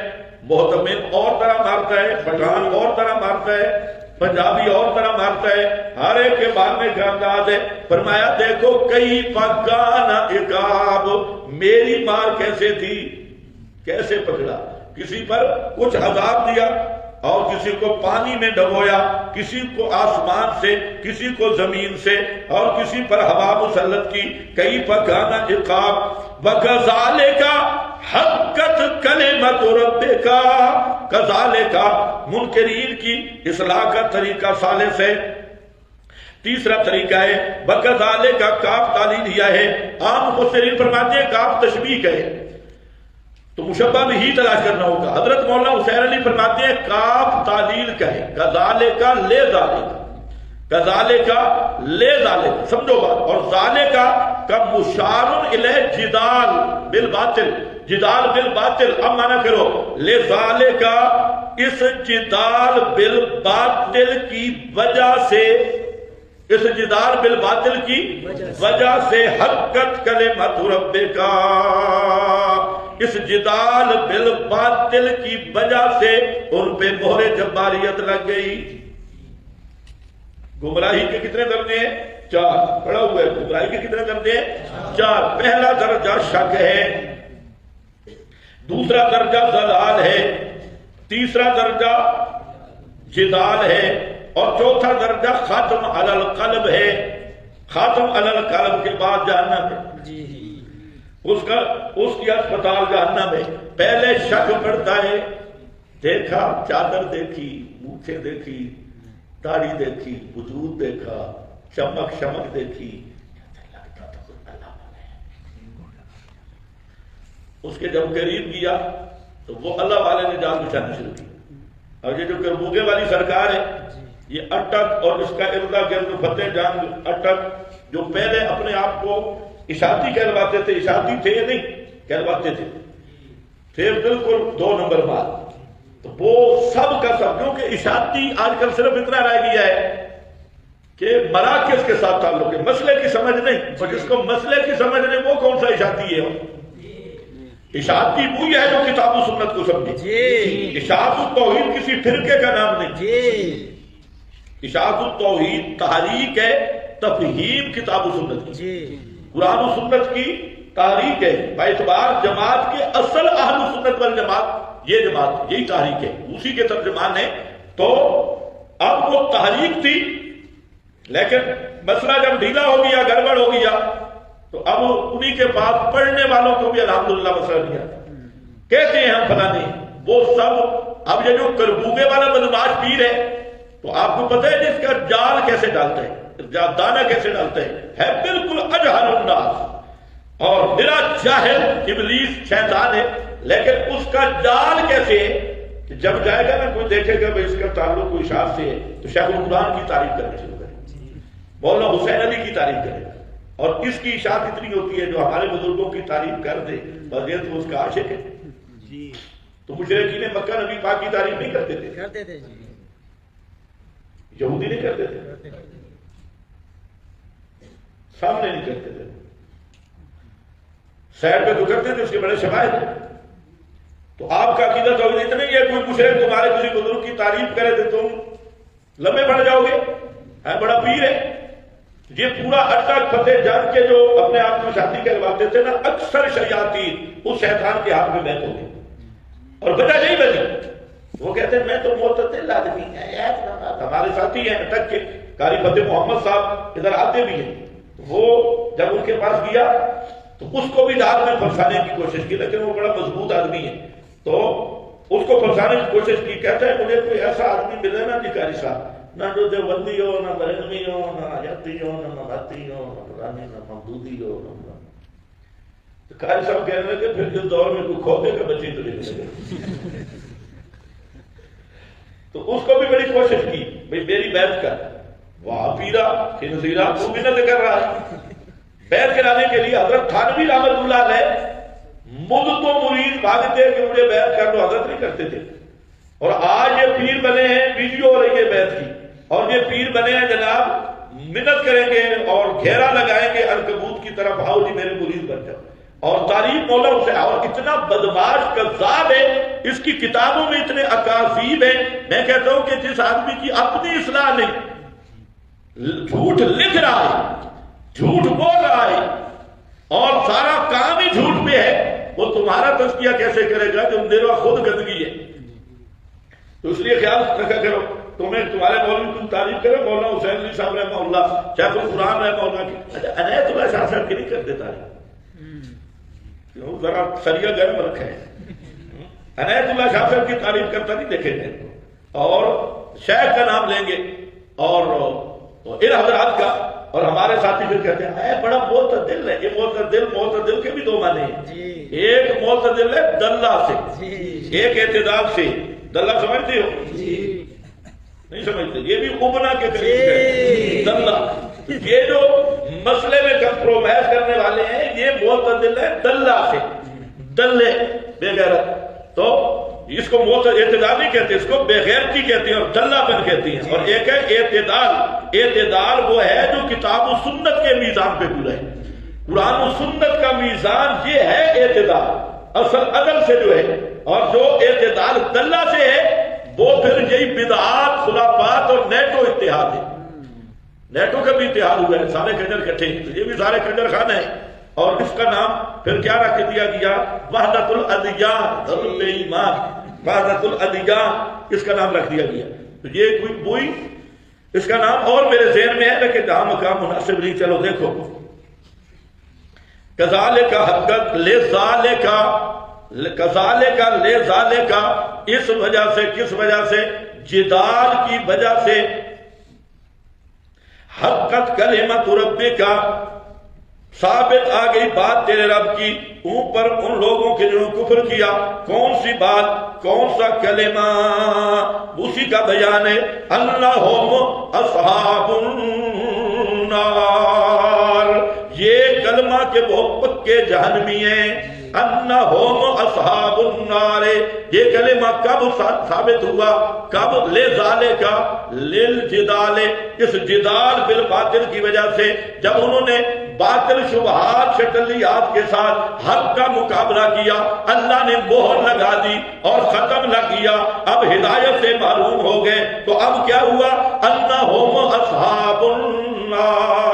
محتمل اور طرح مارتا ہے، پٹھان اور طرح مارتا ہے، پنجابی اور طرح مارتا ہے، ہر ایک کے مارنے کا انداز ہے۔ فرمایا دیکھو کیف کان عقاب، میری مار کیسے تھی، کیسے پکڑا، کسی پر کچھ عذاب دیا اور کسی کو پانی میں ڈبویا، کسی کو آسمان سے، کسی کو زمین سے، اور کسی پر ہوا مسلط کی۔ کیف کان عقاب وکذالک حقت کلمۃ ربک، کذالک منکرین کی اصلاح کا طریقہ ثالث ہے۔ تیسرا طریقہ ہے وکذالک، کاف تعلیل دیا ہے، عام مفسرین فرماتے ہیں کاف تشبیہ ہے تو مشبہ بھی ہی تلاش کرنا ہوگا۔ حضرت مولانا حسین علی فرماتے ہیں کاف تعلیل کا ہے، کذالک لے ذالک، کذالک لے ذالک، سمجھو بات، اور ذالک کا مشار الیہ جدال بالباطل، جدال بالباطل، اب معنی کرو لے ذالک، اس جدال بالباطل کی وجہ سے، اس جدال بالباطل کی وجہ سے حقت کلمۃ ربک، اس جدال بالباطل کی وجہ سے ان پہ مہر جباریت لگ گئی۔ گمراہی کے کتنے درجے ہیں؟ 4، پڑھا ہوا ہے، گمراہی کے کتنے درجے ہیں؟ 4۔ پہلا درجہ شک ہے، دوسرا درجہ ضلال ہے، تیسرا درجہ جدال ہے، اور چوتھا درجہ ختم علی القلب ہے۔ ختم علی القلب کے بعد جہنم ہے، اس کی اسپتال جہنم ہے۔ پہلے شک پڑتا ہے، دیکھا چادر دیکھی، مونچھیں دیکھی، داڑھی دیکھی، وجود دیکھا، چمک شمک دیکھی، لگتا اس کے جب قریب گیا تو وہ اللہ والے نے جال بچھانا شروع کیا. اور یہ جو کربوگے والی سرکار ہے یہ اٹک اور اس کا اردا گرد فتح جنگ اٹک جو پہلے اپنے آپ کو اشاعتی کہلواتے تھے، اشاعتی تھے یا نہیں کہلواتے تھے بالکل 2 نمبر بات، تو وہ سب کا سب، کیونکہ اشاعتی آج کل صرف اتنا رہ گیا ہے کہ مراکز کے ساتھ تعلق ہے، مسئلے کی سمجھ نہیں. اور جس کو مسئلے کی سمجھ نہیں وہ کون سا اشاعتی ہے؟ اشاعتی وہی ہے جو کتاب و سنت کو سمجھے. اشاعت التوحید کسی فرقے کا نام نہیں. اشاعت التوحید تحریک ہے تفہیم کتاب و سنت کی، قرآن و سنت کی تحریک ہے. باعتبار جماعت کے اصل اہل سنت والجماعت یہ جماعت یہی تحریک ہے، اسی کے ترجمان ہے. تو اب وہ تحریک تھی لیکن مسئلہ جب ڈھیلا ہو گیا، گڑبڑ ہو گیا، تو اب انہی کے پاس پڑھنے والوں کو بھی الحمدللہ مسئلہ نہیں آتا. کہتے ہیں ہم فلاں نہیں، وہ سب. اب یہ جو کربوگے والا بدماش پیر ہے تو آپ کو پتہ ہے اس کا جال کیسے ڈالتا ہے، دانہ کیسے ڈالتا ہے بالکل اجہل الناس اور میرا جاہل ابلیس شیطان ہے. لیکن اس کا جال کیسے ہے کہ جب جائے گا نا کوئی دیکھے گا بھائی اس کا تعلق کوئی اشاعت سے ہے تو شیخ القرآن کی تعریف کرنے شروع کرے، مولانا حسین علی کی تعریف کرے گا. اور اس کی اشاعت اتنی ہوتی ہے جو ہمارے بزرگوں کی تعریف کر دے بس یہ تو اس کا عاشق ہے. تو مشرکین مکہ نبی پاک کی تعریف نہیں کرتے تھے، یہودی نہیں کرتے تھے، سامنے نہیں کرتے تھے، سیر پہ تو کرتے تھے، اس کے بڑے شواہد ہیں. تو آپ کا عقیدہ تو اتنا نہیں ہے کوئی مشرک تمہارے کسی بزرگ کی تعریف کرے تو تم لمبے پڑ جاؤ گے، بڑا پیر ہے. یہ پورا اٹک فتح جنگ کے جو اپنے آپ کو شادی کرواتے تھے نا، اکثر شیاطین اس شیطان کے ہاتھ میں بیت ہو گئے اور وجہ نہیں بنی. وہ کہتے ہیں میں تو معتدل آدمی ہے، ہمارے ساتھی ہیں اٹک کے قاری فتح محمد صاحب ادھر آتے بھی ہیں. وہ جب ان کے پاس گیا تو اس کو بھی دھار میں پھنسانے کی کوشش کی، لیکن وہ بڑا مضبوط آدمی ہے تو اس کو پھنسانے کی کوشش کی. کہتا ہے مجھے کوئی ایسا آدمی ملے نا جی قاری صاحب، نہ جو دیوبندی ہو، نہ بریلوی ہو، نہ حجتی ہو، نہ مباتی ہو، نہ پرانی، نہ ممدودی ہو. تو قاری صاحب کہہ رہے کہ پھر اس دور میں کوئی کھوتے کا بچی تو نہیں لگے. تو اس کو بھی بڑی کوشش کی بھئی میری بیعت کر. وہاں پیرا خنزیرہ وہ بھی نہ کر رہا ہے. بیعت کرانے کے لیے حضرت تھانوی رحمت اللہ علیہ مدتوں مرید بھاگتے کہ مجھے بیعت کر لو، حضرت نہیں کرتے تھے. اور آج یہ پیر بنے ہیں، ویڈیو ہو رہی ہے بیعت کی، اور یہ پیر بنے ہیں جناب منت کریں گے اور گھیرا لگائیں گے عنکبوت کی طرف، آؤ جی میرے مرید بن جاؤ. اور تعریف مولا حسین، اور اتنا بدماش کذاب ہے، اس کی کتابوں میں اتنے اکاذیب ہیں. میں کہتا ہوں کہ جس آدمی کی اپنی اصلاح نہیں، جھوٹ لکھ رہا ہے، جھوٹ بول رہا ہے اور سارا کام ہی جھوٹ پہ ہے، وہ تمہارا تزکیہ کیسے کرے گا جو اندر خود گندگی ہے. تو اس لیے خیال رکھا کرو، تمہیں تمہارے مولوی تم تعریف کرو، مولانا حسین علی صاحب رحمہ اللہ، شیخ القرآن رحمہ اللہ کی. اچھا عنایت اللہ شاہ صاحب کی نہیں کرتے تعریف؟ ذرا سریا گرم رکھے ہیں. عنایت اللہ شاہ صاحب کی تعریف کرتا نہیں دیکھیں گے، اور شیخ کا نام لیں گے اور ان حضرات کا. اور ہمارے ساتھی پھر کہتے ہیں بڑا معتدل ہے. یہ معتدل کے بھی 2 معنی ہیں. ایک معتدل ہے دلہ سے، ایک اعتدال سے. دلہ سمجھتے ہو؟ نہیں سمجھتے؟ یہ بھی ابنا کے قریب ہے دلہ. یہ جو مسئلے میں کمپرومائز کرنے والے ہیں یہ معتدل ہے دلہ سے، دلے بے غیرت. تو اس کو اعتدال نہیں کہتے، اس کو بے غیرتی کہتے ہیں اور دلہ پن کہتے ہیں. اور ایک ہے اعتدال. اعتدال وہ ہے جو کتاب و سنت کے میزان پہ پورا ہے. قرآن و سنت کا میزان یہ ہے اعتدال، اصل عدل سے جو ہے. اور جو اعتدال دلہ سے ہے وہ پھر یہی بدعات، خرافات اور نیٹو اتحاد ہے. نیٹو کا بھی اتحاد ہوا ہے، سارے کنجر کٹھے، یہ بھی سارے کنجر خان ہیں. اور اس کا نام پھر کیا رکھ دیا گیا؟ وحدت الادیان، ضرورت ایمان، وحدت الادیان اس کا نام رکھ دیا گیا. تو یہ کوئی وہی اس کا نام اور میرے ذہن میں ہے لیکن جہاں مقام مناسب نہیں. چلو دیکھو، کذالک حقت لذالک، کذالک لذالک، اس وجہ سے، کس وجہ سے؟ جدال کی وجہ سے. حقت کلمت ربک، ثابت آ گئی بات تیرے رب کی اوپر ان لوگوں کے جنہوں نے کفر کیا. کون سی بات, کون سا کلمہ؟ اسی کا بیان ہے انہم اصحاب النار. یہ کلمہ کہ وہ پکے جہنمی ہیں. انہم اصحاب النار, یہ کلمہ کب ثابت ہوا؟ کب؟ لذالک للجدال, اس جدال بالباطل کی وجہ سے, جب انہوں نے باطل شبہات شکلیات کے ساتھ حق کا مقابلہ کیا, اللہ نے مہر لگا دی اور ختم نہ کیا, اب ہدایت سے محروم ہو گئے. تو اب کیا ہوا؟ انہم اصحاب النار.